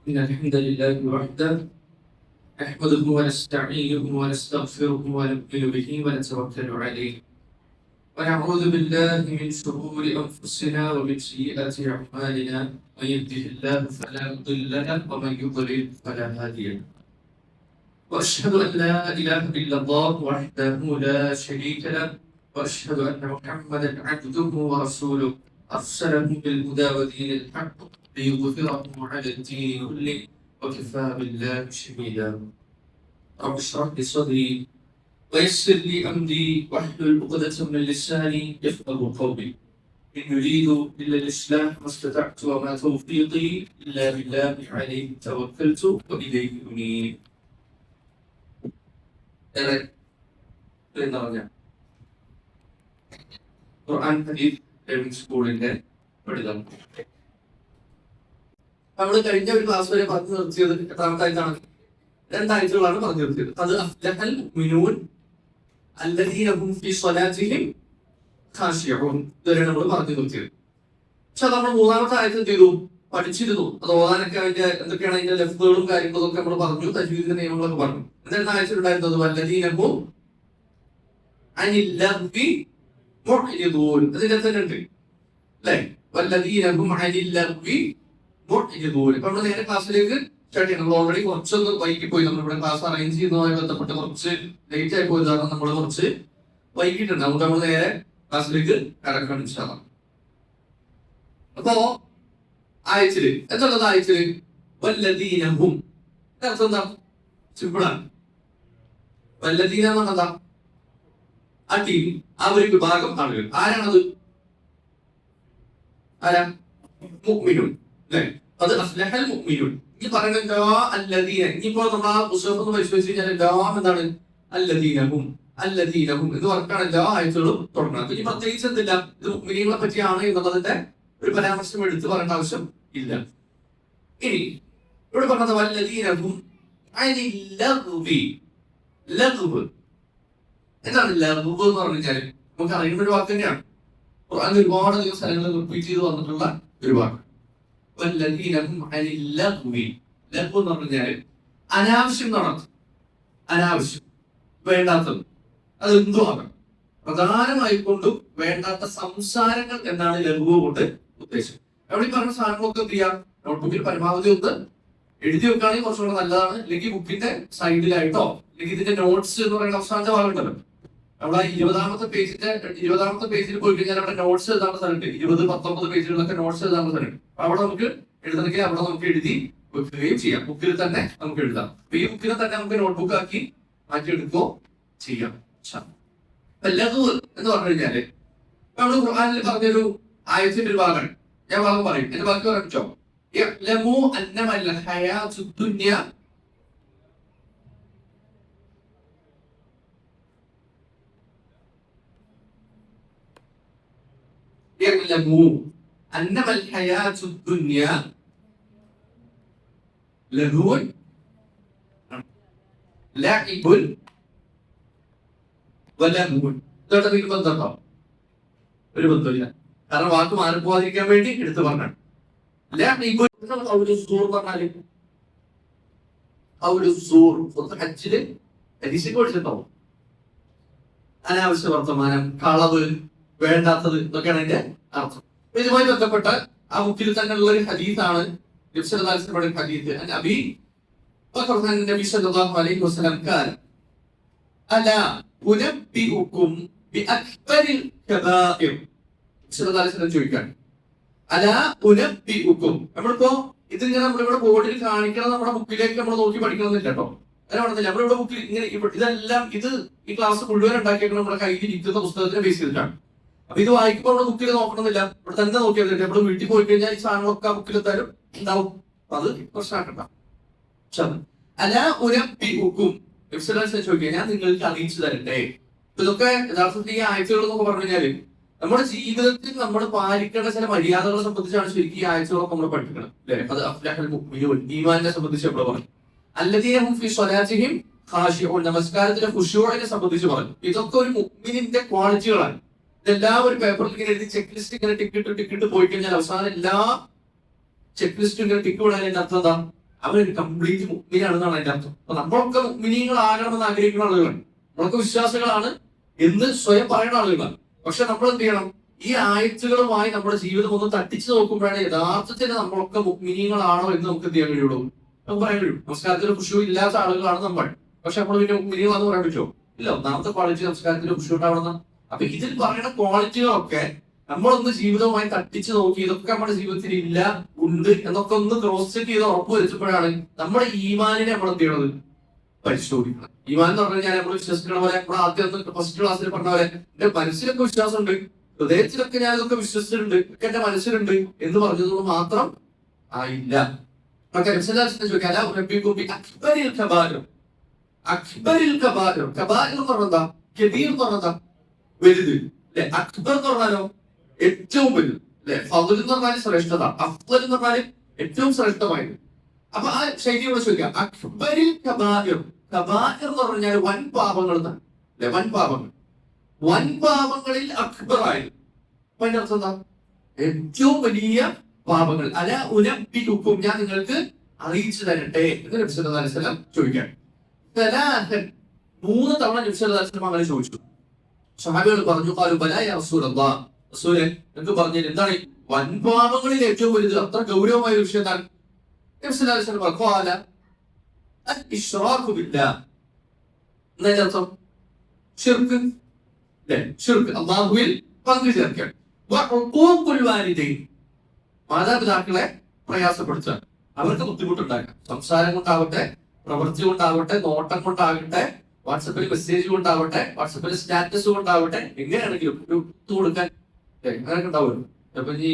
إن الحمد لله وحده نحمده ونستعينه ونستغفره ونؤمن به ونتوكل عليه ونعوذ بالله من شرور أنفسنا ومن سيئات أعمالنا من يهده الله فلا مضل له ومن يضلل فلا هادي له وأشهد أن لا إله إلا الله وحده لا شريك له وأشهد أن محمدا عبده ورسوله أرسله بالهدى ودين الحق ليظهره على الدين كله وكفى بالله شهيدا رب اشرح لي صدري ويسر لي أمري واحلل عقدة من لساني يفقه قولي إن يريد إلا الإصلاح ما استطعت وما توفيقي إلا بالله عليه توكلت وإليه أنيب. ഖുർആൻ ഹദീസ് ഡ്രൈവിംഗ് സ്കൂളിന്റെ പഠിതം നമ്മൾ കഴിഞ്ഞ ഒരു ക്ലാസ് വരെ പറഞ്ഞു നിർത്തിയത് എത്രാമത്തെ ആഴ്ചയാണ്? 2 ആഴ്ചകളാണ് പറഞ്ഞു നിർത്തിയത്. അത് അഫ്ലഹൽ മുഅ്മിനൂൻ അല്ലദീന ഹും ഫീ സ്വലാത്തിഹിം ഖാശിഊൻ ഇതുവരെ നമ്മൾ പറഞ്ഞു നിർത്തിയത്. പക്ഷെ നമ്മൾ 3-ാമത്തെ ആഴ്ച എന്ത് ചെയ്തു? പഠിച്ചിരുന്നു. അത് ഓതാനൊക്കെ അതിന്റെ എന്തൊക്കെയാണ് അതിന്റെ ലഫ്ളുകളും കാര്യങ്ങളും ഒക്കെ നമ്മൾ പറഞ്ഞു, തജ്വീദിന്റെ നിയമങ്ങളൊക്കെ പറഞ്ഞു. എന്നിട്ട് ആഴ്ച ഉണ്ടായിരുന്നത് വല്ലദീന ഹും അനിൽ ലഗ്വി മുഅ്രിദൂൻ. അതിന്റെ തന്നെ ഉണ്ട് അല്ലേ? വല്ലദീന ഹും അനിൽ ലഗ്വി മുഅ്രിദൂൻ. ഇപ്പൊ നമ്മൾ നേരെ ക്ലാസ്സിലേക്ക് സ്റ്റാർട്ട് ചെയ്യണം. നമ്മൾ ഓൾറെഡി കുറച്ചൊന്ന് വൈകി പോയി. നമ്മളിവിടെ ക്ലാസ് അറേഞ്ച് ചെയ്യുന്നതുമായി ബന്ധപ്പെട്ട് കുറച്ച് ലേറ്റ് ആയി പോയതാണ്. നമ്മൾ കുറച്ച് വൈകിട്ടുണ്ട്. നമുക്ക് നമ്മൾ നേരെ ക്ലാസ്സിലേക്ക് കടക്കണം ഇൻഷാ അല്ലാഹ്. അപ്പോ ആയത്തില് എന്നുള്ളത് ആയത്തില് വല്ലദീന ഹും അർത്ഥം എന്താ? സിമ്പിളാണ്. വല്ലദീന എന്ന് പറഞ്ഞാൽ ആ ടീം, ആ ഒരു വിഭാഗം ആളുകൾ. ആരാണത്? ആരാ? മുഅ്മിനൂൻ അല്ലേ? അത് അഫ്ലഹൽ മുഅ്മിനൂൻ. ഈ പറയുന്ന എല്ലാ അല്ലദീന, ഇനിയിപ്പോൾ നമ്മൾ ആ പുസ്തകം ഒന്ന് പരിശോധിച്ച് കഴിഞ്ഞാൽ എല്ലാം എന്താണ്? അല്ലദീനഹും അല്ലദീനഹും എന്ന് പറഞ്ഞാണ് എല്ലാ ആയത്തുകളും തുടങ്ങുന്നത്. ഇനി പ്രത്യേകിച്ച് എന്തില്ല, ഇത് മുഅ്മിനീങ്ങളെ പറ്റിയാണ് എന്നുള്ളതിന്റെ ഒരു പരാമർശം എടുത്ത് പറയേണ്ട ആവശ്യം ഇല്ല. ഇനി ഇവിടെ പറഞ്ഞത് വല്ലദീനഹും അനിൽ ലഗ്വി. ലഗ്വ് എന്താണ്? ലഗ്വ് എന്ന് പറഞ്ഞു കഴിഞ്ഞാൽ നമുക്ക് അറിയുന്ന ഒരു വാക്ക് തന്നെയാണ്. ഖുർആനിൽ ഒരുപാട് സ്ഥലങ്ങളിൽ റിപ്പീറ്റ് ചെയ്ത് വന്നിട്ടുള്ള ഒരു വാക്ക്. വല്ലദീനഹും അനിൽ ലഗ്വി. ലഗ്വ് എന്ന് പറഞ്ഞാൽ അനാവശ്യം നടത്തും. അനാവശ്യം, വേണ്ടാത്തത്, അത് എന്തോ ആകാം. പ്രധാനമായിക്കൊണ്ടും വേണ്ടാത്ത സംസാരങ്ങൾ എന്നാണ് ലഘുവ് കൊണ്ട് ഉദ്ദേശം. അവിടെ ഈ പറഞ്ഞ സാധനങ്ങളൊക്കെ എന്ത് ചെയ്യാം? നോട്ട്ബുക്കിൽ പരമാവധി ഒന്ന് എഴുതി വെക്കുകയാണെങ്കിൽ കുറച്ചുകൂടെ നല്ലതാണ്. അല്ലെങ്കിൽ ബുക്കിന്റെ സൈഡിലായിട്ടോ, അല്ലെങ്കിൽ ഇതിന്റെ നോട്ട്സ് എന്ന് പറയുന്ന അവസാനത്തെ ഭാഗമുണ്ടല്ലോ, നമ്മളെ 20-ാമത്തെ പേജിൽ പോയി കഴിഞ്ഞാൽ അവിടെ നോട്ട്സ് എഴുതാനുള്ള സ്ഥലമുണ്ട്. 20-19 പേജുകളിലൊക്കെ നോട്ട്സ് എഴുതാനുള്ള സ്ഥലമുണ്ട്. അവിടെ നമുക്ക് എഴുതണമെങ്കിൽ അവിടെ നമുക്ക് എഴുതി വെക്കുകയും ചെയ്യാം. ബുക്കിൽ തന്നെ നമുക്ക് എഴുതാം. അപ്പൊ ഈ ബുക്കിനെ തന്നെ നമുക്ക് നോട്ട്ബുക്ക് ആക്കി മാറ്റിയെടുക്കുകയോ ചെയ്യാം. ലഘു എന്ന് പറഞ്ഞു കഴിഞ്ഞാല് നമ്മള് ഖുർആനിൽ പറഞ്ഞൊരു ആയത്തിന്റെ ഒരു ഭാഗമാണ്. ഞാൻ ഭാഗം പറയും, എന്റെ ബാക്കി പറഞ്ഞോ. യഅ്ലമു അന്നമൽ ഹയാത്തുദ് ദുനിയ യഅ്ലമു അന്നമൽ ഹയാത്തുദ് ദുനിയ ലഹുൻ ലഅബുൻ വലഹുൻ. ഇതോടെ ഒരു ബന്ധമുണ്ടോ? ഒരു ബന്ധമില്ല. കാരണം വാക്ക് മാറിപ്പോവാതിരിക്കാൻ വേണ്ടി എടുത്തു പറഞ്ഞാണ്. ഹജ്ജില് പഠിച്ചിട്ടുണ്ടാവും. അനാവശ്യ വർത്തമാനം, കളവ്, വേണ്ടാത്തത്, ഇതൊക്കെയാണ് അതിന്റെ അർത്ഥം. ഇതുമായി ബന്ധപ്പെട്ട ആ ബുക്കിൽ തന്നെ ഉള്ള ഒരു ഹദീസാണ് ഹദീസ്. നബി നബി സല്ലല്ലാഹു അലൈഹി വസല്ലം ഖാല അലാ ഉനബ്ബിഉകും ബിഅക്ബരിൽ കബായിർ. ചോദിക്കാൻ അലാ ഉനബ്ബിഉകും. നമ്മളിപ്പോ ഇതിങ്ങനെ നമ്മളിവിടെ ബോർഡിൽ കാണിക്കണം, നമ്മുടെ ബുക്കിലേക്ക് നമ്മൾ നോക്കി പഠിക്കണമെന്നില്ല കേട്ടോ. അതിനാണെന്നില്ല. നമ്മളിവിടെ ബുക്കിൽ ഇങ്ങനെ ഇതെല്ലാം ഇത് ഈ ക്ലാസ് മുഴുവൻ ഉണ്ടാക്കിയേക്കണം നമ്മുടെ കയ്യിൽ ഇരിക്കുന്ന പുസ്തകത്തിനെ ബേസ് ചെയ്തിട്ടാണ്. അപ്പൊ ഇത് വായിക്കുമ്പോൾ നമ്മുടെ ബുക്കിൽ നോക്കണമെന്നില്ല, ഇവിടെ തന്നെ നോക്കിയാൽ മതി. നമ്മൾ വീട്ടിൽ പോയി കഴിഞ്ഞാൽ ഈ സാധനങ്ങളൊക്കെ ആ ബുക്കിൽ എന്തായാലും ഉണ്ടാവും. അത് പ്രശ്നമാക്കണ്ട. അലാ ഉനബ്ബിഉകും ചോദിക്കുക, ഞാൻ നിങ്ങൾക്ക് അറിയിച്ചു തരട്ടെ. ഇതൊക്കെ യഥാർത്ഥത്തിൽ ഈ ആഴ്ചകൾ എന്നൊക്കെ പറഞ്ഞു കഴിഞ്ഞാല് നമ്മുടെ ജീവിതത്തിൽ നമ്മൾ പാലിക്കേണ്ട ചില മര്യാദകളെ സംബന്ധിച്ചാണ് ശരിക്കും ഈ ആഴ്ചകളൊക്കെ നമ്മൾ പഠിക്കണം അല്ലെ? അത് അഫ്ലഹൽ മുഅ്മിനൂൻ, ഈമാനിനെ സംബന്ധിച്ച് നമ്മൾ പറഞ്ഞു. അല്ലദീന ഹും ഫീ സ്വലാത്തിഹിം ഖാശിഊൻ, നമസ്കാരത്തിന്റെ ഖുശൂഇനെ സംബന്ധിച്ച് പറഞ്ഞു. ഇതൊക്കെ ഒരു മുഅ്മിനിന്റെ ക്വാളിറ്റികളാണ്. ഇതെല്ലാം ഒരു പേപ്പറിൽ ഇങ്ങനെ എഴുതി ചെക്ക് ലിസ്റ്റ് ഇങ്ങനെ ടിക്കിട്ട് പോയി കഴിഞ്ഞാൽ അവസാനം എല്ലാ ചെക്ക് ലിസ്റ്റും ഇങ്ങനെ ടിക്ക് വിടാൻ അർത്ഥം എന്താ? അവരൊരു കംപ്ലീറ്റ് മുഗ്മിനാണെന്നാണ് അതിന്റെ അർത്ഥം. അപ്പൊ നമ്മളൊക്കെ മുഗ്മിനീങ്ങളാകണമെന്ന് ആഗ്രഹിക്കുന്ന ആളുകളാണ്, നമ്മളൊക്കെ വിശ്വാസികളാണ് എന്ന് സ്വയം പറയുന്ന ആളുകളാണ്. പക്ഷെ നമ്മൾ എന്ത് ചെയ്യണം? ഈ ആയത്തുകളുമായി നമ്മുടെ ജീവിതം ഒന്ന് തട്ടിച്ചു നോക്കുമ്പോഴാണ് യഥാർത്ഥത്തിൽ നമ്മളൊക്കെ മുഗ്മിനീങ്ങളാണോ എന്ന് നമുക്ക് എന്ത് ചെയ്യാൻ കഴിയുള്ളൂ, നമുക്ക് പറയാൻ കഴിയും. നമസ്കാരത്തിൽ ഖുശൂ ഇല്ലാത്ത ആളുകളാണ് നമ്മൾ. പക്ഷെ നമ്മൾ പിന്നെ മുഗ്മിനീങ്ങളാന്ന് പറയാൻ പറ്റുമോ? ഇല്ല. ഒന്നാമത്തെ ക്വാളിറ്റി നമസ്കാരത്തിൽ ഖുശൂ ഉണ്ടാവണം. അപ്പൊ ഇതിൽ പറയുന്ന ക്വാളിറ്റികളൊക്കെ നമ്മളൊന്ന് ജീവിതവുമായി തട്ടിച്ചു നോക്കി ഇതൊക്കെ നമ്മുടെ ജീവിതത്തിൽ ഇല്ല, ഉണ്ട് എന്നൊക്കെ ഒന്ന് ക്രോസ് ചെക്ക് ചെയ്ത് ഉറപ്പ് വരുത്തുമ്പോഴാണ് നമ്മുടെ ഈമാനിനെ നമ്മൾ എന്ത് ചെയ്യണത്, പരിശോധിക്കണം. ഈമാൻ എന്ന് പറഞ്ഞു കഴിഞ്ഞാൽ നമ്മൾ വിശ്വസിക്കണ പോലെ, നമ്മൾ ആദ്യം ഫസ്റ്റ് ക്ലാസ്സിൽ പറഞ്ഞ പോലെ എന്റെ മനസ്സിലൊക്കെ വിശ്വാസമുണ്ട്, ഹൃദയത്തിലൊക്കെ ഞാൻ ഇതൊക്കെ വിശ്വസിച്ചിട്ടുണ്ട്, ഒക്കെ എന്റെ മനസ്സിലുണ്ട് എന്ന് പറഞ്ഞതുകൊണ്ട് മാത്രം ആയില്ല. വലുത് അല്ലെ, അക്ബർ എന്ന് പറഞ്ഞാലോ ഏറ്റവും വലുത് അല്ലെ, ഫദ്ൽ എന്ന് പറഞ്ഞാൽ ശ്രേഷ്ഠത, അഫ്ളൽ എന്ന് പറഞ്ഞാൽ ഏറ്റവും ശ്രേഷ്ഠമായത്. അപ്പൊ ആ ശൈലിയോട് ചോദിക്കാം, അക്ബരിൽ കബാഇർ, കബാഇർ എന്ന് പറഞ്ഞാൽ വൻ പാപങ്ങൾ അല്ലെ, വൻ പാപങ്ങൾ, വൻ പാപങ്ങളിൽ അക്ബറായത്. അപ്പൊ അതിന്റെ അർത്ഥം എന്താ? ഏറ്റവും വലിയ പാപങ്ങൾ. അല ഉനബ്ബിഉക്കും, ഞാൻ നിങ്ങൾക്ക് അറിയിച്ചു തരട്ടെ എന്ന് നബി സല്ലല്ലാഹു അലൈഹി വസല്ലം ചോദിക്കാൻ. 3 തവണ നബി സല്ലല്ലാഹു അലൈഹി വസല്ലം അങ്ങനെ ചോദിച്ചു. സഹാബികൾ പറഞ്ഞു, ഖാലു ബലാ യാ റസൂലല്ലാഹ്, റസൂലേ നിങ്ങൾക്ക് പറഞ്ഞു എന്താണ് വൻപാപങ്ങളിൽ ഏറ്റവും വലുത്, അത്ര ഗൗരവമായ ഒരു വിഷയം എന്താണ്? നബി സല്ലല്ലാഹു അലൈഹി വസല്ലം ഖാല അൽ-ഇശ്റാഖു ബില്ലാഹ്, എന്നതിന്റെ അർത്ഥം ശിർക്ക് അല്ലേ, ശിർക്ക്, അല്ലാഹുവിൽ പങ്കു ചേർക്കൽ. വഉഖൂഖുൽ വാലിദൈൻ, മാതാപിതാക്കളെ പ്രയാസപ്പെടുത്തുക, അവർക്ക് ബുദ്ധിമുട്ടുണ്ടാക്കാം, സംസാരം കൊണ്ടാവട്ടെ, പ്രവൃത്തി കൊണ്ടാവട്ടെ, നോട്ടം കൊണ്ടാകട്ടെ, വാട്സപ്പിൽ മെസ്സേജ് കൊണ്ടാവട്ടെ, വാട്സപ്പിൽ സ്റ്റാറ്റസ് കൊണ്ടാവട്ടെ, എങ്ങനെയാണെങ്കിലും ഒരു കൊടുക്കാൻ അങ്ങനെയൊക്കെ ഉണ്ടാവുമല്ലോ. അപ്പൊ ഈ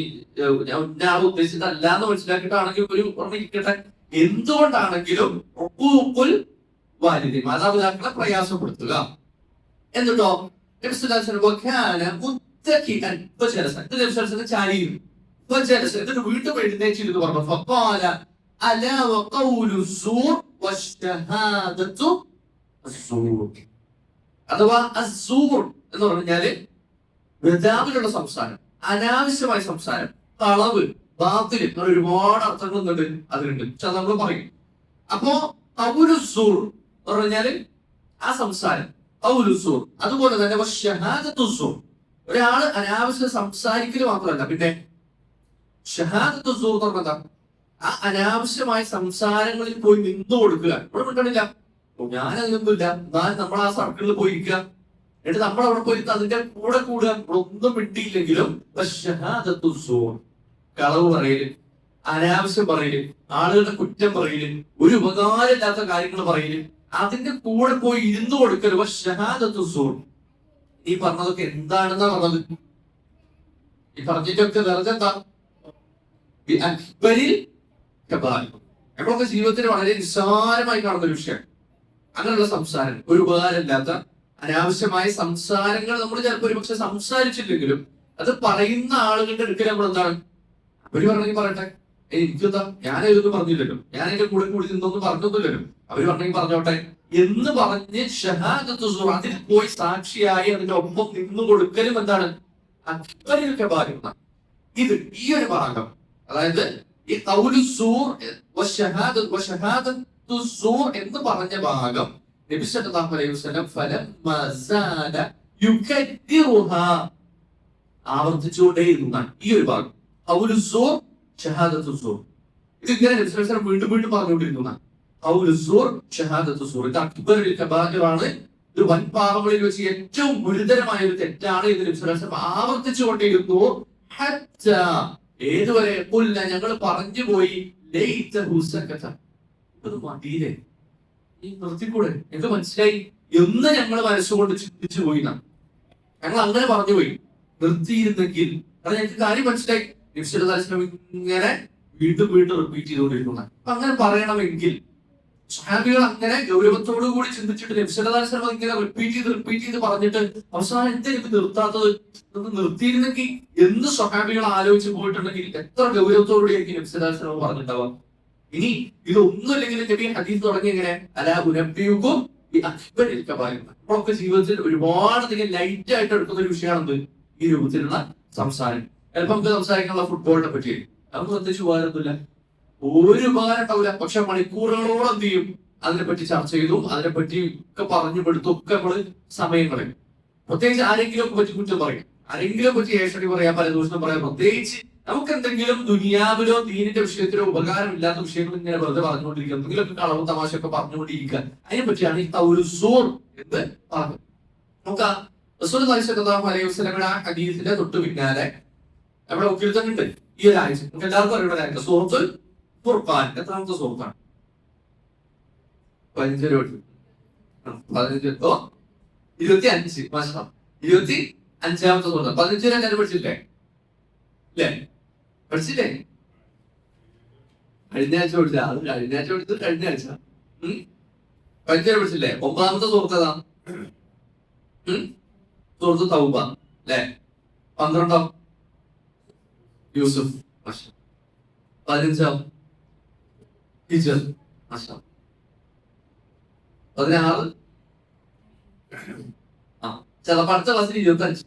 ഞാൻ ഉദ്ദേശിച്ചതല്ല എന്ന് മനസ്സിലാക്കിയിട്ടാണെങ്കിൽ ഒരു ഓർമ്മയിരിക്കട്ടെ, എന്തുകൊണ്ടാണെങ്കിലും വാലിദൈൻ, മാതാപിതാക്കളെ പ്രയാസപ്പെടുത്തുക. എന്നിട്ടോ എന്നിട്ട് വീണ്ടും എഴുന്നേച്ചിരുന്നു പറഞ്ഞു, ഫഖാല അലാ വഖൗലു സൂർ വശഹാദതു അസ്സൂർ, അഥവാ അസ്സൂർ എന്ന് പറഞ്ഞാല് ബദാമിലുള്ള സംസാരം, അനാവശ്യമായ സംസാരം, കളവ്, ബാത്തിൽ, അങ്ങനെ ഒരുപാട് അർത്ഥങ്ങൾ ഉണ്ട് അതിലുണ്ട്. പക്ഷെ നമ്മൾ പറയും. അപ്പോ ഖൗലുസ്സൂർ എന്ന് പറഞ്ഞാല് ആ സംസാരം, ഖൗലുസ്സൂർ. അതുപോലെ തന്നെ വശഹാദത്തുസ്സൂർ, ഒരാള് അനാവശ്യം സംസാരിക്കല് മാത്രമല്ല, പിന്നെ ഷഹാദത്തുസ്സൂർ എന്ന് പറഞ്ഞാൽ ആ അനാവശ്യമായ സംസാരങ്ങളിൽ പോയി നിന്നു കൊടുക്കുക. ഇവിടെ മിണ്ടണില്ല, ഞാനതിനൊന്നുമില്ല, എന്നാൽ നമ്മൾ ആ സർക്കിളിൽ പോയി ഇരിക്കുക, എന്നിട്ട് നമ്മൾ അവിടെ പോയി അതിന്റെ കൂടെ കൂടുക, ഒന്നും മിണ്ടിയില്ലെങ്കിലും കളവ് പറയല്, അനാവശ്യം പറയല്, ആളുകളുടെ കുറ്റം പറയല്, ഒരു ഉപകാരമില്ലാത്ത കാര്യങ്ങൾ പറയല്, അതിന്റെ കൂടെ പോയി ഇരുന്നു കൊടുക്കല്. ഷഹാദത്തുസ്സൂർ, ഈ പറഞ്ഞതൊക്കെ എന്താണെന്നാ പറഞ്ഞത്? ഈ പറഞ്ഞിട്ടൊക്കെ വെറുതെ എന്താ? നമ്മളൊക്കെ ജീവിതത്തിൽ വളരെ നിസ്സാരമായി കാണുന്ന ഒരു വിഷയം അങ്ങനെയുള്ള സംസാരം, ഒരു ഉപകാരമില്ലാത്ത അനാവശ്യമായ സംസാരങ്ങൾ നമ്മൾ ചിലപ്പോൾ ഒരു പക്ഷെ സംസാരിച്ചില്ലെങ്കിലും അത് പറയുന്ന ആളുകളുടെ അടുക്കൽ നമ്മൾ എന്താണ്, അവര് പറഞ്ഞെങ്കിൽ പറയട്ടെ, എനിക്കെന്താ, ഞാൻ ഇതൊന്നും പറഞ്ഞില്ലല്ലോ, ഞാൻ എന്റെ കൂടെ കൂടി നിന്നൊന്നും പറഞ്ഞൊന്നുമില്ലല്ലോ, അവര് പറഞ്ഞെങ്കിൽ പറഞ്ഞോട്ടെ എന്ന് പറഞ്ഞ് ഷഹാദത്തുസ്സൂർ, അതിൽ പോയി സാക്ഷിയായി അതിന്റെ ഒപ്പം നിന്നു കൊടുക്കലും എന്താണ്? അക്ബരിൽ കബാഇർ. ഇത് ഈ ഒരു ഭാഗം, അതായത് ഈ ഖൗലുസ്സൂർ വശഹാദത്തുസ്സൂർ എന്ന് പറഞ്ഞ ഭാഗം നബി സല്ലല്ലാഹു അലൈഹി വസല്ലം ഫലമ്മ സാല യുകദ്ദിറുഹാ, ആവർത്തിച്ചുകൊണ്ടേയിരുന്ന ഈ ഒരു ഭാഗം ഖൗലുസ്സൂർ ഷഹാദത്തുസ്സൂർ, ഇത് ഇങ്ങനെ നബി സല്ലല്ലാഹു അലൈഹി വസല്ലം വീണ്ടും വീണ്ടും പറഞ്ഞുകൊണ്ടിരുന്ന ഖൗലുസ്സൂർ ഷഹാദത്തുസ്സൂർ, ഇത് അക്ബറുൽ കബാഇർ ആണ്, ഇത് വൻ പാപങ്ങളിൽ വെച്ച് ഏറ്റവും ഗുരുതരമായ ഒരു തെറ്റാണ് എന്ന് നബി സല്ലല്ലാഹു അലൈഹി വസല്ലം ആവർത്തിച്ചുകൊണ്ടിരുന്നു. ഹത്താ, ഏതുവരെ? ഞങ്ങൾ പറഞ്ഞു പോയി, മതിയില്ലേ, ഈ നിർത്തിക്കൂടെ, എനിക്ക് മനസ്സിലായി എന്ന് ഞങ്ങൾ മനസ്സുകൊണ്ട് ചിന്തിച്ചു പോയി. ഞങ്ങൾ അങ്ങനെ പറഞ്ഞു പോയി, നിർത്തിയിരുന്നെങ്കിൽ, കാരണം ഞങ്ങൾക്ക് കാര്യം മനസ്സിലായി. നബി സല്ലല്ലാഹു അലൈഹി വസല്ലം ഇങ്ങനെ വീണ്ടും വീണ്ടും റിപ്പീറ്റ് ചെയ്തുകൊണ്ടിരിക്കുന്ന, അപ്പൊ അങ്ങനെ പറയണമെങ്കിൽ സ്വഹാബികൾ അങ്ങനെ ഗൗരവത്തോടു കൂടി ചിന്തിച്ചിട്ട് നബി സല്ലല്ലാഹു അലൈഹി വസല്ലം ഇങ്ങനെ റിപ്പീറ്റ് ചെയ്ത് പറഞ്ഞിട്ട് അവസാനം എന്താ എനിക്ക് നിർത്താത്തത്, നിർത്തിയിരുന്നെങ്കിൽ എന്ന് സ്വഹാബികൾ ആലോചിച്ച് പോയിട്ടുണ്ടെങ്കിൽ എത്ര ഗൗരവത്തോടുകൂടിയായിരിക്കും നബി സല്ലല്ലാഹു അലൈഹി വസല്ലം പറഞ്ഞിട്ടുണ്ടാവുക. ഇനി ഇതൊന്നുമില്ലെങ്കിൽ നബി ഹദീസ് തുടങ്ങി എങ്ങനെ, അലാ ഉനബ്ബിഉക്കും ബിഅക്ബരിൽ കബാഇർ. നമ്മളൊക്കെ ജീവിതത്തിൽ ഒരുപാട് അധികം ലൈറ്റ് ആയിട്ട് എടുക്കുന്ന ഒരു വിഷയമാണെന്ത്, ഈ രൂപത്തിലുള്ള സംസാരം. ചിലപ്പോൾ നമുക്ക് സംസാരിക്കാനുള്ള ഫുട്ബോളിനെ പറ്റി, നമുക്ക് പ്രത്യേകിച്ച് ഉപകാരമൊന്നുമില്ല, ഒരു ഉപകാരം ഉണ്ടാവില്ല. പക്ഷെ മണിക്കൂറുകളോളം എന്ത് ചെയ്യും, അതിനെപ്പറ്റി ചർച്ച ചെയ്തു, അതിനെപ്പറ്റി ഒക്കെ പറഞ്ഞു പെടുത്തും ഒക്കെ നമ്മള് സമയങ്ങളിൽ. പ്രത്യേകിച്ച് ആരെങ്കിലും ഒക്കെ പറ്റി കുറ്റം പറയും, ആരെങ്കിലും പറ്റി ഏഷണി പറയാം, പരദൂഷണം പറയാം. പ്രത്യേകിച്ച് നമുക്ക് എന്തെങ്കിലും ദുനിയാവിലോ ദീനിന്റെ വിഷയത്തിലോ ഉപകാരമില്ലാത്ത വിഷയങ്ങൾ ഇങ്ങനെ വെറുതെ പറഞ്ഞുകൊണ്ടിരിക്കുക, എന്തെങ്കിലുമൊക്കെ കളവും തമാശ ഒക്കെ പറഞ്ഞുകൊണ്ടിരിക്കുക, അതിനെ പറ്റിയാണ് ഈ തൗലുസൂർ എന്ന് പറഞ്ഞത്. നമുക്ക് റസൂൽ സല്ലല്ലാഹു അലൈഹി വസല്ലമയുടെ ആ ഹദീസിന്റെ തൊട്ട് പിന്നാലെ നമ്മുടെ ഒക്കിൽ തന്നെ ഉണ്ട് ഈ ഒരു ആഴ്ച. നമുക്ക് എല്ലാവർക്കും അറിയുന്ന സൂറത്തുൽ ഫുർഖാൻ. എത്രാമത്തെ സൂറത്താണ്? 15 25 മാസം 25ാമത്തെ സൂറത്ത്. 15 ഞാൻ പഠിച്ചില്ലേ? ഇല്ലേ? പഠിച്ചില്ലേ? കഴിഞ്ഞ ആഴ്ച പഠിച്ച അത് കഴിഞ്ഞ ആഴ്ച പഠിച്ചത് കഴിഞ്ഞ ആഴ്ച 15 പഠിച്ചില്ലേ? 9ാമത്തെ സൂറത്ത് ഏതാ? സൂറത്ത് തൗബ അല്ലേ? 12 യൂസുഫ്. 15 ഹിജ്ർ. 16 ചിലപ്പോ അടുത്ത ക്ലാസ്സിൽ 25.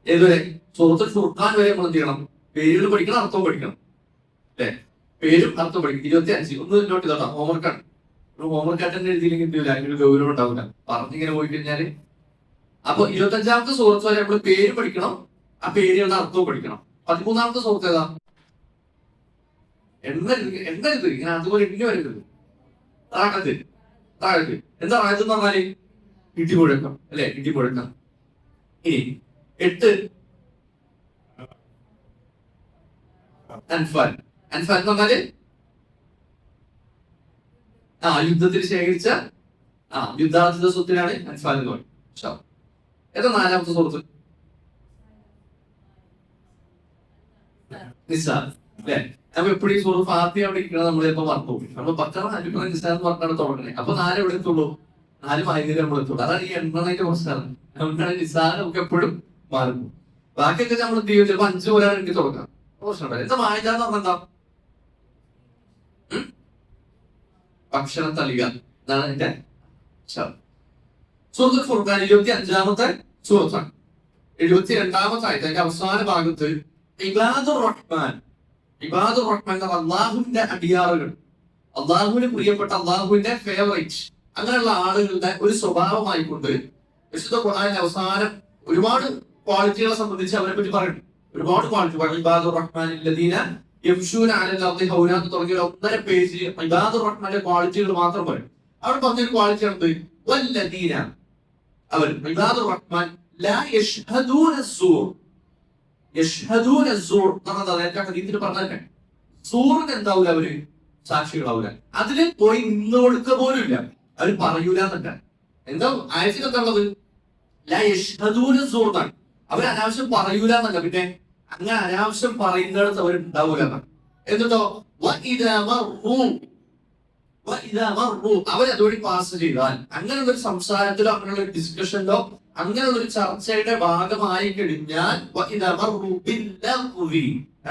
ഏതുവരെ? സൂറത്തുൽ ഫുർഖാൻ വരെ നമ്മൾ എന്ത് ചെയ്യണം? പേരുകൾ പഠിക്കണം, അർത്ഥവും പഠിക്കണം അല്ലെ? പേരും അർത്ഥം പഠിക്കണം. 25 ഒന്ന് നോട്ട് ചെയ്തോട്ടോ, ഹോംവർക്കാണ്. ഹോംവർക്ക് ആയിട്ട് തന്നെ എഴുതിയില്ലെങ്കിൽ എന്തില്ല, അതിനൊരു ഗൗരവം ഉണ്ടാവില്ല, പറഞ്ഞിങ്ങനെ പോയി കഴിഞ്ഞാല്. അപ്പൊ 25ാമത്തെ സൂറത്ത് വരെ നമ്മൾ പേര് പഠിക്കണം, ആ പേരുകളുടെ അർത്ഥവും പഠിക്കണം. 13ാമത്തെ സൂറത്ത് ഏതാ? എണ്ണരുത് ഇങ്ങനെ അതുപോലെ എണ്ണി വരരുത്. താഴത്ത് എന്താ ആയതെന്ന് പറഞ്ഞാല് ഇടിമുഴക്കം അല്ലെ? ഇടിമുഴക്കം. ഇനി 8 അൻഫാൽ. അൻഫാൽ എന്ന് പറഞ്ഞാല് യുദ്ധത്തിൽ ശേഖരിച്ച യുദ്ധാർത്ഥിത സ്വത്തിനാണ് അൻഫാൽ എന്ന് പറയുന്നത്. ഏതാ 4ാമത്തെ സുഹൃത്ത്? നിസാർ അല്ലെ? അപ്പൊ എപ്പോഴും ഈ സുഹൃത്ത് ഫാത്തിഹ അവിടെ ഇരിക്കണം, നമ്മൾ ചിലപ്പോൾ മറന്നു പോകും. നമ്മൾ ബക്കറ അലിഫ നിസാർ എന്ന് പറഞ്ഞാണ് തുടങ്ങണേ. അപ്പൊ 4 എവിടെ എത്തുള്ളൂ? 4 വൈകുന്നേരം നമ്മൾ എത്തുള്ളൂ. അതാണ് ഈ എണ്ണണതിന്റെ പ്രശ്നമാണ്. നമുക്കാണ് നിസാർ നമുക്ക് എപ്പോഴും മാറുന്നു. ബാക്കിയൊക്കെ നമ്മൾ എന്ത് ചെയ്യും? ചിലപ്പോൾ 5 പോലെയാണ് എനിക്ക് തുടങ്ങാം. പ്രശ്നം എന്താ വായിച്ച എന്ന് പറഞ്ഞാൽ എന്താ? ഭക്ഷണ തളിക എന്നാണ് എന്റെ സൂറത്തുൽ ഫുർഖാൻ 25ാമത്തെ സൂറത്താണ്. 72ാമത്തെ ആയത്ത് അതിന്റെ അവസാന ഭാഗത്ത് ഇബാദുർ റഹ്മാൻ. ഇബാദുർ റഹ്മാൻ എന്ന അള്ളാഹുവിന്റെ അടിയാറുകൾ, അള്ളാഹുവിന് പ്രിയപ്പെട്ട, അള്ളാഹുവിന്റെ ഫേവറേറ്റ്, അങ്ങനെയുള്ള ആളുകളുടെ ഒരു സ്വഭാവമായിക്കൊണ്ട് വിശുദ്ധ ഖുർആനിലെ അവസാനം ഒരുപാട് ക്വാളിറ്റികളെ സംബന്ധിച്ച് അവരെ പറ്റി പറയുന്നു. ഒരുപാട് ക്വാളിറ്റി. ഇബാദുർ റഹ്മാൻ അല്ലദീന യംശൂന അലൽ അർളി ഹൗനാ തുടങ്ങിയ 1.5 പേജ് ഇബാദുർ റഹ്മാന്റെ ക്വാളിറ്റികൾ മാത്രം പറയും. അവിടെ പറഞ്ഞൊരു ക്വാളിറ്റി ആണ് വല്ലദീന, അവർ ഇബാദുർ റഹ്മാൻ ലാ യശ്ഹദൂന അസ്സൂർ. യശ്ഹദൂന അസ്സൂർ എന്നാണ് നേരത്തെ ഹദീസിൽ പറഞ്ഞത്. സൂറിന് എന്താവൂല, അവര് സാക്ഷികളാവൂല, അതില് പോയി നിന്ന് കൊടുക്കുക പോലും ഇല്ല, അവര് പറയൂല എന്നല്ല. എന്താ ആയത്തിൽ എന്താ ഉള്ളത്? ലാ യശ്ഹദൂന അസ്സൂർ എന്നാണ്. അവർ അനാവശ്യം പറയൂല എന്നല്ല, പിന്നെ അങ്ങനെ അനാവശ്യം പറയുന്നിടത്ത് അവരുണ്ടാവൂല എന്നാണ്. എന്നിട്ടോ അവരതുവഴി പാസ് ചെയ്താൽ, അങ്ങനെയുള്ള ഒരു സംസാരത്തിലോ അങ്ങനെയുള്ള ഒരു ഡിസ്കഷനിലോ അങ്ങനെയുള്ള ഒരു ചർച്ചയുടെ ഭാഗമായി കഴിഞ്ഞാൽ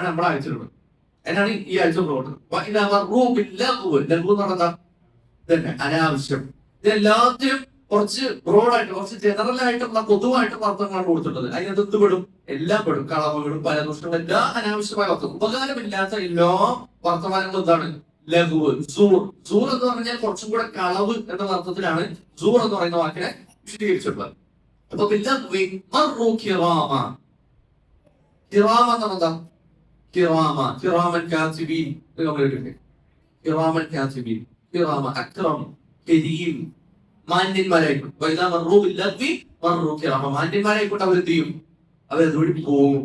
നമ്മൾ അയച്ചിട്ടുള്ളത്. എന്നാണ് ഈ ആഴ്ച തന്നെ അനാവശ്യം. ഇതെല്ലാത്തിനും കുറച്ച് ബ്രോഡായിട്ട്, കുറച്ച് ജനറൽ ആയിട്ടുള്ള പൊതുവായിട്ടുള്ള അർത്ഥങ്ങളാണ് കൊടുത്തിട്ടുള്ളത്. അതിനകത്ത് എന്ത് പെടും? എല്ലാം പെടും. കളവുകളും പരദൂഷണങ്ങളും എല്ലാ അനാവശ്യമായ അർത്ഥം, ഉപകാരമില്ലാത്ത എല്ലാ വർത്തമാനങ്ങളും എന്താണ്? ലഘുവ്. സൂർ. സൂർ എന്ന് പറഞ്ഞാൽ കുറച്ചും കൂടെ കളവ് എന്ന അർത്ഥത്തിലാണ് സൂർ എന്ന് പറയുന്ന വാക്കിനെ വിശദീകരിച്ചിട്ടുള്ളത്. അപ്പൊ മാന്യന്മാരായിക്കോട്ടെ അവരെന്ത് ചെയ്യും? അവരതുവഴി പോകും.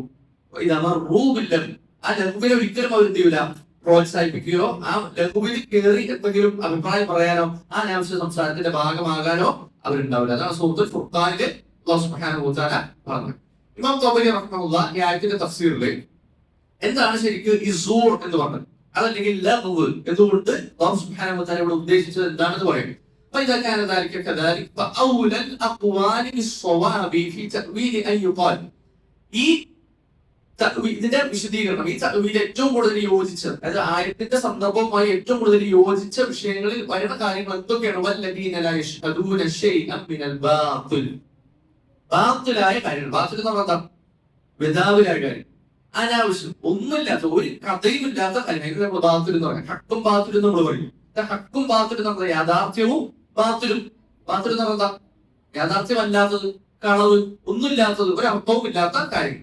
ആ ലഘുവിനെ ഒരിക്കലും അവരെന്ത് ചെയ്യൂല, പ്രോത്സാഹിപ്പിക്കുകയോ ആ ലഘുവിൽ കയറി എന്തെങ്കിലും അഭിപ്രായം പറയാനോ ആ അനാവശ്യ സംസാരത്തിന്റെ ഭാഗമാകാനോ അവരുണ്ടാവില്ല. അതാണ് സൂറത്തുൽ ഫുർഖാനില് അല്ലാഹു സുബ്ഹാനഹു വ തആല പറഞ്ഞത്. ഇമാം തബരി റഹ്മത്തുള്ളാഹി ഈ ആയത്തിന്റെ തഫ്സീറിൽ എന്താണ് ശരിക്കും ഈ സൂർ എന്ന് പറഞ്ഞത്, അതല്ലെങ്കിൽ ലഘുവ് എന്തുകൊണ്ട് അല്ലാഹു സുബ്ഹാനഹു വ തആല ഇവിടെ ഉദ്ദേശിച്ചത് എന്താണെന്ന് പറയും. فإذا كان ذلك كذلك فأولى الأقوال بالصواب في تأويل أن يقال. ഈ ഇതിന്റെ വിശദീകരണം, ഈ തഅ്വീൽ ഏറ്റവും കൂടുതൽ യോജിച്ചത്, അതായത് ആയത്തിന്റെ സന്ദർഭവുമായി ഏറ്റവും കൂടുതൽ യോജിച്ച വിഷയങ്ങളിൽ വരുന്ന കാര്യങ്ങൾ എന്തൊക്കെയാണ്? വല്ലദീന ലാ യശ്ഹദൂന ശൈഅൻ മിനൽ ബാത്തിൽ. ബാത്തിലായ കാര്യങ്ങൾ, ബാത്തിൽ എന്ന് പറഞ്ഞാൽ ബദാവിലായ കാര്യം, അനാവശ്യം, ഒന്നുമില്ലാത്ത, ഒരു കഥയും ഇല്ലാത്ത കാര്യങ്ങൾ ബാത്തിലും എന്ന് പറയാം. ഹക്കും ബാത്തിലും നമ്മൾ പറയും. ഹക്കും ബാത്തിലും എന്ന് പറഞ്ഞാൽ യാഥാർത്ഥ്യവും ബാത്തിലും. ബാത്തിൽ എന്ന് പറഞ്ഞാൽ യാഥാർത്ഥ്യമല്ലാത്തത്, കളവ്, ഒന്നുമില്ലാത്തത്, ഒരർത്ഥവും ഇല്ലാത്ത കാര്യം.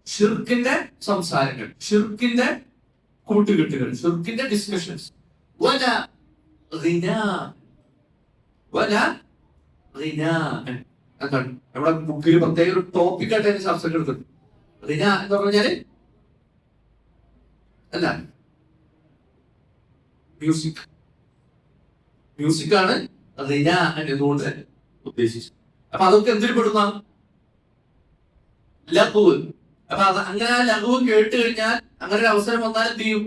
ഷിർക്കിന്റെ സംസാരങ്ങൾ, ഷിർക്കിന്റെ കൂട്ടുകെട്ടുകൾ, ഷിർക്കിന്റെ ഡിസ്കഷൻസ്. എന്താണ് നമ്മുടെ ബുക്കിൽ പ്രത്യേക ഒരു ടോപ്പിക്കായിട്ട് അതിന് ചർച്ചകൾ എടുത്തിട്ടുണ്ട്. റിന എന്ന് പറഞ്ഞാല് അല്ല, മ്യൂസിക്. മ്യൂസിക്കാണ് റിന എന്നതുകൊണ്ട് ഉദ്ദേശിച്ചത്. അപ്പൊ അതൊക്കെ എന്തിനു പെടുന്ന ലഘുവ്. അപ്പൊ അത് അങ്ങനെ ആ ലഘുവ് കേട്ട് കഴിഞ്ഞാൽ അങ്ങനെ ഒരു അവസരം വന്നാൽ എന്ത് ചെയ്യും?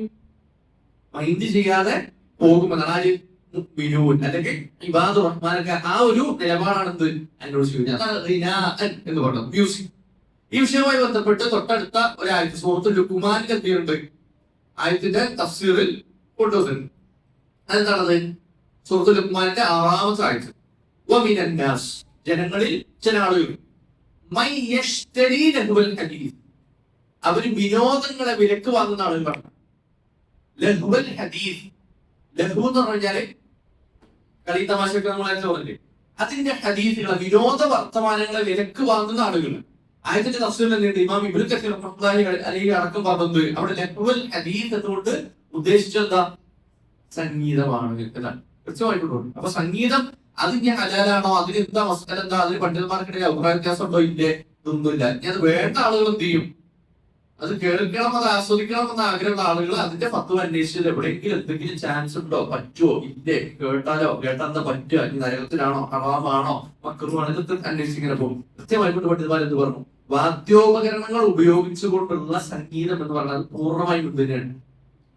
മൈൻഡ് ചെയ്യാതെ പോകുമെന്നാണ്. ആര്? മുഅ്മിനൂൻ അല്ലെങ്കിൽ ഇബാദുർ റഹ്മാനൊക്കെ ആ ഒരു നിലപാടാണ് എന്ത് എന്നോട് ചോദിക്കുന്നത്. അതാണ് റിനാഅൻ എന്ന് പറയുന്നത്, മ്യൂസിക്. ഈ വിഷയവുമായി ബന്ധപ്പെട്ട് തൊട്ടടുത്ത ഒരായത്ത് സൂറത്തുൽ ലുഖ്മാനിൽ എന്ത് ചെയ്യുന്നുണ്ട്? ആയത്തിന്റെ തഫ്സീറിൽ കൊണ്ടുവന്നിട്ടുണ്ട്. അതെന്താണത്? സൂറത്തുൽ ലുഖ്മാനിന്റെ 6-ാമത്തെ ആയത്ത്. വമിനൻ നാസ്, ജനങ്ങളിൽ ചില ആളുകൾ, മൻ യശ്തരി ലഹ്വൽ ഹദീസ്, അവര് വിനോദങ്ങളെ വിലക്ക് വാങ്ങുന്ന ആളുകളാണ്. ലഹ്വൽ ഹദീസ്, ലഹു എന്ന് പറഞ്ഞാല് കളി തമാശയൊക്കെ നമ്മളായിട്ട് പറഞ്ഞില്ലേ, അതിന്റെ ഹദീസുകളെ വിനോദ വർത്തമാനങ്ങളെ വിലക്ക് വാങ്ങുന്ന ആളുകൾ. ആയത്തിന്റെ തഫ്സീറിൽ ഇമാം ഇബ്നു കസീർ റഹ്മത്തുള്ളാഹി അലൈഹി അടക്കം പറഞ്ഞത് അവിടെ ലഹ്വൽ ഹദീസ് എന്നുകൊണ്ട് ഉദ്ദേശിച്ചെന്താ? സംഗീതമാണ് എന്നാണ് കൃത്യമായിട്ടുണ്ട്. അപ്പൊ സംഗീതം അതിന് ഹലാലാണോ, അതിന് എന്താ മസ്അല എന്താ, അതിന് പണ്ഡിതന്മാർക്കിടയിൽ അഭിപ്രായ വ്യത്യാസം ഉണ്ടോ? ഇല്ലേ, ഇതൊന്നുമില്ല. ഇനി അത് വേണ്ട ആളുകൾ എന്ത് ചെയ്യും? അത് കേൾക്കണം, അത് ആസ്വദിക്കണം എന്ന ആഗ്രഹമുള്ള ആളുകൾ അതിന്റെ ഫത്വ അന്വേഷിച്ചത് എവിടെയെങ്കിലും എന്തെങ്കിലും ചാൻസ് ഉണ്ടോ, പറ്റുമോ, ഇല്ലേ, കേട്ടാൽ എന്താ പറ്റുക, ഇനി നരകത്തിലാണോ, ഹറാമാണോ, മക്രുഹാണോ, ഇതൊക്കെ അന്വേഷിച്ചിങ്ങനെ പോകും. കൃത്യമായിക്കൊണ്ട് പണ്ഡിതന്മാർ എന്ത് പറഞ്ഞു? വാദ്യോപകരണങ്ങൾ ഉപയോഗിച്ചുകൊണ്ടുള്ള സംഗീതം എന്ന് പറഞ്ഞാൽ പൂർണ്ണമായും തന്നെയാണ്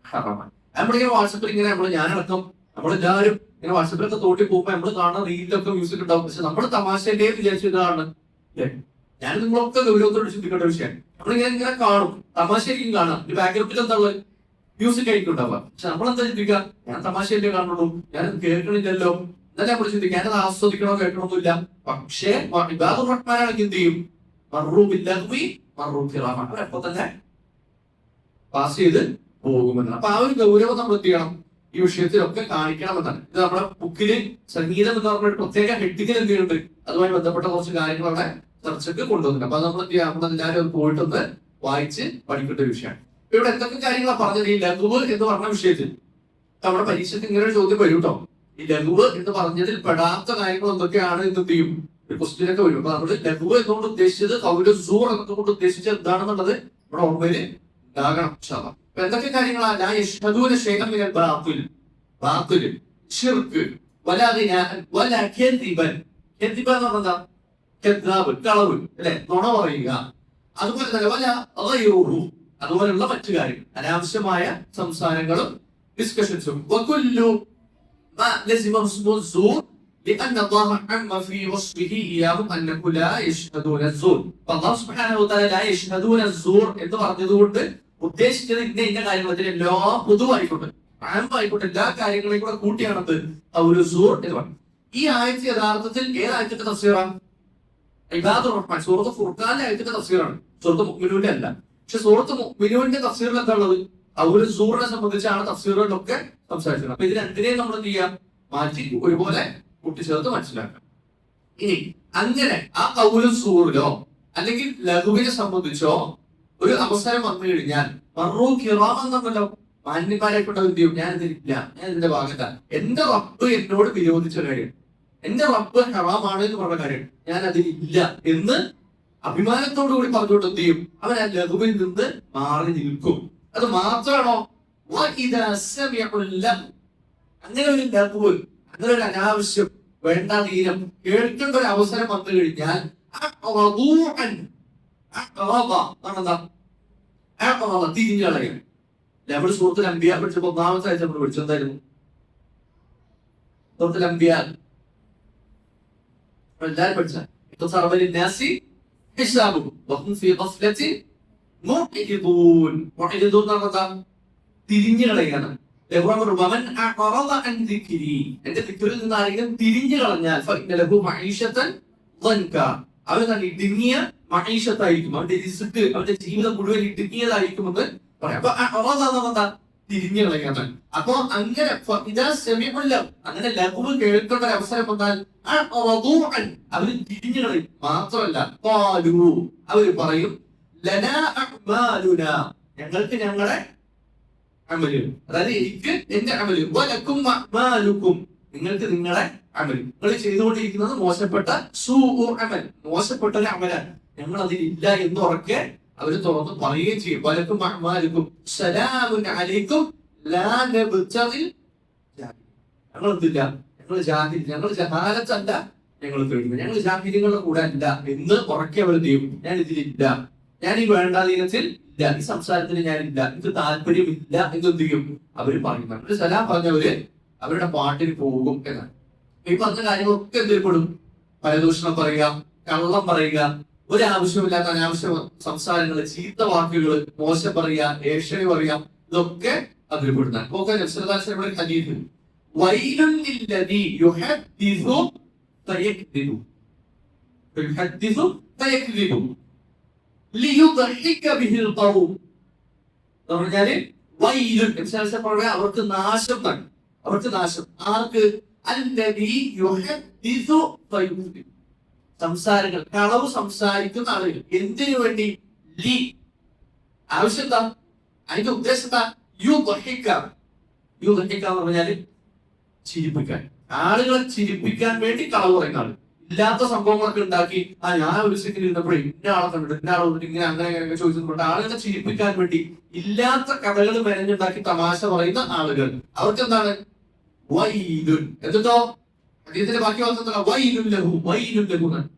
ഹറാമാണ്. നമ്മളിങ്ങനെ വാട്സപ്പിൽ ഇങ്ങനെ ഞാനടക്കം നമ്മളെല്ലാവരും ഇങ്ങനെ വാട്സപ്പിലൊക്കെ തോട്ടി പോകുമ്പോ നമ്മൾ കാണുന്ന റീലിലൊക്കെ മ്യൂസിക് ഉണ്ടാവും. പക്ഷെ നമ്മൾ തമാശന്റെ വിചാരിച്ചതാണ്. ഞാൻ നിങ്ങളൊക്കെ ഗൗരവത്തോട് ചിന്തിക്കേണ്ട വിഷയമാണ്. നമ്മളിങ്ങനെ കാണും, തമാശയായിരിക്കും കാണാം, ഈ ബാക്ക്ഗ്രൗണ്ടിൽ എന്താ ഉള്ളത്? മ്യൂസിക് ആയിരിക്കും ഉണ്ടാവുക. പക്ഷെ നമ്മളെന്താ ചിന്തിക്കുക? ഞാൻ തമാശയല്ലേ കാണുള്ളൂ, ഞാനത് കേൾക്കണില്ലല്ലോ എന്നല്ല നമ്മൾ ചിന്തിക്കുക. ഞാനത് ആസ്വദിക്കണോ കേൾക്കണമെന്നില്ല. പക്ഷേ ഇബാദുർ റഹ്മാനാണെങ്കിൽ എന്ത് ചെയ്യും? അവരപ്പോ തന്നെ പാസ് ചെയ്ത് പോകുമെന്നാണ്. അപ്പൊ ആ ഒരു ഗൗരവം നമ്മൾ എന്ത് ചെയ്യണം? ഈ വിഷയത്തിലൊക്കെ കാണിക്കണമെന്നാണ്. ഇത് നമ്മുടെ ബുക്കില് സംഗീതം എന്ന് പറഞ്ഞ പ്രത്യേക ഹെഡിങ്ങിൽ എന്ത് ചെയ്യുന്നുണ്ട്? അതുമായി ബന്ധപ്പെട്ട കുറച്ച് കാര്യങ്ങൾ അവിടെ ചർച്ചയ്ക്ക് കൊണ്ടുവന്നിട്ടുണ്ട്. അപ്പൊ നമ്മൾ എന്ത് ചെയ്യാം? നമ്മളെല്ലാവരും പോയിട്ടൊന്ന് വായിച്ച് പഠിക്കേണ്ട ഒരു വിഷയമാണ്. ഇവിടെ എന്തൊക്കെ കാര്യങ്ങളാണ് പറഞ്ഞത്? ഈ ലഘുവ് എന്ന് പറഞ്ഞ വിഷയത്തിൽ നമ്മുടെ പരീക്ഷയ്ക്ക് ഇങ്ങനെ ഒരു ചോദ്യം വരും കേട്ടോ. ഈ ലഘുവ് എന്ന് പറഞ്ഞതിൽ പെടാത്ത കാര്യങ്ങൾ എന്തൊക്കെയാണ് എന്ന് എന്ത് ചെയ്യും? ഒരു ക്വസ്റ്റ്യൻ ഒക്കെ വരും. അപ്പൊ നമ്മൾ ലഘുവ് എന്നുകൊണ്ട് ഉദ്ദേശിച്ചത് ഖൗലു സൂർ എന്നതുകൊണ്ട് ഉദ്ദേശിച്ചത് എന്താണെന്നുള്ളത് നമ്മുടെ ഓർമ്മയില് ഉണ്ടാകണം. അപ്പൊ എന്തൊക്കെ കാര്യങ്ങളാണ്? ലാ യശ്ഹദൂന ശൈഅൻ മിനൽ ബാത്തിൽ, ബാത്തിൽ, ശിർക്ക്, വലാ ഗിനാഅൻ വലാ കദിബൻ. കദിബ എന്ന് പറഞ്ഞാൽ കദ്ദാബ്, കളവ്, അല്ലെ, നുണ പറയുക. അതുപോലെ തന്നെ വലാ ഗൈറുഹു, അതുപോലെയുള്ള മറ്റു കാര്യം, അനാവശ്യമായ സംസാരങ്ങളും ഡിസ്കഷൻസും. വകുല്ലു മാ ലസിമ ഹുസ്നു സൂർ لأن الله عم في وصفه إياهم أنه لا يشهدون الزور. فالله سبحانه وتعالى لا يشهدون الزور എന്ന് പറഞ്ഞതുകൊണ്ട് ഉദ്ദേശിച്ചത് ഇന്ന കാര്യങ്ങൾ എല്ലാം പൊതുവായിക്കോട്ടെ, ആയിക്കോട്ടെ, എല്ലാ കാര്യങ്ങളെയും കൂടെ കൂട്ടിയാണത് ഒരു സൂർ എന്ന് പറയുന്നത്. ഈ ആയത്ത് യഥാർത്ഥത്തിൽ ഏതായത്തിന്റെ തഫ്സീറാണ്? ഇബാദുർ റഹ്മാൻ സൂറത്ത് ഫുർഖാനിലെ ആയത്തിന്റെ തഫ്സീറാണ്, സൂറത്ത് മുഅ്മിനൂന്റെ അല്ല. പക്ഷെ സൂറത്ത് മുഅ്മിനൂന്റെ തഫ്സീറിൽ എന്താ ഉള്ളത്? ഒരു സൂറിനെ സംബന്ധിച്ചാണ് തഫ്സീറുകളിലൊക്കെ സംസാരിച്ചത്. അപ്പൊ ഇത് രണ്ടിനെയും നമ്മൾ എന്ത് ചെയ്യാം? മാറ്റി ഒരുപോലെ കൂട്ടിച്ചേർത്ത് മനസ്സിലാക്കാം. ഇനി അങ്ങനെ ആ ഖൗലു സൂറിലോ അല്ലെങ്കിൽ ലഘുവിനെ സംബന്ധിച്ചോ ഒരു അവസരം വന്നു കഴിഞ്ഞാൽ മറൂ കിറാമെന്നല്ലോ, മാന്യന്മാരായിക്കൊണ്ട് എന്ത് ചെയ്യും? ഞാൻ ഇതില്ല, ഞാൻ ഇതിന്റെ ഭാഗത്താണ്. എന്റെ റബ്ബ് എന്നോട് വിരോധിച്ച കാര്യം, എന്റെ റബ്ബ് ഹറാമാണ് എന്ന് പറഞ്ഞ കാര്യം ഞാൻ അതിലില്ല എന്ന് അഭിമാനത്തോടു കൂടി പറഞ്ഞുകൊണ്ട് എന്ത് ചെയ്യും? അവൻ ആ ലഘുവിൽ നിന്ന് മാറി നിൽക്കും. അത് മാത്രമാണോ? അങ്ങനെ ഒരു ലഘുവ്, അങ്ങനെ ഒരു അനാവശ്യം, വേണ്ട തീരം കേൾക്കേണ്ട ഒരു അവസരം വന്നു കഴിഞ്ഞാൽ തിരിഞ്ഞളയും. നമ്മൾ സൂറത്തുൽ അംബിയ പഠിച്ചപ്പോ ഒന്നാമത്തെ ആഴ്ച നമ്മൾ പഠിച്ചത് എന്തായിരുന്നു? സൂറത്തുൽ അംബിയ എല്ലാവരും പഠിച്ച തിരിഞ്ഞു കളയാണ്. എന്റെ ദിക്റിൽ നിന്ന് ആരെങ്കിലും തിരിഞ്ഞു കളഞ്ഞാൽ അവൻ തന്നെ ഇടുങ്ങിയ മഹീഷത്തായിരിക്കും, അവന്റെ റിസ്ക്, അവന്റെ ജീവിതം മുഴുവൻ ഇടുങ്ങിയതായിരിക്കുമെന്ന് പറയാം. അപ്പൊ തിരിഞ്ഞു കളയാൻ. അപ്പൊ അങ്ങനെ അങ്ങനെ ലഘുവ് കേൾക്കേണ്ട ഒരു അവസരം വന്നാൽ അവര് തിരിഞ്ഞു കളയും. മാത്രമല്ല അവര് പറയും ഞങ്ങൾക്ക് ഞങ്ങളുടെ അമല്, അതായത് എനിക്ക് എന്റെ അമല്, വലക്കും അഅ്മാലുക്കും നിങ്ങൾക്ക് നിങ്ങളെ അമൽ, നിങ്ങൾ ചെയ്തുകൊണ്ടിരിക്കുന്നത് മോശപ്പെട്ട അമൽ, മോശപ്പെട്ട ഒരു അമലാണ്, ഞങ്ങൾ അതിലില്ല എന്ന് ഉറക്കെ അവര് തുറന്ന് പറയുകയും ചെയ്യും. വലക്കും അഅ്മാലുക്കും സലാമുൻ അലൈക്കും ലാ നബ്തഗിൽ ജാഹിൽ. ഞങ്ങൾ എന്തില്ല, ഞങ്ങൾ ജഹാലത്തല്ല ഞങ്ങൾ തേടുന്നത്, ഞങ്ങൾ ജാഹിലിങ്ങളുടെ കൂടെ അല്ല എന്ന് ഉറക്കെ അവർ ചെയ്യും. ഞാൻ ഇതിലില്ല, ഞാൻ ഈ വേണ്ടാധീനത്തിൽ ഇല്ല, ഈ സംസാരത്തിൽ ഞാനില്ല, എനിക്ക് താല്പര്യമില്ല എന്ന് എന്ത് ചെയ്യും അവര് പറയുന്നുണ്ട്. സലാം പറഞ്ഞവര് അവരുടെ പാട്ടിന് പോകും എന്നാണ്. ഈ പറഞ്ഞ കാര്യങ്ങളൊക്കെ എന്തിൽപ്പെടും? പരദൂഷണം പറയുക, കള്ളം പറയുക, ഒരാവശ്യമില്ലാത്ത അനാവശ്യ സംസാരങ്ങള്, ചീത്ത വാക്കുകള്, മോശം പറയുക, ഏഷണി പറയുക, ഇതൊക്കെ അതിൽപ്പെടുന്ന അവർക്ക് നാശം തന്നെ, അവർക്ക് നാശം. ആർക്ക്? സംസാരങ്ങൾ, കളവ് സംസാരിക്കുന്ന ആളുകൾ. എന്തിനു വേണ്ടി? ആവശ്യം എന്താ? അതിന്റെ ഉദ്ദേശം എന്താ? എന്ന് പറഞ്ഞാല് ചിരിപ്പിക്കാൻ, ആളുകളെ ചിരിപ്പിക്കാൻ വേണ്ടി കളവ് പറയുന്ന ആള്. ഇല്ലാത്ത സംഭവങ്ങളൊക്കെ ഉണ്ടാക്കി, ഞാൻ ഒരു സെക്കൻഡ് ഇരുന്നപ്പോഴേ ഇന്ന ആളെ കണ്ടിട്ട് ഇന്ന ആളെ വന്നിട്ട് ഇങ്ങനെ അങ്ങനെ ചോദിച്ചിട്ടുണ്ട്. ആളുകളെ ചിരിപ്പിക്കാൻ വേണ്ടി ഇല്ലാത്ത കഥകൾ മെനഞ്ഞുണ്ടാക്കി തമാശ പറയുന്ന ആളുകൾ. അവർക്ക് എന്താണ്? വൈലുൻ. എന്നിട്ടോ ഹദീസിന്റെ ബാക്കി വാർത്ത വൈലുൻ ലഹു, വൈലുൻ ലഹു.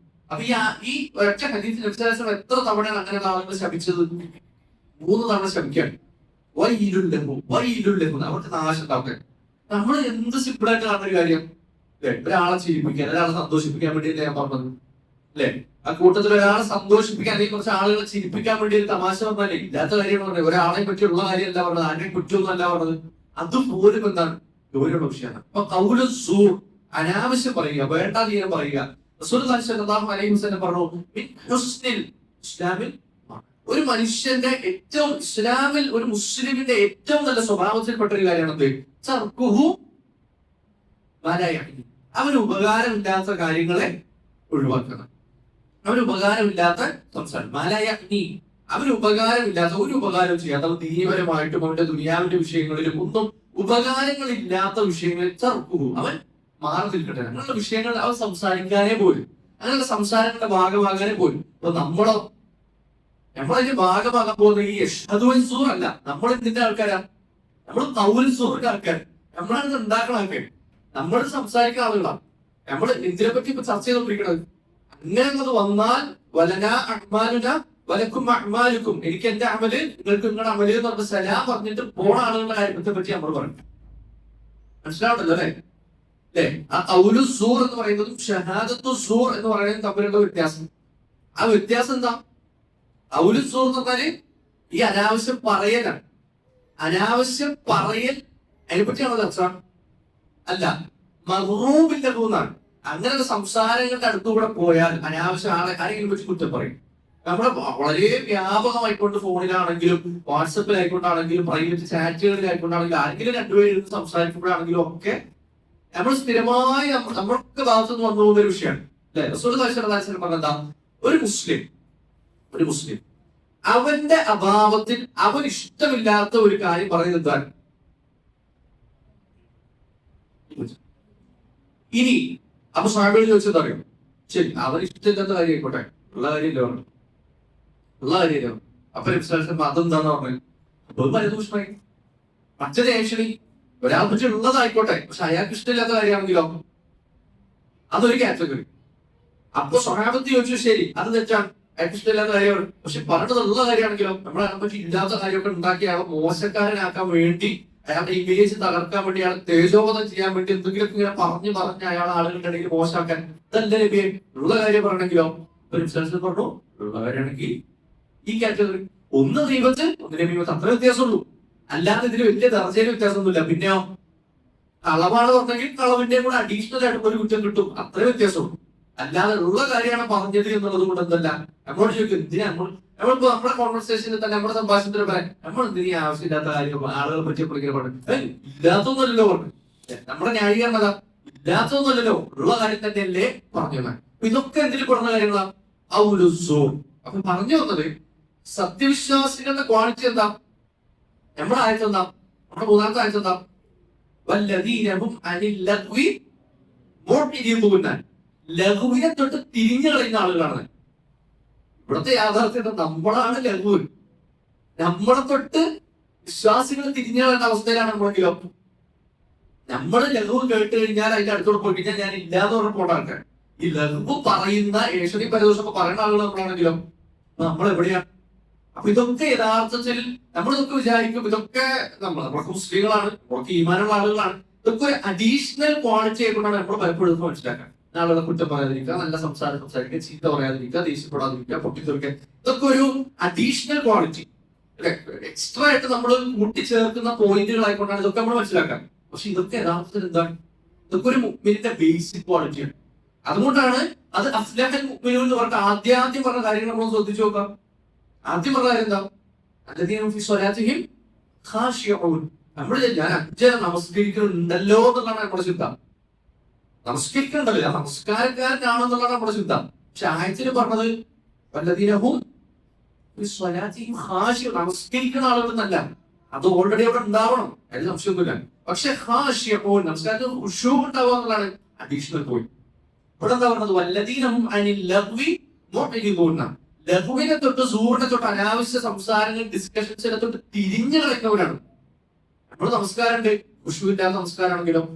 അപ്പൊ ഈ ഒറ്റ ഹദീസിൽ എത്ര തവണയാണ് അങ്ങനെയുള്ള ആളുകൾ ശപിച്ചത്? 3 തവണ ശപിക്കുകയാണ്. വൈലുൻ ലഹു, വൈലുൻ ലഹു. അവർക്ക് നാശം ഉണ്ടാവട്ടെ. നമ്മൾ എന്ത് സിമ്പിളായിട്ട് കാണുന്ന ഒരു കാര്യം അല്ലെ? ഒരാളെ ചിരിപ്പിക്കാൻ, ഒരാളെ സന്തോഷിപ്പിക്കാൻ വേണ്ടിയല്ലേ ഞാൻ പറഞ്ഞത് അല്ലെ? ആ കൂട്ടത്തിൽ ഒരാളെ സന്തോഷിപ്പിക്കാൻ, അല്ലെങ്കിൽ കുറച്ച് ആളുകളെ ചിരിപ്പിക്കാൻ വേണ്ടി ഒരു തമാശ വന്നാലേ ഇല്ലാത്ത കാര്യമാണ് പറഞ്ഞത്. ഒരാളെ പറ്റിയുള്ള കാര്യമല്ല പറഞ്ഞത്, ആരെയും കുറ്റമൊന്നും അല്ല പറഞ്ഞത്. അതുപോലും എന്താണ് ഗൗരവ വിഷയമാണ്. അപ്പൊ ഖൗലു സൂർ, അനാവശ്യം പറയുക, വേണ്ടാതീനം പറയുക. റസൂലുള്ളാഹി സ്വല്ലല്ലാഹു അലൈഹി വസല്ലം പറഞ്ഞു, മിൻ ഹുസ്നിൽ ഇസ്ലാമിൽ, ഒരു മനുഷ്യന്റെ ഏറ്റവും, ഇസ്ലാമിൽ ഒരു മുസ്ലിമിന്റെ ഏറ്റവും നല്ല സ്വഭാവത്തിൽപ്പെട്ട ഒരു കാര്യമാണ് തർക്കുഹു മാ ലാ യഅനി. അവന് ഉപകാരമില്ലാത്ത കാര്യങ്ങളെ ഒഴിവാക്കണം. അവന് ഉപകാരമില്ലാത്ത സംസാരം, മാ ലാ യഅനി, അവന് ഉപകാരമില്ലാത്ത, ഒരു ഉപകാരം ചെയ്യാത്ത, അവൻ ദീനപരമായിട്ടും അവന്റെ ദുനിയാവിന്റെ വിഷയങ്ങളിലും ഒന്നും ഉപകാരങ്ങളില്ലാത്ത വിഷയങ്ങളിൽ തർക്കുഹു, അവൻ മാറി നിൽക്കട്ടെ. അങ്ങനെയുള്ള വിഷയങ്ങൾ അവൻ സംസാരിക്കാനേ പോലും, അങ്ങനെയുള്ള സംസാരങ്ങളുടെ ഭാഗമാകാനേ പോലും. അപ്പൊ നമ്മളതിന്റെ ഭാഗമാകാൻ പോകുന്ന ഈ യഷ്ഹദുൻ സൂർ അല്ല. നമ്മൾ എന്തിന്റെ ആൾക്കാരാ? നമ്മൾ ഖൗലുൻ സൂറിന്റെ ആൾക്കാർ. നമ്മളാണ് ഇത് ഉണ്ടാക്കുന്ന ആൾക്കാർ, നമ്മൾ സംസാരിക്കുന്ന ആളുകളാണ്. നമ്മൾ എന്തിനെ പറ്റി ഇപ്പൊ ചർച്ച ചെയ്തോണ്ടിരിക്കണത്? അങ്ങനെയുള്ളത് വന്നാൽ വലന അഅ്മാലുന വലക്കും അഅ്മാലുക്കും, എനിക്ക് എന്റെ അമല്, നിങ്ങൾക്ക് നിങ്ങളുടെ അമല് എന്ന് പറഞ്ഞ സലാം പറഞ്ഞിട്ട് പോണ ആളുകളുടെ കാര്യത്തെ പറ്റി നമ്മൾ പറഞ്ഞു. മനസ്സിലാവണ്ടല്ലോ അല്ലെ? ആ ഖൗലു സൂർ എന്ന് പറയുന്നതും ഷഹാദത്തു സൂർ എന്ന് പറയുന്നതും തമ്മിലുള്ള വ്യത്യാസം. ആ വ്യത്യാസം എന്താ? ഖൗലു സൂർ എന്ന് പറഞ്ഞാല് ഈ അനാവശ്യം പറയലാണ്. അനാവശ്യം പറയൽ, അതിനെ പറ്റിയാണോ ചർച്ച? അല്ല, മഗ്റൂബിന്റെ കൂന്നാണ്. അങ്ങനെയുള്ള സംസാരങ്ങളുടെ അടുത്തുകൂടെ പോയാൽ അനാവശ്യം ആരെങ്കിലും പറ്റി കുറ്റം പറയും. നമ്മുടെ വളരെ വ്യാപകമായിക്കൊണ്ട് ഫോണിലാണെങ്കിലും വാട്സപ്പിലായിക്കൊണ്ടാണെങ്കിലും പ്രൈവറ്റ് ചാറ്റുകളിലായിക്കൊണ്ടാണെങ്കിലും ആരെങ്കിലും രണ്ടുപേരും സംസാരിക്കുമ്പോഴാണെങ്കിലും ഒക്കെ നമ്മൾ സ്ഥിരമായി നമ്മൾക്ക് ഭാഗത്തു നിന്ന് വന്നു പോകുന്ന ഒരു വിഷയമാണ് അല്ലെ? റസൂലുള്ളാഹി സ്വല്ലല്ലാഹു അലൈഹി വസല്ലം പറഞ്ഞതാ, ഒരു മുസ്ലിം അവന്റെ അഭാവത്തിൽ അവൻ ഇഷ്ടമില്ലാത്ത ഒരു കാര്യം പറയുന്നത് എന്താണ്? ഇനി അപ്പൊ സ്വഹാബികൾ ചോദിച്ചത് അറിയാം, ശരി അവൻ ഇഷ്ടമില്ലാത്ത കാര്യം ആയിക്കോട്ടെ, ഉള്ള കാര്യമല്ലോ, അപ്പൊ അതെന്താന്ന് പറഞ്ഞു? അപ്പൊ പരദൂഷണമായി, മറ്റൊരു ഏഷണി, ഒരാൾ പറ്റി ഉള്ളതായിക്കോട്ടെ, പക്ഷെ അയാൾക്ക് ഇഷ്ടമില്ലാത്ത കാര്യമാണെങ്കിലോ അതൊരു കാറ്റഗറി. അപ്പൊ സ്വഹാബത്ത് ചോദിച്ചു, ശരി അത് തെറ്റാണ്, അയാൾക്ക് ഇഷ്ടമില്ലാത്ത കാര്യമാണ്, പക്ഷെ പറഞ്ഞതുള്ള കാര്യമാണെങ്കിലോ, നമ്മളെ പറ്റി ഇല്ലാത്ത കാര്യമൊക്കെ ഉണ്ടാക്കി അയാളെ മോശക്കാരനാക്കാൻ വേണ്ടി, അയാളുടെ ഇമേജ് തകർക്കാൻ വേണ്ടി, അയാളെ തേജോവധം ചെയ്യാൻ വേണ്ടി എന്തെങ്കിലുമൊക്കെ ഇങ്ങനെ പറഞ്ഞ് അയാൾ ആളുകളുടെ ഇടയിൽ മോശമാക്കാൻ, ഇതല്ല നബിയെ, ഉള്ള കാര്യം പറഞ്ഞെങ്കിലോ? ഒരു പറഞ്ഞു, ഉള്ള കാര്യമാണെങ്കിൽ ഈ കാറ്റഗറി, ഒന്ന് ദൈവത്ത്, ഒന്നിനെ ദൈവത്ത്, അത്ര വ്യത്യാസമുള്ളൂ. അല്ലാതെ ഇതിന് വലിയ ദർജയിൽ വ്യത്യാസമൊന്നുമില്ല. പിന്നെയോ കളവാണ് പറഞ്ഞെങ്കിൽ കളവിന്റെ കൂടെ അഡീഷണൽ ആയിട്ട് ഒരു കുറ്റം കിട്ടും, അത്രേ വ്യത്യാസമുള്ളൂ. അല്ലാതെ ഉള്ള കാര്യമാണ് പറഞ്ഞത് എന്നുള്ളത് കൊണ്ട് എന്തല്ല നമ്മളോട് ചോദിക്കും എന്തിനാ നമ്മളിപ്പോ നമ്മുടെ കോൺവെർസേഷനിൽ തന്നെ നമ്മുടെ സംഭാഷണത്തിൽ പറയാം നമ്മൾ എന്തിനാ ആവശ്യമില്ലാത്ത കാര്യം ആളുകളെ പറ്റി എപ്പോഴെങ്കിലും പറഞ്ഞു ഇല്ലാത്തൊന്നുമല്ലല്ലോ പറഞ്ഞു. നമ്മുടെ ന്യായീകരണത ഇല്ലാത്തതൊന്നുമല്ലല്ലോ, ഉള്ള കാര്യം തന്നെയല്ലേ പറഞ്ഞു. ഇതൊക്കെ എന്തിൽ പെടുന്ന കാര്യങ്ങളാണ്? അപ്പൊ പറഞ്ഞു വന്നത് സത്യവിശ്വാസികളുടെ ക്വാളിറ്റി എന്താ? നമ്മുടെ ആയത്ത് എന്താ? നമ്മുടെ മൂന്നാമത്തെ ആയത്ത് എന്താ? വല്ലദീനഹും അനിൽ ലഗ്വി മുഅ്രിദൂന. ലഘുവിനെ തൊട്ട് തിരിഞ്ഞു കളയുന്ന ആളുകളാണ്. ഇവിടുത്തെ യാഥാർത്ഥ്യം നമ്മളാണ് ലഘു. നമ്മളെ തൊട്ട് വിശ്വാസികൾ തിരിഞ്ഞു കളയുന്ന അവസ്ഥയിലാണ് നമ്മളെങ്കിലോ. നമ്മൾ ലഘു കേട്ട് കഴിഞ്ഞാൽ അതിന്റെ അടുത്തോട് പോയി കഴിഞ്ഞാൽ ഞാൻ ഇല്ലാതെ പറഞ്ഞ ഈ ലഘു പറയുന്ന ഏഷണി പരദോഷമൊക്കെ പറയുന്ന ആളുകൾ നമ്മളാണെങ്കിലും നമ്മൾ എവിടെയാണ്? അപ്പൊ ഇതൊക്കെ യഥാർത്ഥത്തിൽ നമ്മളിതൊക്കെ വിചാരിക്കും ഇതൊക്കെ നമ്മളൊക്കെ മുസ്ലിങ്ങളാണ്, നമ്മളൊക്കെ ഈമാനുള്ള ആളുകളാണ്. ഇതൊക്കെ ഒരു അഡീഷണൽ ക്വാളിറ്റി ആയിക്കൊണ്ടാണ് നമ്മൾ പലപ്പോഴും മനസ്സിലാക്കാൻ. ആളുകളെ കുറ്റം പറയാതിരിക്കുക, നല്ല സംസാരിക്കുക, ചീത്ത പറയാതിരിക്കുക, ദേഷ്യപ്പെടാതിരിക്കുക, പൊട്ടിത്തെറിക്കുക, ഇതൊക്കെ ഒരു അഡീഷണൽ ക്വാളിറ്റി, എക്സ്ട്രാ ആയിട്ട് നമ്മൾ കൂട്ടിച്ചേർക്കുന്ന പോയിന്റുകളായിക്കൊണ്ടാണ് ഇതൊക്കെ നമ്മൾ മനസ്സിലാക്കാൻ. പക്ഷെ ഇതൊക്കെ യഥാർത്ഥത്തിൽ എന്താണ്? ഇതൊക്കെ ഒരു മുഅ്മിനിന്റെ ബേസിക് ക്വാളിറ്റിയാണ്. അതുകൊണ്ടാണ് അത് അഫ്ലഹൽ മുഅ്മിനൂൻ എന്ന് പറഞ്ഞിട്ട് ആദ്യം പറഞ്ഞ കാര്യങ്ങൾ നമ്മൾ ശ്രദ്ധിച്ചു നോക്കാം. ആദ്യം പറഞ്ഞ കാര്യം എന്താ? അല്ലദീന ഫീ സ്വലാത്തിഹിം ഖാശിഊൻ. നമ്മൾ ഞാൻ 5 നമസ്കരിക്കുന്നുണ്ടല്ലോ എന്നുള്ളതാണ് നമ്മുടെ ചിന്ത. നമസ്കരിക്കണ്ടല്ലോ, നമസ്കാരക്കാരനാണെന്നുള്ളതാണ് നമ്മുടെ ചിന്ത. പക്ഷെ ആയത്തിൽ പറഞ്ഞത് വല്ലദീനഹും ഫീ സ്വലാത്തിഹിം ഖാശിഊൻ, നമസ്കരിക്കുന്ന ആളുകൾ എന്നല്ല. അത് ഓൾറെഡി അവിടെ ഉണ്ടാവണം, അതിൽ സംശയമൊന്നുമില്ല. പക്ഷെ ഖാശിഊൻ, നമസ്കാരത്തിൽ ഖുശൂ ഉണ്ടാവുക എന്നുള്ളതാണ് അഡീഷണൽ പോയിന്റ്. ഇവിടെ എന്താ പറഞ്ഞത്? വല്ലദീനഹും അനിൽ ലഗ്വി മുഅ്രിദൂന. ലഘുവിനെ തൊട്ട് സൂറിനെ തൊട്ട് അനാവശ്യ സംസാരങ്ങൾ ഡിസ്കഷൻസിനെ തൊട്ട് തിരിഞ്ഞു കളയുന്നവരാണ്. നമ്മൾ നമസ്കാരമുണ്ട്, ഖുശൂഇല്ലാത്ത നമസ്കാരമാണെങ്കിലും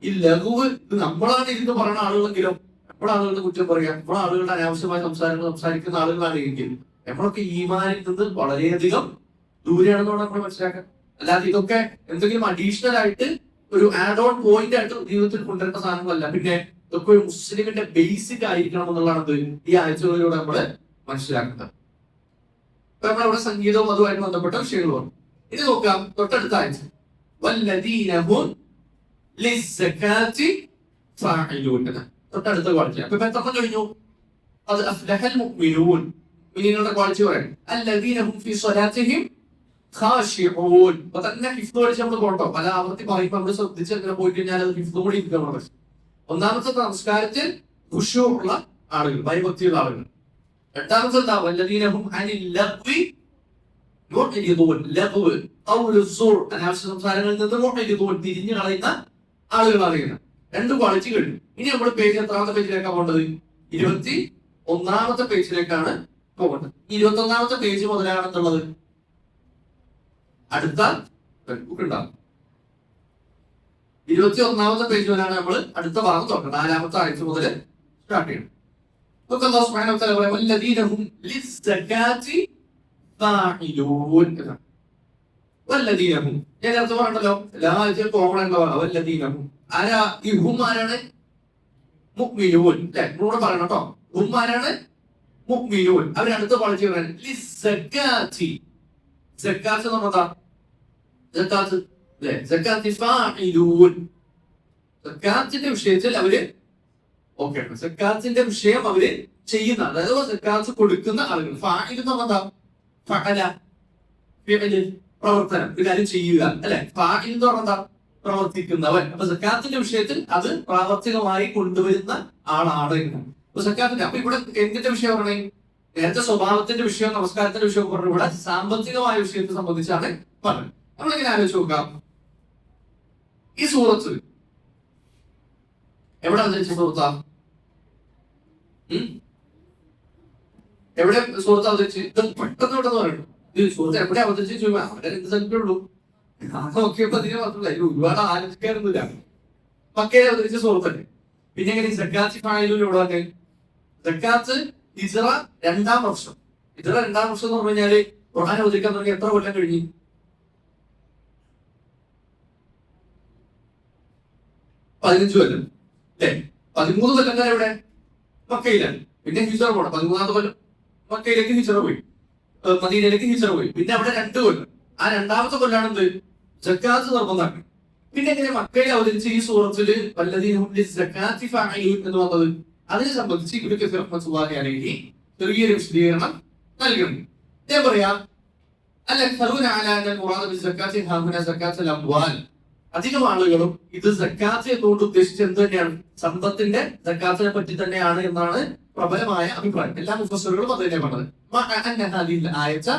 ഈ ലഘുവ് ഇത് നമ്മളാണ് ഇരുന്ന് പറയുന്ന ആളുകളെങ്കിലും നമ്മുടെ ആളുകളുടെ കുറ്റം പറയാം, നമ്മുടെ ആളുകളുടെ അനാവശ്യമായ സംസാരങ്ങൾ സംസാരിക്കുന്ന ആളുകളാണ് എങ്കിൽ നമ്മളൊക്കെ ഈമാനിൽ നിന്ന് വളരെയധികം ദൂരെയാണെന്നാണ് നമ്മൾ മനസ്സിലാക്കാൻ. അല്ലാതെ ഇതൊക്കെ എന്തെങ്കിലും അഡീഷണൽ ആയിട്ട് ഒരു ആഡ് ഓൺ പോയിന്റ് ആയിട്ട് ജീവിതത്തിൽ കൊണ്ടുവരുന്ന സാധനങ്ങളല്ല. പിന്നെ ഇതൊക്കെ ഒരു മുസ്ലിമിന്റെ ബേസിക് ആയിരിക്കണം എന്നുള്ളതാണ് ഈ ആഴ്ചകളിലൂടെ നമ്മള് മനസ്സിലാക്കുന്നത്. അപ്പൊ നമ്മളവിടെ സംഗീതവും അതുമായിട്ട് ബന്ധപ്പെട്ട വിഷയങ്ങളുമാണ്. ഇനി നോക്കാം തൊട്ടടുത്ത ആഴ്ച വല്ലദീനഹും ലിസ്സകാത്തി ഫാഇലൂൻ. തൊട്ടടുത്ത ക്വാളിറ്റി. അപ്പൊ ഇപ്പൊ എത്ര കഴിഞ്ഞു? അത് അഫ്ലഹൽ മുഅ്മിനൂൻ, മുഅ്മിനീങ്ങളുടെ ക്വാളിറ്റി പറയാം. അല്ലദീനഹും ഫീ സ്വലാത്തിഹിം ഖാശിഊൻ. അപ്പൊ തന്നെ ഹിഫ്ദ് പഠിച്ച് നമ്മൾ പോട്ടോ, പല ആവർത്തി പറയുമ്പോൾ നമ്മൾ ശ്രദ്ധിച്ച് അങ്ങനെ പോയി കഴിഞ്ഞാൽ അത് ഹിഫ്ദ് കൂടി ഇരിക്കണം. ഒന്നാമത്തെ നമസ്കാരത്തിൽ ഖുശൂ ഉള്ള ആളുകൾ, ഭയഭക്തിയുള്ള ആളുകൾ. രണ്ടാമത്തെ എന്താ? വല്ലദീനഹും അനിൽ ലഗ്വി മുഅ്രിദൂൻ. ലഗ്വ് ഖൗലു സൂർ, അനാവശ്യ സംസാരങ്ങളിൽ നിന്ന് മുഅ്രിദൂൻ, തിരിഞ്ഞു കളയുന്ന ആളുകളാണ് ഇങ്ങനെ. 2 ക്വാളിറ്റി കഴിഞ്ഞു. ഇനി നമ്മൾ പേജ് എത്രാമത്തെ പേജിലേക്കാണ് പോകേണ്ടത്? 21ാമത്തെ പേജിലേക്കാണ് പോകേണ്ടത്. 21ാമത്തെ പേജ് മുതലാണെന്നുള്ളത് അടുത്ത ബുക്ക് ഉണ്ടാകും. 21ാമത്തെ പേജ് മുതലാണ് നമ്മൾ അടുത്ത ഭാഗം തുറക്കുന്നത്. 4ാമത്തെ ആഴ്ച മുതൽ സ്റ്റാർട്ട് ചെയ്യണം. അല്ലാഹു സുബ്ഹാനഹു വ തആല പറയുന്നു വല്ലദീനഹും ലിസ്സകാത്തി ഫാഇലൂൻ. വല്ലദീനഹും ഞാൻ അർത്ഥം പറഞ്ഞല്ലോ, എല്ലാവരും കോമൺ ആയിട്ടുള്ള വല്ലദീനഹും. ആരാ ഈ ഹും? ആരാണ്? മുഅ്മിനൂൻ. കൂടെ പറയണം കേട്ടോ. ഹും ആരാണ്? മുഅ്മിനൂൻ. അവരടുത്ത ക്വാളിറ്റി പറയുന്നത് ലിസ്സകാത്തി. സക്കാത്ത് എന്ന് പറഞ്ഞാ സക്കാത്ത് അല്ലേ? സക്കാത്തി ഫാഇലൂൻ. സക്കാത്തിന്റെ വിഷയത്തിൽ അവര് ഓക്കെ, സക്കാത്തിന്റെ വിഷയം അവര് ചെയ്യുന്ന, അതായത് സക്കാത്ത് കൊടുക്കുന്ന ആളുകൾ. ഫാഇൽ എന്ന് പറഞ്ഞാൽ ഫഅല, ഫിഅൽ, പ്രവർത്തനം, ഒരു കാര്യം ചെയ്യുക അല്ലെ. ഫാഇൽ എന്ന് പറഞ്ഞാൽ പ്രവർത്തിക്കുന്നവൻ. അപ്പൊ സക്കാത്തിന്റെ വിഷയത്തിൽ അത് പ്രാവർത്തികമായി കൊണ്ടുവരുന്ന ആളാണ്. അപ്പൊ സക്കാത്തിന്റെ അപ്പൊ ഇവിടെ എന്തിന്റെ വിഷയം പറഞ്ഞേ? നേരത്തെ സ്വഭാവത്തിന്റെ വിഷയം, നമസ്കാരത്തിന്റെ വിഷയം പറഞ്ഞു. ഇവിടെ സാമ്പത്തികമായ വിഷയത്തെ സംബന്ധിച്ചാണ് പറഞ്ഞത്. നമ്മളിങ്ങനെ ആലോചിച്ച് നോക്കാം, ഈ സൂറത്ത് എവിടെ അവതരിച്ച സുഹൃത്താ? എവിടെ സുഹൃത്ത് അവതരിച്ച്? ഇത് പെട്ടെന്ന് പെട്ടെന്ന് പറയണം. ഇത് സുഹൃത്ത് എവിടെ അവതരിച്ച് ചോദിക്കാം. അവിടെ എന്ത് സ്ഥലത്തുള്ളൂ നോക്കിയപ്പോ അതിന് മാത്രമല്ല, അതിന് ഒരുപാട് ആലോചിക്കാനൊന്നുമില്ല. മക്കയിൽ അവതരിച്ച സുഹൃത്തല്ലേ. പിന്നെ എങ്ങനെ സക്കാത്ത് ഫാഇലൂൻ ഇവിടെ വന്നേ? സക്കാത്ത് ഹിജ്റ 2ാം വർഷം. ഹിജ്റ 2ാം വർഷം എന്ന് പറഞ്ഞു കഴിഞ്ഞാല് ഖുർആൻ അവതരിക്കാൻ തുടങ്ങി എത്ര കൊല്ലം കഴിഞ്ഞു? 15 കൊല്ലം അല്ലേ? 13 കൊല്ലം കാലം എവിടെ? മക്കയിലാണ്. പിന്നെ ഹിജ്റ പോകണം. 13ാമത്തെ കൊല്ലം മക്കയിലേക്ക് ഹിജ്റ പോയി, മദീനയിലേക്ക് ഹിജ്റ പോയി. പിന്നെ അവിടെ 2 കൊല്ലം. ആ 2ാമത്തെ കൊല്ലാണ് എന്ത്? സക്കാത്ത് നിർബന്ധമാക്കി. പിന്നെ എങ്ങനെ മക്കയിൽ അവതരിച്ച് ഈ സൂറത്തില് വല്ലദീനഹും ലിസ്സകാത്തി ഫാഇലൂൻ എന്ന് വന്നത്? അതിനെ സംബന്ധിച്ച് ഇബ്നു കസീർ റഹ്മത്തുള്ളാഹി അലൈഹി ചെറിയൊരു വിശദീകരണം നൽകുന്നു. ഞാൻ പറയാം, അധികം ആളുകളും ഇത് സക്കാത്ത് എന്നുകൊണ്ട് ഉദ്ദേശിച്ചത് എന്ത് തന്നെയാണ്? സമ്പത്തിന്റെ സക്കാത്തിനെ പറ്റി തന്നെയാണ് എന്നാണ് പ്രബലമായ അഭിപ്രായം. എല്ലാ മുഫസ്സിറുകളും അത് തന്നെ പറഞ്ഞത്. ഇത് ആയത്ത്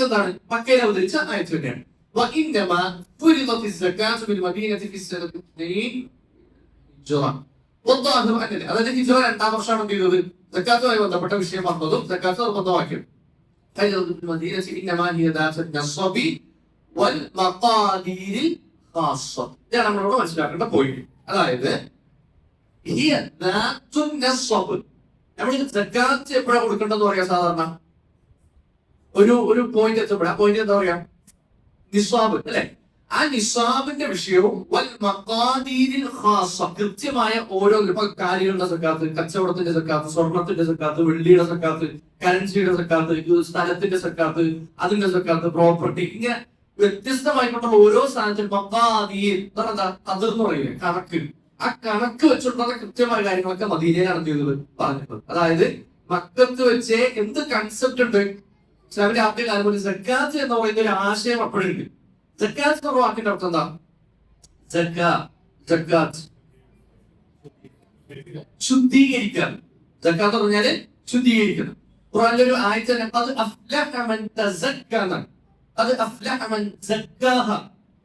എന്താണ്? മക്കയിൽ അവതരിച്ച ആയത്ത് തന്നെയാണ്. അതായത് ഹിജ്റ 2-ാം വർഷമാണ് എന്ത് ചെയ്തത്? സക്കാത്തുമായി ബന്ധപ്പെട്ട വിഷയം വന്നതും സക്കാത്ത് നിർബന്ധമാക്കിയത്. ഇതാണ് നമ്മളോട് മനസ്സിലാക്കേണ്ട പോയിന്റ്. അതായത് നമ്മൾ സക്കാത്ത് എപ്പോഴാണ് കൊടുക്കേണ്ടതെന്ന് പറയാ? സാധാരണ ഒരു പോയിന്റ് എത്തപ്പെടാം. ആ പോയിന്റ് എന്താ പറയാ? നിസ്വാബ് അല്ലെ? ആ നിസ്വാബിന്റെ വിഷയവും കൃത്യമായ ഓരോ കാര്യങ്ങളുടെ സക്കാത്ത്, കച്ചവടത്തിന്റെ സക്കാത്ത്, സ്വർണത്തിന്റെ സക്കാത്ത്, വെള്ളിയുടെ സക്കാത്ത്, കറൻസിയുടെ സക്കാത്ത്, സ്ഥലത്തിന്റെ സക്കാത്ത്, അതിന്റെ സക്കാത്ത്, പ്രോപ്പർട്ടി, ഇങ്ങനെ വ്യത്യസ്തമായിട്ടുള്ള ഓരോ സാധനത്തിനും മക്കാദീർ എന്ന് പറയില്ലേ, കണക്ക്. ആ കണക്ക് വെച്ചിട്ടുള്ള കൃത്യമായ കാര്യങ്ങളൊക്കെ മദീനയിലാണ് എന്ത് ചെയ്തത്? പറഞ്ഞിട്ടുള്ളത്. അതായത് മക്കത്ത് വെച്ച് എന്ത് കൺസെപ്റ്റ് ഉണ്ട്? ഇസ്ലാമിന്റെ ആദ്യ കാലം പോലെ സക്കാത്ത് എന്ന് പറയുന്ന ഒരു ആശയം അപ്പോഴുണ്ട്. സക്കാത്ത് എന്ന വാക്കിന്റെ അർത്ഥം എന്താ? സക്കാത്ത് ശുദ്ധീകരിക്കാൻ. സക്കാത്ത് പറഞ്ഞാല് ശുദ്ധീകരിക്കണം. ഖുർആനിലൊരു ആയത്ത് അത് അഫ്ലഹ മൻ തസക്ക എന്നാണ്. അത് അഫ്ലഹ മൻ സക്കാഹ,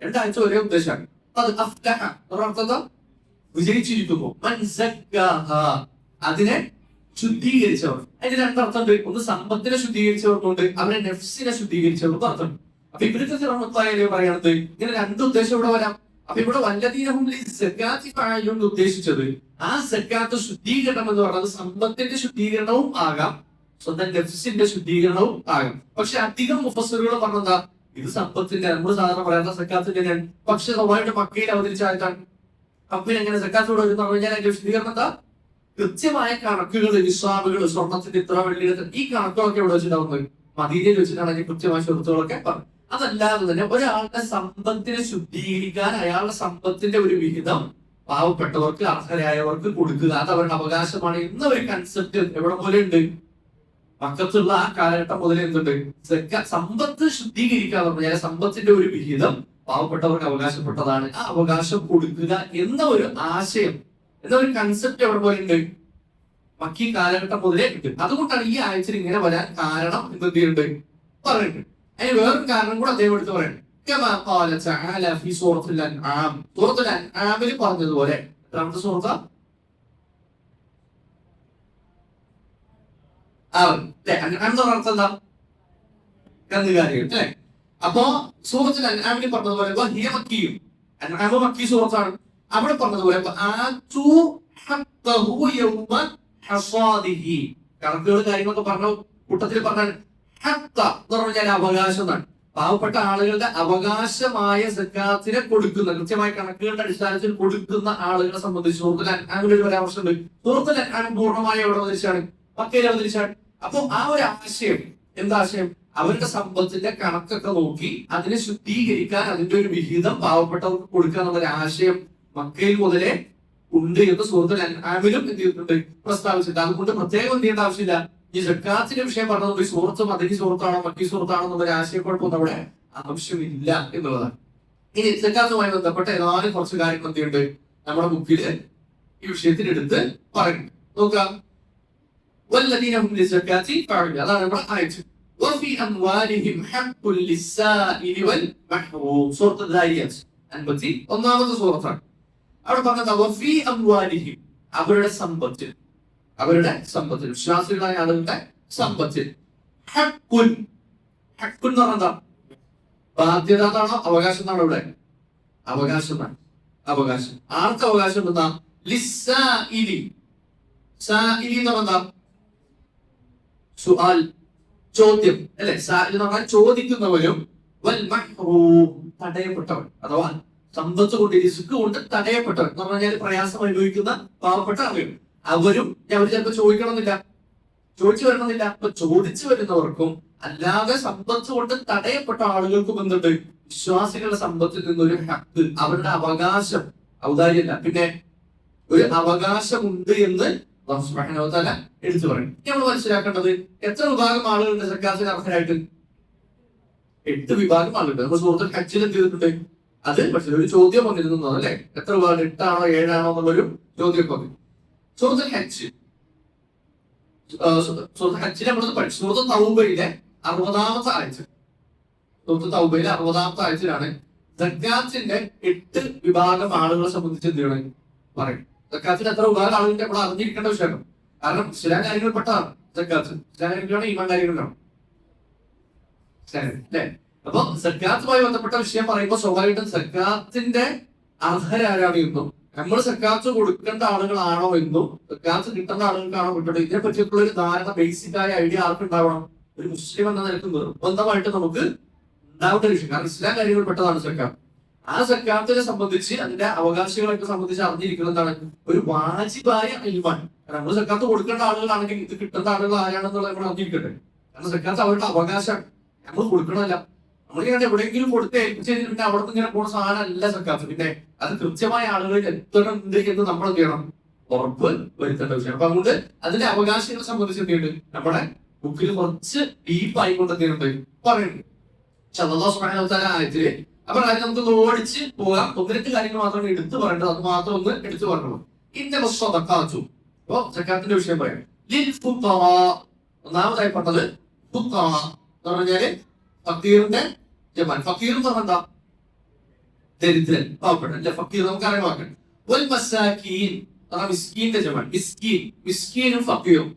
രണ്ടാഴ്ച ഒരേ ഉദ്ദേശമാണ്. അത് അഫ്ലഹ അർത്ഥം വിജയിച്ചിരിക്കുന്നു. മൻ സക്കാഹ, അതിനെ ശുദ്ധീകരിച്ചവർ. അതിന് രണ്ടർത്ഥമുണ്ട്. ഒന്ന് സമ്പത്തിനെ ശുദ്ധീകരിച്ചവർക്കുണ്ട്, അവരെ നെഫ്സിനെ ശുദ്ധീകരിച്ചവർക്ക് അർത്ഥമുണ്ട്. അപ്പൊ ഇബ്നു കസീർ റഹ്മത്തുള്ളാഹി പറയണത് ഇങ്ങനെ രണ്ട് ഉദ്ദേശം ഇവിടെ വരാം. അപ്പൊ ഇവിടെ വല്ലദീനഹും ലിസ്സക്കാത്തി ഫഅലൂൻ ഉദ്ദേശിച്ചത് ആ സക്കാത്ത് ശുദ്ധീകരണം എന്ന് പറയുന്നത് സമ്പത്തിന്റെ ശുദ്ധീകരണവും ആകാം, സ്വന്തം നെഫ്സിന്റെ ശുദ്ധീകരണവും ആകാം. പക്ഷെ അധികം മുഫസ്സിറുകൾ പറഞ്ഞതാ ഇത് സമ്പത്തിന്റെ, നമ്മൾ സാധാരണ പറയാത്ത സക്കാത്തിന്റെ തന്നെയാണ്. പക്ഷെ സ്വാഭാവികമായിട്ട് മക്കയിൽ അവതരിച്ചായിട്ടാണ്. അപ്പൊ എങ്ങനെ സക്കാത്ത് കൊടുക്കുന്ന പറഞ്ഞാൽ അതിന്റെ വിശദീകരണം എന്താ? കൃത്യമായ കണക്കുകൾ, നിസ്വാബുകൾ, സ്വർണത്തിന്റെ ഇത്ര, വെള്ളിയുടെ ഈ കണക്കുകളൊക്കെ എവിടെ വെച്ചിട്ടാവുന്നത്? മദീനയിൽ വെച്ചിട്ടാണ് അതിന്റെ കൃത്യമായ സുഹൃത്തുക്കളൊക്കെ പറഞ്ഞു. അതല്ലാതെ തന്നെ ഒരാളുടെ സമ്പത്തിനെ ശുദ്ധീകരിക്കാൻ അയാളുടെ സമ്പത്തിന്റെ ഒരു വിഹിതം പാവപ്പെട്ടവർക്ക്, അർഹരായവർക്ക് കൊടുക്കുക, അത് അവരുടെ അവകാശമാണ് എന്ന ഒരു കൺസെപ്റ്റ് എവിടെ പോലെ ഉണ്ട്? മക്കത്തുള്ള ആ കാലഘട്ടം മുതലേ എന്തുണ്ട്? സമ്പത്ത് ശുദ്ധീകരിക്കാന്ന് പറഞ്ഞാൽ സമ്പത്തിന്റെ ഒരു വിഹിതം പാവപ്പെട്ടവർക്ക് അവകാശപ്പെട്ടതാണ്, ആ അവകാശം കൊടുക്കുക എന്ന ഒരു ആശയം, എന്ന ഒരു കൺസെപ്റ്റ് എവിടെ പോലെ ഉണ്ട്? മക്കി കാലഘട്ടം മുതലേ ഉണ്ട്. അതുകൊണ്ടാണ് ഈ ആഴ്ചയിൽ ഇങ്ങനെ വരാൻ കാരണം എന്ത് ചെയ്യുന്നുണ്ട് പറയുന്നുണ്ട്. അതിന് വേറൊരു കാരണം കൂടെ അദ്ദേഹം എടുത്ത് പറയുന്നത്, സൂറത്തുൽ അൻആമിൽ പറഞ്ഞതുപോലെ. എത്രാമത്തെ സൂറത്താ? അർത്ഥം എന്താ? കന്നുകാലികൾ അല്ലെ? അപ്പോ സൂറത്തുൽ അൻആമിൽ പറഞ്ഞതുപോലെ അൻആം മക്കി സൂറത്താണ്. അവിടെ പറഞ്ഞതുപോലെ കണക്കുകൾ കാര്യങ്ങളൊക്കെ പറഞ്ഞ കൂട്ടത്തിൽ പറഞ്ഞാൽ എന്ന് പറഞ്ഞാൽ അവകാശം എന്നാണ്. പാവപ്പെട്ട ആളുകളുടെ അവകാശമായ സക്കാത്തിനെ കൊടുക്കുന്ന, കൃത്യമായ കണക്കുകളുടെ അടിസ്ഥാനത്തിൽ കൊടുക്കുന്ന ആളുകളെ സംബന്ധിച്ച് സൂറത്തുൽ അൻആമിൽ ഒരു പരാമർശമുണ്ട്. സൂറത്തുൽ അൻആം പൂർണ്ണമായി എവിടെ അവതരിച്ചാണ്? മക്കയിൽ അവതരിച്ചാണ്. അപ്പൊ ആ ഒരു ആശയം എന്താശയം? അവരുടെ സമ്പത്തിന്റെ കണക്കൊക്കെ നോക്കി അതിനെ ശുദ്ധീകരിക്കാൻ അതിന്റെ ഒരു വിഹിതം പാവപ്പെട്ടവർക്ക് കൊടുക്കുക എന്നുള്ള ആശയം മക്കയിൽ മുതലേ ഉണ്ട് എന്ന് സൂറത്തുൽ അൻആമിലും എന്ത് ചെയ്തിട്ടുണ്ട്? പ്രസ്താവിച്ചിട്ടുണ്ട്. അതുകൊണ്ട് പ്രത്യേകം എന്ത് ചെയ്യേണ്ട ആവശ്യമില്ല. ഈ സക്കാത്തിന്റെ വിഷയം പറഞ്ഞതുകൊണ്ട് സൂറത്ത് മദനി സൂറത്താണോ മക്കി സൂറത്താണോ എന്നുള്ള ആശയക്കുഴപ്പമൊന്നും അവിടെ ആവശ്യമില്ല എന്നുള്ളതാണ്. ഇനി സക്കാത്തുമായി ബന്ധപ്പെട്ട ഏതാനും കുറച്ച് കാര്യങ്ങൾ എന്തുണ്ട് നമ്മുടെ ബുക്കില് ഈ വിഷയത്തിൽ എടുത്ത് പറയുന്നു. നോക്കാം. അതാണ് നമ്മുടെ ആയത്ത്. സൂറത്ത് ദാരിയാത്ത് 51-ാമത്തെ സൂറത്താണ്. അവിടെ പറഞ്ഞത് അവരുടെ സമ്പത്തിൽ, വിശ്വാസികളായ ആളുകളുടെ സമ്പത്തിൽ ഹഖ്കുൻ എന്ന് പറഞ്ഞാ ബാധ്യത എന്നാണോ അവകാശം എന്നാണോ? ഇവിടെ അവകാശമാണ്. അവകാശം ആർക്ക് അവകാശം എന്താ? ലിസ്സാഇലി എന്ന് പറഞ്ഞാ സുആൽ, ചോദ്യം അല്ലെ? സാഇൽ എന്ന് പറഞ്ഞാൽ ചോദിക്കുന്നവരും, വൽ മഹ്റൂം തടയപ്പെട്ടവൻ, അഥവാ സമ്പത്ത് കൊണ്ട് റിസ്ക് കൊണ്ട് തടയപ്പെട്ടവൻ എന്ന് പറഞ്ഞാൽ പ്രയാസം അനുഭവിക്കുന്ന പാവപ്പെട്ട ആളുകൾ, അവരും അവർ ചിലപ്പോൾ ചോദിക്കണമെന്നില്ല, ചോദിച്ചു വരണമെന്നില്ല. അപ്പൊ ചോദിച്ചു വരുന്നവർക്കും അല്ലാതെ സമ്പത്ത് കൊണ്ട് തടയപ്പെട്ട ആളുകൾക്കും എന്തുണ്ട്? വിശ്വാസികളുടെ സമ്പത്തിൽ നിന്നൊരു ഹക്ക്, അവരുടെ അവകാശം, ഔദാര്യമല്ല. പിന്നെ ഒരു അവകാശമുണ്ട് എന്ന് അല്ലാഹു സുബ്ഹാനഹു വ തആല എടുത്തു പറയും. നമ്മൾ മനസ്സിലാക്കേണ്ടത് എത്ര വിഭാഗം ആളുകളുണ്ട് സക്കാത്തിന് അർഹരായിട്ട്? 8 വിഭാഗം ആളുണ്ട്. നമ്മൾ സൂറത്തുൽ ഹജ്ജിൽ എന്ത് ചെയ്തിട്ടുണ്ട്? അത് പക്ഷേ ഒരു ചോദ്യം വന്നിരുന്നു അല്ലെ, എത്ര വിഭാഗം, 8 ആണോ 7 ആണോ എന്നുള്ളൊരു ചോദ്യം വന്നു. സൂറത്തുൽ ഹജ്ജ് ഹജ്ജിനെ നമ്മൾ പഠിച്ചു. സൂറത്തുൽ തൗബയിലെ 60ാമത്തെ ആയത്ത്, സൂറത്തുൽ തൗബയിലെ 60ാമത്തെ ആയത്തിലാണ് സക്കാത്തിന്റെ 8 വിഭാഗം ആളുകളെ സംബന്ധിച്ച് എന്ത് ചെയ്യണം പറയും. സക്കാത്തിന് എത്ര വിഭാഗം ആളുകളുടെ നമ്മൾ അറിഞ്ഞിരിക്കേണ്ട വിഷയമാണ്. കാരണം ഇസ്ലാം കാര്യങ്ങളിൽപ്പെട്ടതാണ് സക്കാത്ത്. ഇസ്ലാം കാര്യങ്ങളാണ്, ഈമാൻ കാര്യങ്ങളിലാണ് അല്ലെ. അപ്പൊ സക്കാത്തുമായി ബന്ധപ്പെട്ട വിഷയം പറയുമ്പോൾ സ്വാഭാവികമായിട്ടും സക്കാത്തിന്റെ അർഹരാരാണ് എന്നും നമ്മൾ സക്കാത്ത് കൊടുക്കേണ്ട ആളുകളാണോ എന്നും സക്കാത്ത് കിട്ടേണ്ട ആളുകൾക്കാണോ കിട്ടേണ്ടത് ഇതിനെ പറ്റിയിട്ടുള്ള ഒരു ധാരണ, ബേസിക് ആയ ഐഡിയ ആർക്ക് ഉണ്ടാവണം? ഒരു മുസ്ലിം എന്ന നിലക്ക് നിർബന്ധമായിട്ട് നമുക്ക് ഉണ്ടാവേണ്ട വിഷയം. കാരണം ഇസ്ലാം കാര്യങ്ങളിൽ പെട്ടതാണ് സക്കാത്ത്. ആ സക്കാത്തിനെ സംബന്ധിച്ച് അതിന്റെ അവകാശികളൊക്കെ സംബന്ധിച്ച് അറിഞ്ഞിരിക്കുന്നതാണ് ഒരു വാജിബായ ഇൽമാണ്. നമ്മൾ സക്കാത്ത് കൊടുക്കേണ്ട ആളുകളാണെങ്കിൽ ഇത് കിട്ടേണ്ട ആളുകൾ ആരാണെന്നുള്ളത് നമ്മൾ അറിഞ്ഞിരിക്കട്ടെ. കാരണം സക്കാത്ത് അവരുടെ അവകാശമാണ്, നമ്മൾ കൊടുക്കണമല്ല. നമ്മളിങ്ങനെ എവിടെയെങ്കിലും കൊടുത്ത് ഏൽപ്പിച്ച് പിന്നെ അവിടെ നിന്ന് ഇങ്ങനെ പോകുന്ന സാധനം അല്ല സക്കാത്ത്. പിന്നെ അത് കൃത്യമായ ആളുകളിൽ എത്തണുണ്ട് എന്ന് നമ്മൾ എന്ത് ചെയ്യണം? ഉറപ്പ് വരുത്തേണ്ട വിഷയം. അപ്പൊ അതുകൊണ്ട് അതിന്റെ അവകാശികളെ സംബന്ധിച്ച് എന്തുണ്ട് നമ്മുടെ ബുക്കിൽ കുറച്ച് ഡീപ്പായിക്കൊണ്ട് എന്തുണ്ട് പറയുന്നുണ്ട്. അല്ലാഹു സുബ്ഹാനഹു വ തആല ആയത്തില് അപ്പൊ കാര്യം നമുക്ക് ഓടിച്ച് പോകാം. 1-2 കാര്യങ്ങൾ മാത്രമേ എടുത്തു പറയേണ്ടത്, അത് മാത്രം ഒന്ന് എടുത്തു പറഞ്ഞു. ഇന്ന സദഖാത്തു, അപ്പൊ സക്കാത്തിന്റെ വിഷയം പറയാം. ലിൽ ഫുഖറാ, ഒന്നാമതായി പറഞ്ഞത് ഫുഖറാ എന്ന് പറഞ്ഞാല് ഫക്കീറിന്റെ ജമാൻ. ഫക്കീർ എന്ന് പറഞ്ഞാൽ എന്താ? ദരിദ്രൻ, പാവപ്പെട്ട. ഫക്കീർ നമുക്ക് അറിയാൻ. വൽ മസാകീൻ, മിസ്കീന്റെ ജമാൻ. മിസ്കീനും ഫക്കീറും.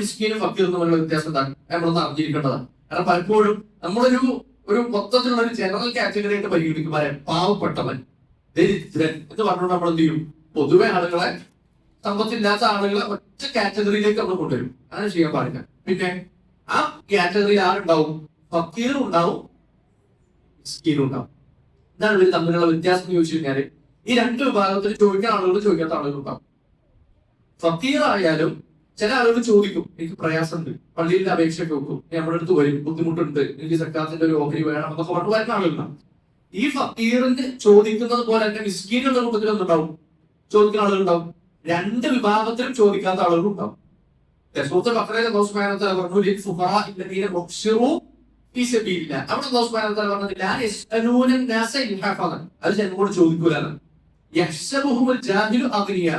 മിസ്കീനും ഫക്കീറും തമ്മിലുള്ള വ്യത്യാസം എന്താണ് നമ്മളൊന്ന് അറിഞ്ഞിരിക്കേണ്ടതാണ്. കാരണം പലപ്പോഴും നമ്മളൊരു മൊത്തത്തിലുള്ള ഒരു ജനറൽ കാറ്റഗറി ആയിട്ട് പരിഗണിക്കും. പാവപ്പെട്ടവൻ, ദരിദ്രൻ എന്ന് പറഞ്ഞുകൊണ്ട് നമ്മൾ എന്ത് ചെയ്യും? പൊതുവെ ആളുകളെ, സമ്പത്തില്ലാത്ത ആളുകളെ ഒറ്റ കാറ്റഗറിയിലേക്ക് നമ്മൾ കൊണ്ടുവരും. അങ്ങനെ ചെയ്യാൻ പാടില്ല. പിന്നെ ആ കാറ്റഗറിയിൽ ആരുണ്ടാവും? ഫക്കീറും ഉണ്ടാവും, മിസ്കീനും ഉണ്ടാവും. എന്താണ് ഇവർ തമ്മിലുള്ള വ്യത്യാസം എന്ന് ചോദിച്ചു കഴിഞ്ഞാല് ഈ 2 വിഭാഗത്തിൽ ചോദിക്കുന്ന ആളുകൾ, ചോദിക്കാത്ത ആളുകൾ ഉണ്ടാവും. ഫക്കീർ ആയാലും ചില ആളുകൾ ചോദിക്കും, എനിക്ക് പ്രയാസമുണ്ട്, പള്ളിയിൽ അപേക്ഷയൊക്കെ വെക്കും, നമ്മുടെ അടുത്ത് വരും, ബുദ്ധിമുട്ടുണ്ട്, എനിക്ക് സക്കാത്തിന്റെ ഒരു ഓഹരി വേണം എന്നൊക്കെ പറഞ്ഞു വരുന്ന ആളുകളുണ്ടാവും. ഈ ഫക്കീറിന് ചോദിക്കുന്നത് പോലെ തന്നെ മിസ്കീനുള്ള കൂട്ടത്തിൽ ഒന്നുണ്ടാവും, ചോദിക്കുന്ന ആളുകളുണ്ടാവും. 2 വിഭാഗത്തിലും ചോദിക്കാത്ത ആളുകളുണ്ടാവും. സൂറത്തുൽ ബഖറയിൽ അല്ലാഹു സുബ്ഹാനഹു വ തആല പറഞ്ഞു ലിൽ ഫുഖറാഇല്ലദീന ബുശ്ശിറൂ ഫീ സബീലില്ലാഹ്. അവിടെ അല്ലാഹു സുബ്ഹാനഹു വ തആല പറഞ്ഞത് ലാ യസ്അലൂന നാസ ഇൽഹാഫൻ, അത് ജനങ്ങളോട് ചോദിക്കൂലാണ്. യഹ്സബുഹുൽ ജാഹിലു അഗ്നിയ,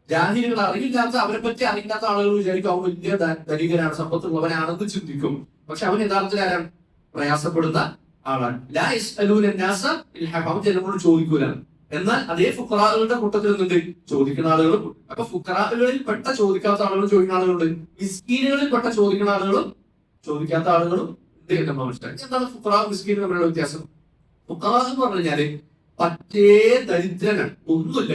ജാഹിലുകൾ, അറിയില്ലാത്ത, അവരെ പറ്റി അറിയില്ലാത്ത ആളുകൾ വിചാരിക്കും അവൻ വലിയ ധനികനാണ്, സമ്പത്തുള്ളവനാണെന്ന് ചിന്തിക്കും. പക്ഷെ അവൻ യഥാർത്ഥത്തിൽ ആരാണ്? പ്രയാസപ്പെടുന്ന ആളാണ്. ലാ യസ്അലൂന നാസ ഇൽഹാഫൻ, അവൻ ജനങ്ങളോട് ചോദിക്കൂലാണ്. എന്നാൽ അതേ ഫുഖറാകളുടെ കൂട്ടത്തിൽ നിന്നുണ്ട് ചോദിക്കുന്ന ആളുകളും. അപ്പൊ ഫുഖറാകളിൽ പെട്ട ചോദിക്കാത്ത ആളുകളും ചോദിക്കുന്ന ആളുകളുണ്ട്, മിസ്കീനുകളിൽ പെട്ട ചോദിക്കുന്ന ആളുകളും ചോദിക്കാത്ത ആളുകളും ഉണ്ട് എന്ന് നമ്മൾ മനസ്സിലാക്കി. എന്താണ് ഫുഖറാ മിസ്കീൻ തമ്മിലുള്ള വ്യത്യാസം? ഫുഖറാ എന്ന് പറഞ്ഞു കഴിഞ്ഞാല് പറ്റേ ദരിദ്രനാണ്, ഒന്നുമില്ല,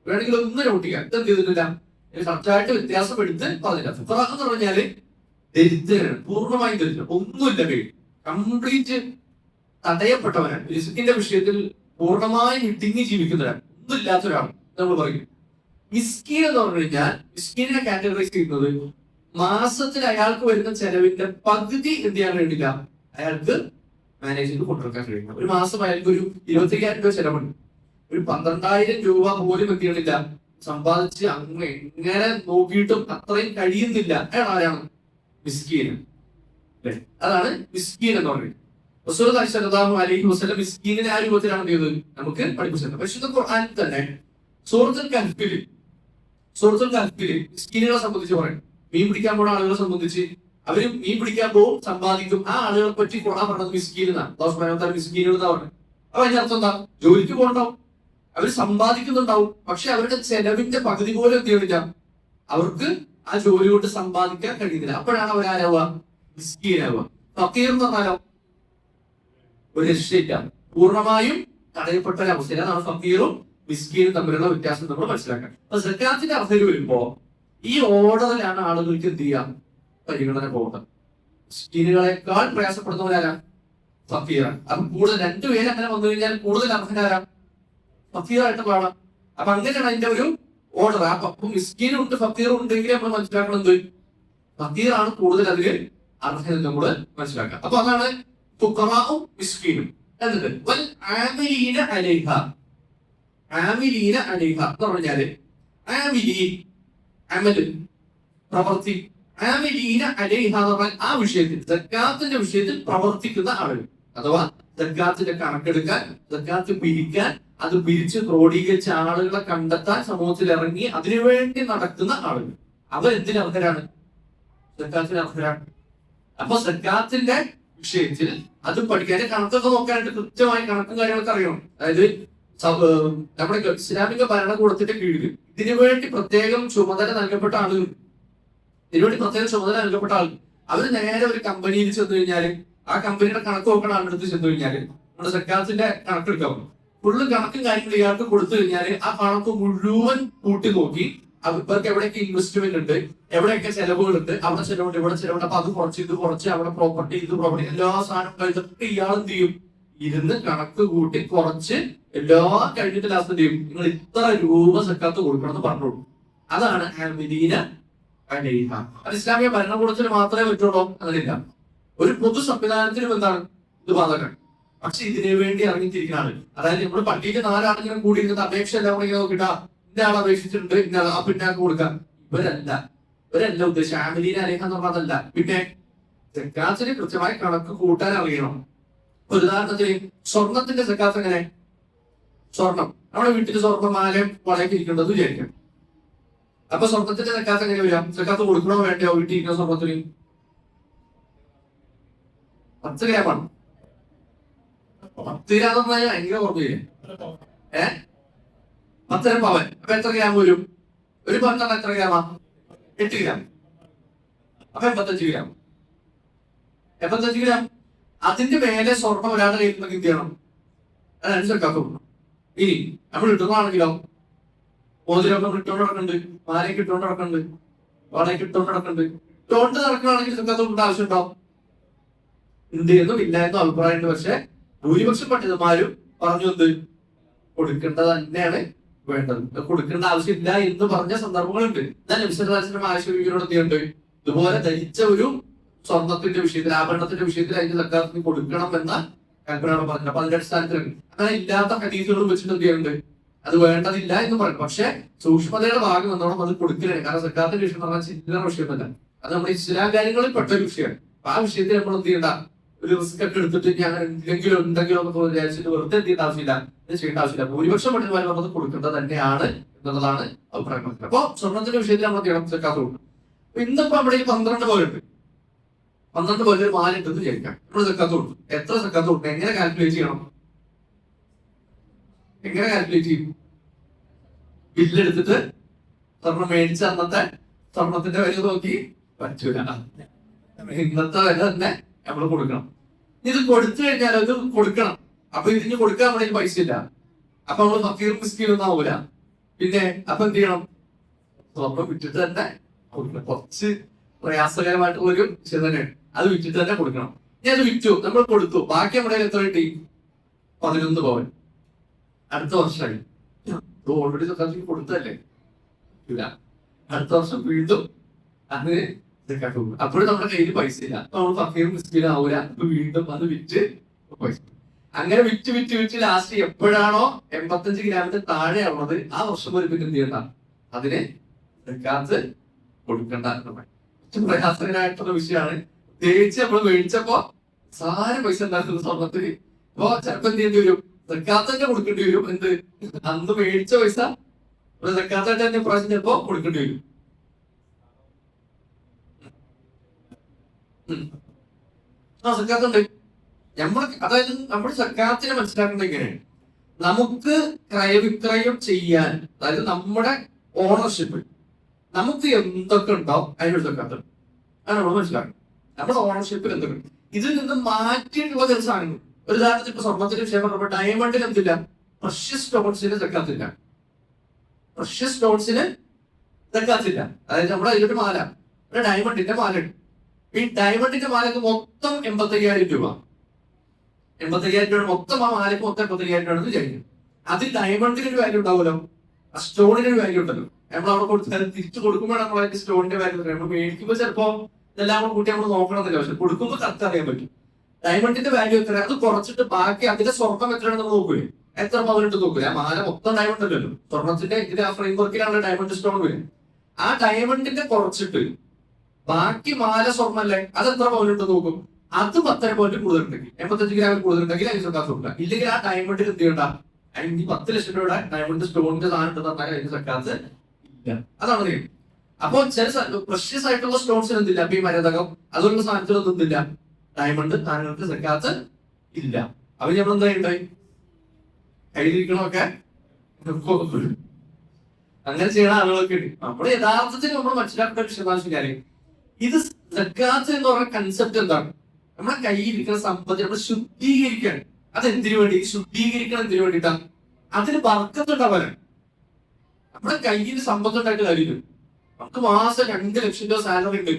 വേണമെങ്കിൽ ഒന്നും നോട്ടിക്കാം, ഇതെന്ത് ചെയ്തിട്ടില്ല, കറക്റ്റായിട്ട് വ്യത്യാസം എടുത്ത് പറഞ്ഞില്ല. ഫുഖറാ എന്ന് പറഞ്ഞാല് ദരിദ്രനാണ്, പൂർണ്ണമായും ദരിദ്രൻ, ഒന്നുമില്ല, കംപ്ലീറ്റ് തടയപ്പെട്ടവനാണ്, റിസ്കിന്റെ വിഷയത്തിൽ പൂർണ്ണമായും ഇട്ടിങ്ങി ജീവിക്കുന്നവരാണ്, ഒന്നുമില്ലാത്ത ഒരാൾ നമ്മൾ പറയും. മിസ്കീൻ എന്ന് പറഞ്ഞു കഴിഞ്ഞാൽ മിസ്കീനെ കാറ്റഗറൈസ് ചെയ്യുന്നത് മാസത്തിൽ അയാൾക്ക് വരുന്ന ചെലവിന്റെ പകുതി എന്ത് ചെയ്യാൻ വേണ്ടില്ല, അയാൾക്ക് മാനേജ് ചെയ്ത് കൊണ്ടുവരാൻ കഴിയില്ല. ഒരു മാസം അയാൾക്ക് ഒരു 25,000 രൂപ ചെലവുണ്ട്, ഒരു 12,000 രൂപ പോലും എത്തിയിട്ടില്ല, സമ്പാദിച്ച് എങ്ങനെ നോക്കിയിട്ടും അത്രയും കഴിയുന്നില്ല. അയാൾ ആരാണ്? മിസ്കീൻ. അതാണ് മിസ്കീൻ എന്ന് പറയുന്നത്. റസൂലുള്ളാഹി സ്വല്ലല്ലാഹു അലൈഹി വസല്ലം മിസ്കീനിനെ ആ രൂപത്തിലാണ് ചെയ്തത് നമുക്ക് പഠിപ്പിച്ചത്. പരിശുദ്ധ ഖുർആനിൽ തന്നെ സൂറത്തുൽ കഹ്ഫിൽ മിസ്കീനുകളെ സംബന്ധിച്ച് പറയും. മീൻ പിടിക്കാൻ പോകുന്ന ആളുകളെ സംബന്ധിച്ച് അവര് മീൻ പിടിക്കാൻ പോകും, സമ്പാദിക്കും. ആ ആളുകളെ പറ്റി ഖുർആൻ പറഞ്ഞത് മിസ്കീൻ എന്നാണ്. അല്ലാഹു സുബ്ഹാനഹു വ തആല മിസ്കീനുകൾ എന്നാ പറഞ്ഞത്. അപ്പൊ അതിന്റെ അർത്ഥം എന്താ? ജോലിക്ക് പോകണ്ടാവും, അവർ സമ്പാദിക്കുന്നുണ്ടാവും, പക്ഷെ അവരുടെ ചെലവിന്റെ പകുതി പോലും എന്ത് ചെയ്യണില്ല, അവർക്ക് ആ ജോലി കൊണ്ട് സമ്പാദിക്കാൻ കഴിയുന്നില്ല. അപ്പോഴാണ് അവരാരാവുക? മിസ്കീനാവുക. ഫക്കീർ എന്ന് പറഞ്ഞാലോ ഒരു രക്ഷയില്ല, പൂർണ്ണമായും തടയപ്പെട്ട ഒരു അവസ്ഥ. അതാണ് ഫക്കീറും മിസ്കീനും തമ്മിലുള്ള വ്യത്യാസം നമ്മൾ മനസ്സിലാക്കാൻ. അപ്പൊ സക്കാത്തിന്റെ അവസ്ഥയിൽ വരുമ്പോ ഈ ഓർഡറിലാണ് ആളുകൾക്ക് എന്ത് ചെയ്യാം, പരിഗണന പോകേണ്ടത്. മിസ്കീനുകളെക്കാൾ പ്രയാസപ്പെടുന്നവരാരാ? ഫക്കീറാണ്. അപ്പൊ കൂടുതൽ 2 പേര് അങ്ങനെ വന്നു കഴിഞ്ഞാൽ കൂടുതൽ അർഹനാരാ? ഫക്കീറായിട്ട് പാടാം. അപ്പൊ അങ്ങനെയാണ് അതിന്റെ ഒരു ഓർഡർ. അപ്പൊ മിസ്കീനും ഉണ്ട് ഫക്കീറും ഉണ്ടെങ്കിൽ നമ്മൾ മനസ്സിലാക്കുന്നത് ഫക്കീറാണ് കൂടുതൽ അതിൽ അർഹന നമ്മൾ മനസ്സിലാക്കാം. അപ്പൊ അതാണ് ഫുഖറാഉം മിസ്കീനും. എന്നിട്ട് വൽ ആമിലീന അലൈഹ എന്ന് പറഞ്ഞാല് ആമിലീൻ അമല് പ്രവർത്തി ആമിലീന അലൈഹ എന്ന് പറഞ്ഞാൽ ആ വിഷയത്തിൽ സക്കാത്തിന്റെ വിഷയത്തിൽ പ്രവർത്തിക്കുന്ന ആളുകൾ അഥവാ സക്കാത്തിന്റെ കണക്കെടുക്കാൻ സക്കാത്ത് പിരിക്കാൻ അത് പിരിച്ച് ക്രോഡീകരിച്ച ആളുകളെ കണ്ടെത്താൻ സമൂഹത്തിൽ ഇറങ്ങി അതിനുവേണ്ടി നടക്കുന്ന ആളുകൾ അവരെന്തിന് അർഹരാണ്? സക്കാത്തിന് അർഹരാണ്. അപ്പൊ സക്കാത്തിന്റെ വിഷയത്തിൽ അത് പഠിക്കാൻ കണക്കൊക്കെ നോക്കാനായിട്ട് കൃത്യമായി കണക്കും കാര്യങ്ങളൊക്കെ അറിയണം. അതായത് നമ്മുടെ ഇസ്ലാമിക ഭരണകൂടത്തിന്റെ കീഴിൽ ഇതിനുവേണ്ടി പ്രത്യേകം ചുമതല നൽകപ്പെട്ട ആളുകൾ അവര് നേരെ ഒരു കമ്പനിയിൽ ചെന്ന് കഴിഞ്ഞാല് ആ കമ്പനിയുടെ കണക്ക് നോക്കണ ആളുടെ ചെന്ന് കഴിഞ്ഞാല് നമ്മുടെ സക്കാത്തിന്റെ കണക്കെടുക്കാം. ഫുള്ള് കണക്കും കാര്യങ്ങളും ഇയാൾക്ക് കൊടുത്തു കഴിഞ്ഞാല് ആ കണക്ക് മുഴുവൻ കൂട്ടി നോക്കി ഇവർക്ക് എവിടെയൊക്കെ ഇൻവെസ്റ്റ്മെന്റ് ഉണ്ട്, എവിടെയൊക്കെ ചെലവുകളുണ്ട്, അവിടെ ചെലവുണ്ട്, ഇവിടെ ചെലവുണ്ട്, അപ്പൊ അത് കുറച്ച് ഇത് കുറച്ച്, അവിടെ പ്രോപ്പർട്ടി ഇത് പ്രോപ്പർട്ടി എല്ലാ സാധനവും കഴിഞ്ഞിട്ട് ഇയാൾ എന്ത് ചെയ്യും? ഇരുന്ന് കണക്ക് കൂട്ടി കുറച്ച് എല്ലാം കഴിഞ്ഞിട്ട് ലാസ്റ്റ് എന്ത് ചെയ്യും? നിങ്ങൾ ഇത്ര രൂപ സക്കാത്ത് കൊടുക്കണം എന്ന് പറഞ്ഞോളൂ. അതാണ് ആമിലീന അലൈഹ. അത് ഇസ്ലാമിക ഭരണകൂടത്തിന് മാത്രമേ പറ്റുള്ളൂ അങ്ങനെയില്ല. ഒരു പൊതു സംവിധാനത്തിനും എന്താണ് ഇത് ബാധകം. പക്ഷെ ഇതിനു വേണ്ടി ഇറങ്ങിത്തിരിക്കുന്ന ആള്, അതായത് നമ്മൾ പള്ളിയിൽ 4 ആണെങ്കിലും കൂടി ഇരുന്നിട്ട് അപേക്ഷ എല്ലാം കൂടി നോക്കിട്ടാ ഇന്ന ആൾ അപേക്ഷിച്ചിട്ടുണ്ട്, ഇന്ന ആ പിന്നെ കൊടുക്കാം. ഇവരല്ല ഉദ്ദേശിച്ച ആമിലീന അലൈഹ എന്ന് പറഞ്ഞതല്ല. പിന്നെ സക്കാത്തിന് കൃത്യമായി കണക്ക് കൂട്ടാൻ അറിയണം. ഒരു ഉദാഹരണത്തിന് സ്വർണത്തിന്റെ സക്കാത്ത് എങ്ങനെ? സ്വർണം നമ്മുടെ വീട്ടിൽ സ്വർണ്ണമാലയും വളയൊക്കെ ഇരിക്കേണ്ടത് വിചാരിക്കാം. അപ്പൊ സ്വർണത്തിന്റെ സക്കാത്ത് എങ്ങനെ വരാം? സക്കാത്ത് കൊടുക്കണോ വേണ്ടയോ? വീട്ടിലിരിക്കുന്ന സ്വർണത്തിന് 10 ഗ്രാമാണ്. 10 ഗ്രാം എന്ന് പറഞ്ഞാൽ ഭയങ്കര കുറവില്ലേ? 10 പവൻ. അപ്പൊ എത്ര ഗ്രാം വരും? ഒരു പവൻ എത്ര ഗ്രാമാ? 8 ഗ്രാം. അപ്പൊ 85 ഗ്രാം. 85 ഗ്രാം. അതിന്റെ മേലെ സ്വർണം ഒരാളുടെ കയ്യിൽ നിന്ന് എന്ത് ചെയ്യണം? അതനുസരിച്ച് സക്കാത്ത് കൊടുക്കണം. ഇനി നമ്മൾ ഇട്ടുന്നതാണെങ്കിലോ മോതിരമൊക്കെ ഇട്ടുകൊണ്ട് നടക്കുന്നുണ്ട്, മാലയൊക്കെ ഇട്ടുകൊണ്ട് നടക്കുന്നുണ്ട്, വളയൊക്കെ ഇട്ടുകൊണ്ട് നടക്കുന്നുണ്ട്. ഇട്ടുകൊണ്ട് നടക്കുകയാണെങ്കിൽ സക്കാത്ത് കൊടുക്കേണ്ട ആവശ്യം ഉണ്ടാവും. ഉണ്ട് എന്നും ഇല്ല എന്നും അഭിപ്രായമുണ്ട്. പക്ഷെ ഭൂരിപക്ഷം പണ്ഡിതന്മാരും പറഞ്ഞു എന്ത് കൊടുക്കേണ്ടത് തന്നെയാണ് വേണ്ടത്. കൊടുക്കേണ്ട ആവശ്യമില്ല എന്ന് പറഞ്ഞ സന്ദർഭങ്ങളുണ്ട്. എന്നാൽ നബിസ്വല്ലല്ലാഹു ആശുപത്രിയോട് എന്തുണ്ട്? ഇതുപോലെ ധരിച്ച ഒരു സ്വർണത്തിന്റെ വിഷയത്തിൽ, ആഭരണത്തിന്റെ വിഷയത്തിൽ അതിന്റെ സക്കാത്തിന് കൊടുക്കണം എന്ന കൽപ്പനയാണ് പറഞ്ഞത്. അപ്പൊ അതിന്റെ അടിസ്ഥാനത്തിൽ അങ്ങനെ ഇല്ലാത്ത ഹദീസുകളും വെച്ചിട്ട് എന്ത് ചെയ്യുന്നുണ്ട്? അത് വേണ്ടതില്ല എന്ന് പറയും. പക്ഷെ സൂക്ഷ്മതയുടെ ഭാഗം എന്നോണം അത് കൊടുക്കലാണ്. കാരണം സക്കാത്തിന്റെ വിഷയം എന്ന് പറഞ്ഞാൽ ചില്ലറ വിഷയമല്ല. അത് നമ്മുടെ ഇസ്ലാം കാര്യങ്ങളിൽ പെട്ട ഒരു വിഷയമാണ്. അപ്പൊ ആ വിഷയത്തിൽ നമ്മൾ എന്ത് ചെയ്യണ്ട? ഒരു റിസ്ക് ഒക്കെ എടുത്തിട്ട് ഞാൻ എന്തെങ്കിലും ഉണ്ടെങ്കിലോ എന്നൊക്കെ വിചാരിച്ചിട്ട് വെറുതെ എന്ത് ചെയ്യേണ്ട ആവശ്യമില്ല, ഇത് ചെയ്യേണ്ട ആവശ്യമില്ല. ഭൂരിപക്ഷം പണ്ഡിതന്മാർ നമ്മളത് കൊടുക്കേണ്ടത് തന്നെയാണ് എന്നുള്ളതാണ് അഭിപ്രായം. അപ്പൊ സ്വർണത്തിന്റെ വിഷയത്തിൽ നമ്മൾ ചെയ്യണം സക്കാത്ത് കൊടുക്കും. അപ്പൊ ഇന്നിപ്പോ നമ്മുടെ 12 പോലുണ്ട്. 12 പോലെ ഒരു മാല ഇട്ടെന്ന് വിചാരിക്കാം. നമ്മൾ സക്കാത്ത് കൊടുക്കും. എത്ര സക്കാത്ത് കൊടുക്കും? എങ്ങനെ കാൽക്കുലേറ്റ് ചെയ്യണം? എങ്ങനെ കാൽക്കുലേറ്റ് ചെയ്യും? ബില്ലെടുത്തിട്ട് സ്വർണം മേടിച്ച അന്നത്തെ സ്വർണത്തിന്റെ വില നോക്കി പറ്റൂല. ഇന്നത്തെ വില തന്നെ നമ്മൾ കൊടുക്കണം. ഇത് കൊടുത്തു കഴിഞ്ഞാൽ അത് കൊടുക്കണം. അപ്പൊ ഇതിന് കൊടുക്കാൻ നമ്മുടെ പൈസ ഇല്ല. അപ്പൊ നമ്മള് ഫക്കീർ മിസ്കീൻ ഒന്നും ആവൂല. പിന്നെ അപ്പൊ എന്ത് ചെയ്യണം? സ്വർണം വിറ്റിട്ട് തന്നെ കൊടുക്കണം. കുറച്ച് പ്രയാസകരമായിട്ടുള്ള ഒരു വിഷയം തന്നെയാണ്. അത് വിറ്റിട്ട് തന്നെ കൊടുക്കണം. ഇനി അത് വിറ്റു, നമ്മൾ കൊടുത്തു, ബാക്കി നമ്മുടെ എത്ര കിട്ടി? 11 പവൻ. അടുത്ത വർഷമായി ഓൾറെഡി സക്കാത്ത് കൊടുത്തല്ലേ, ഇല്ല. അടുത്ത വർഷം വീണ്ടും അങ്ങനെ അപ്പോഴും നമ്മുടെ കയ്യിൽ പൈസ ഇല്ല. അപ്പൊ നമ്മൾ ഫക്കീർ മിസ്കീൻ ആവൂല. വീണ്ടും അത് വിറ്റ് പൈസ, അങ്ങനെ വിറ്റ് വിറ്റ് വിറ്റ് ലാസ്റ്റ് എപ്പോഴാണോ 85 ഗ്രാമിന്റെ താഴെ ആവുന്നത് ആ വർഷം ഒരു പിന്നെ എന്ത് ചെയ്യണ്ട? അതിന് സക്കാത്ത് കൊടുക്കണ്ട. പ്രയാസകരമായിട്ടുള്ള വിഷയമാണ്. പ്രത്യേകിച്ച് നമ്മൾ മേടിച്ചപ്പോ സാരം പൈസ ഉണ്ടാക്കുന്ന സ്വർണത്തിന് ഇപ്പൊ ചിലപ്പോ എന്ത് ചെയ്യേണ്ടി വരും? സക്കാത്ത് തന്നെ കൊടുക്കേണ്ടി വരും. എന്ത് അന്ന് മേടിച്ച പൈസ സക്കാത്തായിട്ട് തന്നെ പ്രാവശ്യം ചിലപ്പോ കൊടുക്കേണ്ടി വരും. സക്കാത്തുണ്ട്. അതായത് നമ്മൾ സക്കാത്തിനെ മനസ്സിലാക്കേണ്ടത് എങ്ങനെയാണ്? നമുക്ക് ക്രയവിക്രയം ചെയ്യാൻ, അതായത് നമ്മുടെ ഓണർഷിപ്പ് നമുക്ക് എന്തൊക്കെ ഉണ്ടാവും അതിനൊരു സക്കാത്ത് ആണ് നമ്മൾ മനസ്സിലാക്കുന്നത്. നമ്മുടെ ഓണർഷിപ്പിൽ എന്തൊക്കെ ഇതിൽ നിന്ന് മാറ്റിയിട്ടുള്ള ചില സാധനങ്ങൾ. ഒരു ഉദാഹരണത്തിന് ഇപ്പൊ സ്വർണത്തിന്റെ വിഷയം പറഞ്ഞപ്പോൾ ഡയമണ്ടിന് എന്തില്ല? പ്രഷ്യസ് സ്റ്റോൺസിന് സക്കാത്തില്ല. പ്രഷ്യസ് സ്റ്റോൺസിന് സക്കാത്തില്ല. അതായത് നമ്മുടെ അതിലൊരു മാല, ഒരു ഡയമണ്ടിന്റെ മാലയുണ്ട്. ഈ ഡയമണ്ടിന്റെ മാലക്ക് മൊത്തം 85,000 രൂപ. 85,000 രൂപ മൊത്തം. ആ മാലയ്ക്ക് മൊത്തം 85,000 രൂപ ആണെന്ന് വിചാരിക്കും. അതിൽ ഡയമണ്ടിന് ഒരു വാല്യൂ ഉണ്ടാവുമല്ലോ, ആ സ്റ്റോണിന് ഒരു വാല്യൂ ഉണ്ടല്ലോ. നമ്മൾ അവിടെ കൊടുത്താൽ തിരിച്ചു കൊടുക്കുമ്പോൾ നമ്മൾ അതിന്റെ സ്റ്റോണിന്റെ വാല്യൂ നമ്മൾ മേടിക്കുമ്പോൾ ചിലപ്പോ ഇതെല്ലാം കൂടെ കൂട്ടി നമ്മൾ നോക്കണമെന്നില്ല. പക്ഷെ കൊടുക്കുമ്പോൾ കറക്റ്റ് അറിയാൻ പറ്റും. ഡയമണ്ടിന്റെ വാല്യൂ എത്ര, അത് കുറച്ചിട്ട് ബാക്കി അതിന്റെ സ്വർണം എത്രയാണ് നമ്മൾ നോക്കൂലേ? എത്ര പവനിട്ട് നോക്കില്ല. മാല മൊത്തം ഡയമണ്ട് അല്ലല്ലോ, സ്വർണത്തിന്റെ ഇത് ആ ഫ്രെയിം വർക്കിലാണ് ഡയമണ്ട് സ്റ്റോൺ വരും. ആ ഡയമണ്ടിന്റെ കുറച്ചിട്ട് ബാക്കി മാല സ്വർണ്ണല്ലേ, അത് എത്ര പവനിട്ട് നോക്കും. അത് 10 പോയിന്റ് കൂടുതലുണ്ടെങ്കിൽ, 85 ഗ്രാമിൽ കൂടുതലുണ്ടെങ്കിൽ അതിന് സർക്കാർ കൊടുക്കുക. ഇല്ലെങ്കിൽ ആ ഡയമണ്ടിൽ എന്ത് ചെയ്യണ്ട, ഈ 10 ലക്ഷം രൂപയുടെ ഡയമണ്ട് സ്റ്റോണിന്റെ സാധനം ഉണ്ടെന്ന് പറഞ്ഞാൽ അതിന് സർക്കാർ ഇല്ല. അതാണ് നിയമം. അപ്പൊ ചില പ്രഷ്യസ് ആയിട്ടുള്ള സ്റ്റോൺസിന് എന്തില്ല, അപ്പൊ ഈ മരതകം അതുള്ള സാധനത്തിലൊന്നും എന്തില്ല, ഡയമണ്ട് സാധനങ്ങൾക്ക് സർക്കാർ ഇല്ല. അപ്പൊ നമ്മൾ എന്താ ഉണ്ടായി കയ്യിലിരിക്കണമൊക്കെ അങ്ങനെ ചെയ്യുന്ന ആളുകളൊക്കെ ഉണ്ട്. നമ്മുടെ യഥാർത്ഥത്തിൽ നമ്മൾ മനസ്സിലാക്കേണ്ട ഒരു വിഷയമാണെന്ന് വെച്ചാൽ ഇത് സക്കാത്ത് എന്ന് പറയുന്ന കൺസെപ്റ്റ് എന്താണ്, നമ്മുടെ കയ്യിലിരിക്കുന്ന സമ്പത്ത് നമ്മൾ ശുദ്ധീകരിക്കാൻ. അതെന്തിനു വേണ്ടി ശുദ്ധീകരിക്കണം, എന്തിനു വേണ്ടിയിട്ടാണ്, അതിന് ബർക്കത്തുണ്ടാവാനാണ്. നമ്മുടെ കയ്യിൽ സമ്പത്ത് ഉണ്ടായിട്ട് കാര്യമില്ല. നമുക്ക് മാസം 2 ലക്ഷം രൂപ സാലറി ഉണ്ട്,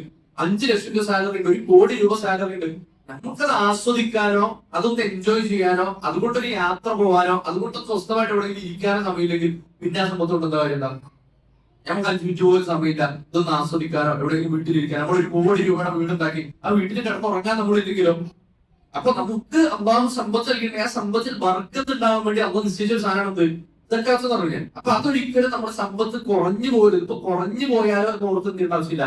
5 ലക്ഷം രൂപ സാലറി ഉണ്ട്, 1 കോടി രൂപ സാലറി ഉണ്ട്. നമുക്കത് ആസ്വദിക്കാനോ അതൊന്ന് എൻജോയ് ചെയ്യാനോ അതുകൊണ്ടൊരു യാത്ര പോകാനോ അതുകൊണ്ട് സ്വസ്ഥമായിട്ട് എവിടെയെങ്കിലും ഇരിക്കാനോ സമയമില്ലെങ്കിൽ പിന്നെ ആ സമ്പത്ത് കൊണ്ട് എന്താ കാര്യം ഉണ്ടാവും. നമുക്ക് 5 മിനിറ്റ് പോലും സമയമില്ല ഇതൊന്ന് ആസ്വദിക്കാനോ എവിടെയെങ്കിലും വീട്ടിലിരിക്കാനോ. നമ്മൾ 1 കോടി രൂപയുടെ വീടുണ്ടാക്കി ആ വീട്ടിൽ കിടന്നുറങ്ങാൻ നമ്മളില്ലെങ്കിലോ. അപ്പൊ നമുക്ക് അള്ളാഹു സമ്പത്ത് നൽകി ആ സമ്പത്തിൽ ബർക്കത്ത് ഉണ്ടാവാൻ വേണ്ടി അള്ളാഹു നിശ്ചയിച്ച ഒരു സാധനമാണത് സക്കാത്ത് എന്ന് പറഞ്ഞാൽ. അപ്പൊ അതൊരിക്കലും നമ്മുടെ സമ്പത്ത് കുറഞ്ഞു പോകരുത്. ഇപ്പൊ കുറഞ്ഞു പോയാലോ എന്ന് ഓർത്ത് ആവശ്യമില്ല.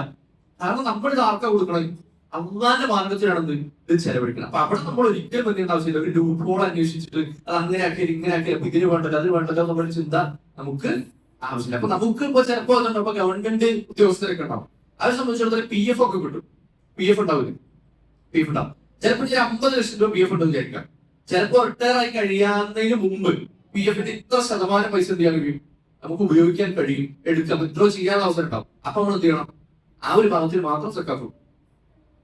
കാരണം നമ്മളിത് ആർക്കാ കൊടുക്കണം, അള്ളാന്റെ മാർഗത്തിലാണെന്ന് ഇത് ചെലവഴിക്കണം. അപ്പൊ അവിടെ നമ്മൾ ഒരിക്കലും എന്തെങ്കിലും ആവശ്യമില്ല. ഒരു ലൂപ്പ് ഹോൾ അന്വേഷിച്ചിട്ട് അത് അങ്ങനെ ആക്കിയാൽ ഇങ്ങനെ ആക്കിയാൽ അപ്പൊ ഇതിന് വേണ്ടല്ലോ അത് വേണ്ടല്ലോ എന്നുള്ള ചിന്ത നമുക്ക് ആവശ്യമില്ല. അപ്പൊ നമുക്ക് ഇപ്പൊ ചിലപ്പോ അതുണ്ടോ ഗവൺമെന്റ് ഉദ്യോഗസ്ഥരൊക്കെ ഉണ്ടാവും, അവരെ സംബന്ധിച്ചിടത്തോളം PF ഒക്കെ കിട്ടും. PF ഉണ്ടാവില്ല, PF ഉണ്ടാവും. ചിലപ്പോൾ 50 ലക്ഷം രൂപ PF ഉണ്ടെന്ന് വിചാരിക്കാം. ചിലപ്പോ റിട്ടയർ ആയി കഴിയാവുന്നതിന് മുമ്പ് PF-ന്റെ ഇത്ര ശതമാനം പൈസ എന്ത് ചെയ്യാൻ കഴിയും, നമുക്ക് ഉപയോഗിക്കാൻ കഴിയും, എടുക്കാം, വിത്ഡ്രോ ചെയ്യാനുള്ള അവസരം ഉണ്ടാവും. അപ്പൊ നമ്മൾ എന്ത് ചെയ്യണം, ആ ഒരു ഭാഗത്തിൽ മാത്രം സക്കാത്ത്.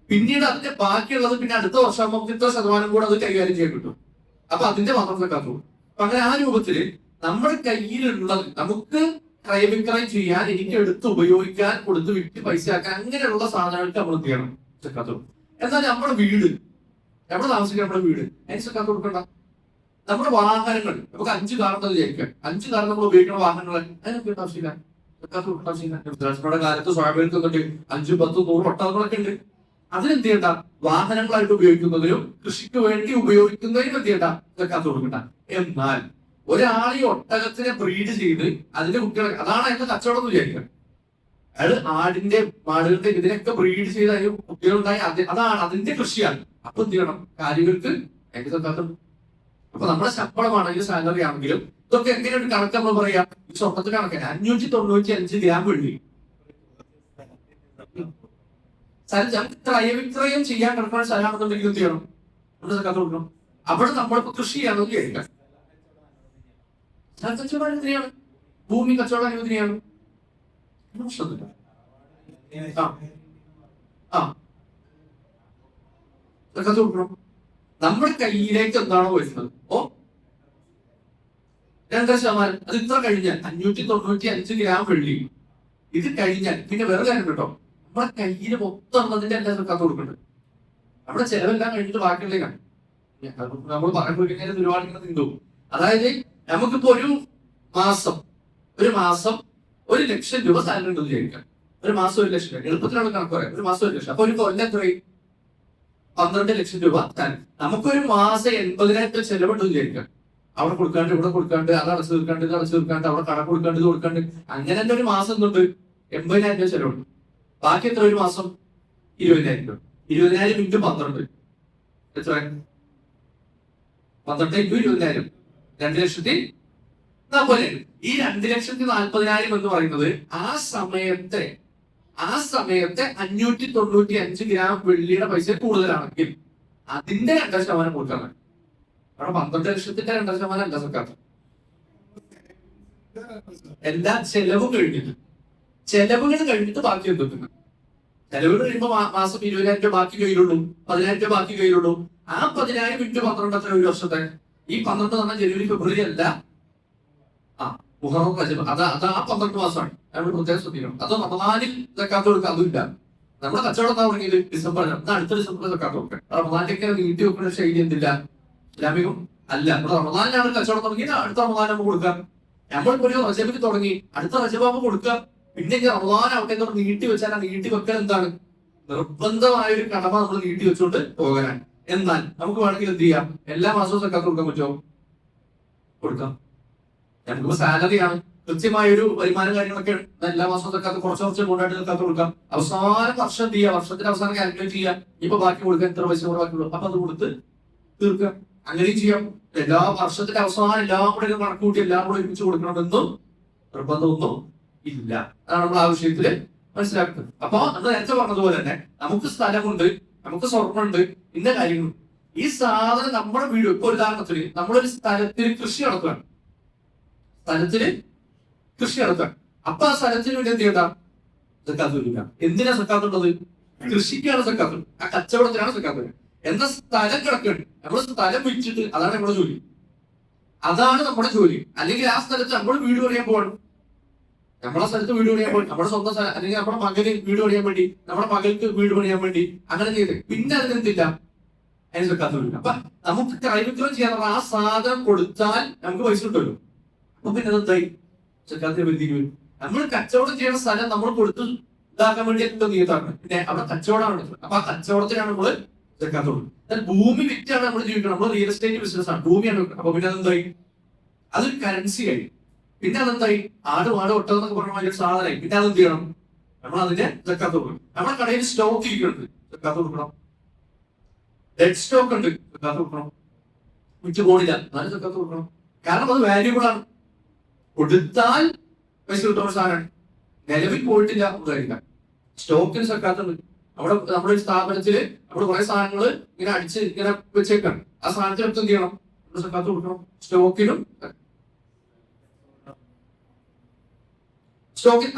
പിന്നീട് അതിന്റെ ബാക്കിയുള്ളത് പിന്നെ അടുത്ത വർഷം നമുക്ക് ഇത്ര ശതമാനം കൂടെ അത് കൈകാര്യം ചെയ്യാൻ കിട്ടും. അപ്പൊ അതിന്റെ മാത്രം സക്കാത്ത്. അപ്പൊ അങ്ങനെ ആ രൂപത്തില് നമ്മുടെ കയ്യിലുള്ളത് നമുക്ക് ക്രയവിക്രയം ചെയ്യാൻ, എനിക്ക് എടുത്ത് ഉപയോഗിക്കാൻ, കൊടുത്ത് വിറ്റ് പൈസ ആക്കാൻ, അങ്ങനെയുള്ള സാധനങ്ങൾക്ക് നമ്മൾ എന്ത് ചെയ്യണം, സക്കാത്ത്. എന്നാൽ നമ്മുടെ വീട്, എവിടെ താമസിക്കാൻ നമ്മുടെ വീട്, അതിന് സക്കാത്ത് കൊടുക്കണ്ട. നമ്മുടെ വാഹനങ്ങൾ, നമുക്ക് 5 കാറുണ്ടെന്ന് വിചാരിക്കാം, 5 കാർ നമ്മൾ ഉപയോഗിക്കുന്ന വാഹനങ്ങൾ അതിനൊക്കെ ആവശ്യമില്ല, സക്കാത്ത് കൊടുക്കാൻ ആവശ്യമില്ല. കാലത്ത് സ്വാഭാവികത്തൊക്കെ 5, 10, 100 ഒട്ടകങ്ങളൊക്കെ ഉണ്ട്. അതിനെന്ത് ചെയ്യണ്ട, വാഹനങ്ങളായിട്ട് ഉപയോഗിക്കുന്നതിനും കൃഷിക്ക് വേണ്ടി ഉപയോഗിക്കുന്നതിനും എന്ത് ചെയ്യണ്ട, സക്കാത്ത് കൊടുക്കണ്ട. എന്നാൽ ഒരാൾ ഈ ഒട്ടകത്തിനെ ബ്രീഡ് ചെയ്ത് അതിന്റെ കുട്ടികളെ, അതാണ് അതിന്റെ കച്ചവടം എന്ന് വിചാരിക്കുക. അയാൾ ആടിന്റെ മാടുകളുടെ ഇതിനൊക്കെ ബ്രീഡ് ചെയ്ത് അതിന് കുട്ടികളുണ്ടായി, അതാണ് അതിന്റെ കൃഷിയാണ്. അപ്പൊ എന്ത് ചെയ്യണം, കാര്യങ്ങൾക്ക് അതിന്റെ സക്കാത്തുണ്ട്. അപ്പൊ നമ്മുടെ ശമ്പളമാണെങ്കിലും സാലറി ആണെങ്കിലും ഇതൊക്കെ എങ്ങനെയൊരു കണക്ക് നമ്മൾ പറയാം, ഈ സ്വർണ്ണത്തിന് കണക്കാണ് 595 ഗ്രാം വെള്ളി. ക്രയവിക്രയം ചെയ്യാൻ കിടക്കുന്ന സ്ഥലമാണെന്നുണ്ടെങ്കിൽ എന്ത് ചെയ്യണം, നമ്മുടെ സക്കാത്ത് കൊടുക്കണം. അവിടെ നമ്മളിപ്പോ കൃഷി ചെയ്യാമെന്ന് വിചാരിക്കാം, കച്ചവടം എന്തിനാണ്, ഭൂമി കച്ചവടം എന്തിനാണ്, സക്കാത്ത് കൊടുക്കണം. നമ്മുടെ കയ്യിലേക്ക് എന്താണോ വരുന്നത്, 2% അത് ഇത്ര കഴിഞ്ഞാൽ 595 ഗ്രാം വെള്ളി ഇത് കഴിഞ്ഞാൽ പിന്നെ വേറെ കാര്യം കേട്ടോ, നമ്മുടെ കയ്യിൽ മൊത്തം ഉള്ളതിന്റെ എല്ലാ സക്കാത്ത് കൊടുക്കുന്നുണ്ട്. നമ്മുടെ ചെലവെല്ലാം കഴിഞ്ഞിട്ട് ബാക്കിയുള്ളതാണ് നമ്മൾ പറയുമ്പോൾ ഒരുപാട് ഇങ്ങനെ തിന്നു. അതായത് നമുക്കിപ്പോ ഒരു മാസം 1 ലക്ഷം രൂപ സാലറി ഉണ്ടെന്ന് വിചാരിക്കാം. ഒരു മാസം 1 ലക്ഷം രൂപ, എളുപ്പത്തിലുള്ള കണക്ക് പറയാം. ഒരു മാസം 1 ലക്ഷം, അപ്പൊ ഒരു കൊല്ലം എത്രയും 12 ലക്ഷം രൂപ. നമുക്കൊരു മാസം 80,000 ചെലവുണ്ടെന്ന് വിചാരിക്കാം. അവിടെ കൊടുക്കാണ്ട് ഇവിടെ കൊടുക്കാണ്ട് അത് അടച്ചു തീർക്കാണ്ട് ഇത് അടച്ചു തീർക്കാണ്ട് അവിടെ കട കൊടുക്കാണ്ട് ഇത് കൊടുക്കാണ്ട് അങ്ങനെ തന്നെ ഒരു മാസം എന്തുണ്ട് 80,000 രൂപ ചെലവുണ്ട്. ബാക്കി എത്ര ഒരു മാസം 20,000 രൂപ. 20,000 ഇൻറ്റു 12 എത്ര, 12 ഇൻറ്റു 20,000 2,40,000. ഈ 2,40,000 എന്ന് പറയുന്നത് ആ സമയത്തെ 595 ഗ്രാം വെള്ളിയുടെ പൈസ കൂടുതലാണെങ്കിൽ അതിന്റെ 2% കൊടുക്കണം. അവിടെ 12 ലക്ഷത്തിന്റെ 2% അല്ല സക്കാത്ത്. എല്ലാ ചെലവും കഴിഞ്ഞിട്ട്, ചെലവുകൾ കഴിഞ്ഞിട്ട് ബാക്കി എന്തൊക്കെ, ചെലവുകൾ കഴിയുമ്പോ മാസം 20,000 രൂപ ബാക്കി കയ്യിലുള്ളൂ, 10,000 രൂപ ബാക്കി കയ്യിലുള്ളൂ. ആ 10,000 ഇൻറ്റു 12 എത്ര ഒരു വർഷത്തെ, ഈ 12 പറഞ്ഞാൽ ജനുവരി ഫെബ്രുവരി അല്ല, മുഹറം റജബ്, അത് ആ 12 മാസമാണ്. നമ്മൾ പ്രത്യേകം ശ്രദ്ധിക്കണം. അത് റമദാനിൽ സക്കാത്ത് കൊടുക്കുക, അതുമില്ല. നമ്മുടെ കച്ചവടം എന്താ തുടങ്ങിയത് ഡിസംബറിലാണ്, അടുത്ത ഡിസംബറിൽ സക്കാത്ത് കൊടുക്കുക. റമദാനിലേക്ക് നീട്ടി വെക്കുന്ന ശൈലി എന്തില്ല, ഇസ്ലാമികം അല്ല. നമ്മുടെ റമദാനിലാണ് കച്ചവടം തുടങ്ങിയത്, അടുത്ത റമദാൻ നമുക്ക് കൊടുക്കാം. നമ്മളിപ്പോ ഒരു റജബിൽ തുടങ്ങി, അടുത്ത റജബ് കൊടുക്കാം. പിന്നെ റമദാൻ അവിടെ നീട്ടി വെച്ചാൽ ആ നീട്ടി വെക്കൽ എന്താണ്, നിർബന്ധമായ ഒരു കടമ നമ്മൾ നീട്ടി വെച്ചുകൊണ്ട് പോകാനാണ്. എന്നാൽ നമുക്ക് വേണമെങ്കിൽ എന്ത് ചെയ്യാം, എല്ലാ മാസവും സക്കാത്ത് കൊടുക്കാൻ പറ്റുമോ, കൊടുക്കാം. നമുക്കിപ്പോ സാലറിയാണ്, കൃത്യമായൊരു വരുമാനം കാര്യങ്ങളൊക്കെ എല്ലാ മാസവും സക്കാത്ത് കുറച്ച് കൊണ്ടായിട്ട് സക്കാത്ത് കൊടുക്കാം. അവസാന വർഷം ചെയ്യുക, വർഷത്തിന്റെ അവസാനം കാൽക്കുലേറ്റ് ചെയ്യുക, ഇപ്പൊ ബാക്കി കൊടുക്കാൻ എത്ര പൈസ കൂടെ ബാക്കിയുള്ളൂ, അപ്പൊ അത് കൊടുത്ത് തീർക്കുക. അങ്ങനെയും ചെയ്യാം. എല്ലാ വർഷത്തിന്റെ അവസാനം എല്ലാം കൂടെ കണക്ക് കൂട്ടി എല്ലാം കൂടെ ഒരുമിച്ച് കൊടുക്കണമെന്നും നിർബന്ധമൊന്നും ഇല്ല. അതാണ് നമ്മൾ ആ വിഷയത്തില് മനസ്സിലാക്കുന്നത്. അപ്പൊ നമ്മൾ നേരത്തെ പറഞ്ഞതുപോലെ തന്നെ നമുക്ക് സ്ഥലമുണ്ട്, നമുക്ക് സ്വർണ്ണമുണ്ട്, ഇന്ന കാര്യങ്ങൾ. ഈ സാധനം നമ്മുടെ വീട്, ഇപ്പൊ ഉദാഹരണത്തിന് നമ്മളൊരു സ്ഥലത്തിൽ കൃഷി നടക്കുകയാണ്, അപ്പൊ ആ സ്ഥലത്തിന് വേണ്ടി എന്ത് ചെയ്യണ്ട, സക്കാത്ത് വരില്ല. എന്തിനാ സക്കാത്തുള്ളത്? കൃഷിക്കാണ് സക്കാത്ത്, ആ കച്ചവടത്തിനാണ് സക്കാത്ത്. എന്ന സ്ഥലം കിടക്കുകയാണ്, നമ്മൾ സ്ഥലം വിറ്റിട്ട്, അതാണ് നമ്മുടെ ജോലി, അല്ലെങ്കിൽ ആ സ്ഥലത്ത് നമ്മൾ വീട് പണിയാൻ പോകണം, നമ്മളെ സ്ഥലത്ത് വീട് പണിയാൻ പോകണം, നമ്മുടെ സ്വന്തം സ്ഥലം, അല്ലെങ്കിൽ നമ്മുടെ മകന് വീട് പണിയാൻ വേണ്ടി, നമ്മുടെ മകൾക്ക് വീട് പണിയാൻ വേണ്ടി, അങ്ങനെ ചെയ്ത് പിന്നെ അതിനെന്തില്ല, അതിന് സക്കാത്ത് വരില്ല. അപ്പൊ നമുക്ക് ക്രയവിക്രയം ചെയ്യാൻ ആ സാധനം കൊടുത്താൽ നമുക്ക് പൈസ കിട്ടുമല്ലോ. അപ്പൊ പിന്നെ അതെന്തായി, സക്കാത്തിന് പരിധി വരും. നമ്മൾ കച്ചവടം ചെയ്യുന്ന സ്ഥലം നമ്മൾ കൊടുത്ത് ഇതാക്കാൻ വേണ്ടി ഏറ്റവും നീയത്താണ്, പിന്നെ അവിടെ കച്ചവടമാണ്. അപ്പൊ ആ കച്ചവടത്തിനാണ് നമ്മള് സക്കാത്ത് കൊടുക്കുന്നത്. എന്നാൽ ഭൂമി വിറ്റാണ് നമ്മൾ ജീവിക്കുന്നത്, നമ്മൾ റിയൽ എസ്റ്റേറ്റ് ബിസിനസ് ആണ്, ഭൂമിയാണ്. അപ്പൊ പിന്നെ അതെന്തായി, അതൊരു കറൻസി ആയി. പിന്നെ അതെന്തായി, ആട് ഒട്ടകം എന്നൊക്കെ പറഞ്ഞ ഒരു സാധനമായി. പിന്നെ അതെന്ത് ചെയ്യണം, നമ്മൾ അതിന്റെ സക്കാത്ത് കൊടുക്കണം. നമ്മുടെ കടയിൽ സ്റ്റോക്ക് ഇരിക്കുന്നുണ്ട്, സക്കാത്ത് കൊടുക്കണം. ഡെഡ് സ്റ്റോക്ക് ഉണ്ട്, സക്കാത്ത് കൊടുക്കണം. വിറ്റ് പോണില്ല, എന്നാലും സക്കാത്ത് കൊടുക്കണം. കാരണം അത് വാല്യൂബിൾ ആണ്, കൊടുത്താൽ പൈസ കിട്ടുന്ന സാധനമാണ്. നിലവിൽ പോയിട്ടില്ല ഉണ്ടായില്ല. സ്റ്റോക്കിന് സക്കാത്തുണ്ട്. നമ്മുടെ സ്ഥാപനത്തില് നമ്മൾ കുറെ സാധനങ്ങൾ ഇങ്ങനെ അടിച്ച് ഇങ്ങനെ വെച്ചേക്കാണ്, ആ സാധനത്തിനൊക്കെ എന്ത് ചെയ്യണം, സക്കാത്ത് കൊടുക്കണം. സ്റ്റോക്കിനും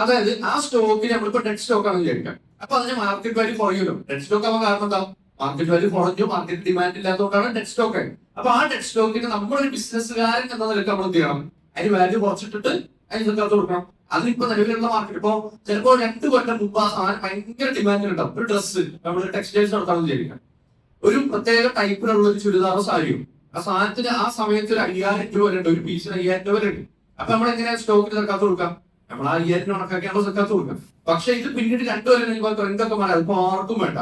അതായത് ആ സ്റ്റോക്കിന് നമ്മളിപ്പോ ഡെഡ് സ്റ്റോക്ക് ആണെന്ന് വിചാരിക്കാം, അപ്പൊ അതിന് മാർക്കറ്റ് വാല്യൂ കുറയുമല്ലോ. ഡെഡ് സ്റ്റോക്ക് ആവാൻ കാരണം എന്താ, മാർക്കറ്റ് വാല്യൂ കുറഞ്ഞു, മാർക്കറ്റ് ഡിമാൻഡ് ഇല്ലാത്തതുകൊണ്ടാണ് ഡെഡ് സ്റ്റോക്ക് ആയി. അപ്പൊ ആ ഡെഡ് സ്റ്റോക്കിന് നമ്മളൊരു ബിസിനസ്സുകാരൻ എന്ന നിലയ്ക്ക് നമ്മൾ എന്ത് ചെയ്യണം, അതിന് വാല്യൂ കുറച്ചിട്ടിട്ട് അതിന് സക്കാത്ത് കൊടുക്കണം. അതിനിപ്പോ നിലവിലുള്ള മാർക്കറ്റ് ഇപ്പോ ചിലപ്പോ 2 കൊല്ലം മുമ്പ് ആ സാധനം ഭയങ്കര ഡിമാൻഡിൽ ഉണ്ടാവും. ഒരു ഡ്രസ്സ് നമ്മൾ ടെക്സ്റ്റൈൽസ് നടത്താമെന്ന് വിചാരിക്കാം, ഒരു പ്രത്യേക ടൈപ്പിലുള്ള ഒരു ചുരിദാറോ സാരിയോ, ആ സാധനത്തിന് ആ സമയത്ത് ഒരു 5000 രൂപ വരെ ഉണ്ട്, ഒരു പീസിന് 5000 രൂപ വരെ ഉണ്ട്. അപ്പൊ നമ്മൾ എങ്ങനെ സ്റ്റോക്കിന് സക്കാത്ത് കൊടുക്കാം, നമ്മൾ ആ 5000 കണക്കാക്കിയാണ് സക്കാത്ത് കൊടുക്കാം. പക്ഷെ ഇത് പിന്നീട് 2 കൊല്ലം കഴിയുമ്പോൾ ട്രെൻഡൊക്കെ മാറാം, അതിപ്പോ ആർക്കും വേണ്ട.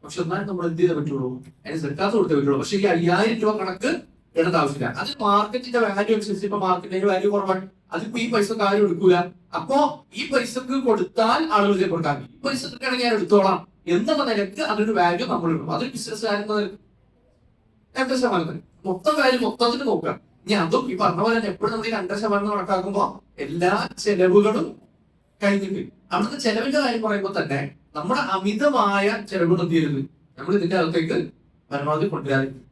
പക്ഷെ എന്നാലും നമ്മൾ എന്ത് ചെയ്തേ പറ്റുള്ളൂ, അതിന് സക്കാത്ത് കൊടുത്തേ പറ്റുള്ളൂ. പക്ഷെ ഈ 5000 രൂപ കണക്ക് ഇടേണ്ട ആവശ്യമില്ല. അത് മാർക്കറ്റിന്റെ വാല്യൂ അനുസരിച്ച് ഇപ്പൊ മാർക്കറ്റിന്റെ വാല്യൂ കുറവാണ്, അതിപ്പോ ഈ പൈസ കാര്യം എടുക്കൂല. അപ്പോ ഈ പൈസക്ക് കൊടുത്താൽ ആളുകൾ കൊടുക്കാൻ, ഈ പൈസക്കാണെങ്കിൽ ഞാൻ എടുത്തോളാം എന്നുള്ള നിലക്ക് അതിനൊരു വാല്യൂ നമ്മൾ ഇടും. അതൊരു ബിസിനസ്സുകാരൻ എന്ന നിലക്ക് 2% മൊത്തം വാല്യൂ മൊത്തത്തിൽ നോക്കാം. ഇനി അതും ഈ പറഞ്ഞ പോലെ തന്നെ എപ്പോഴും നമ്മൾ ഈ 2% കണക്കാക്കുമ്പോ എല്ലാ ചെലവുകളും കഴിഞ്ഞിട്ട് അവിടുത്തെ ചെലവിന്റെ കാര്യം പറയുമ്പോൾ തന്നെ നമ്മുടെ അമിതമായ ചെലവുകൾ എന്ത് ചെയ്യരുത്, നമ്മൾ ഇതിന്റെ അകത്തേക്ക് പരമാവധി കൊണ്ടുവരാതിരിക്കും.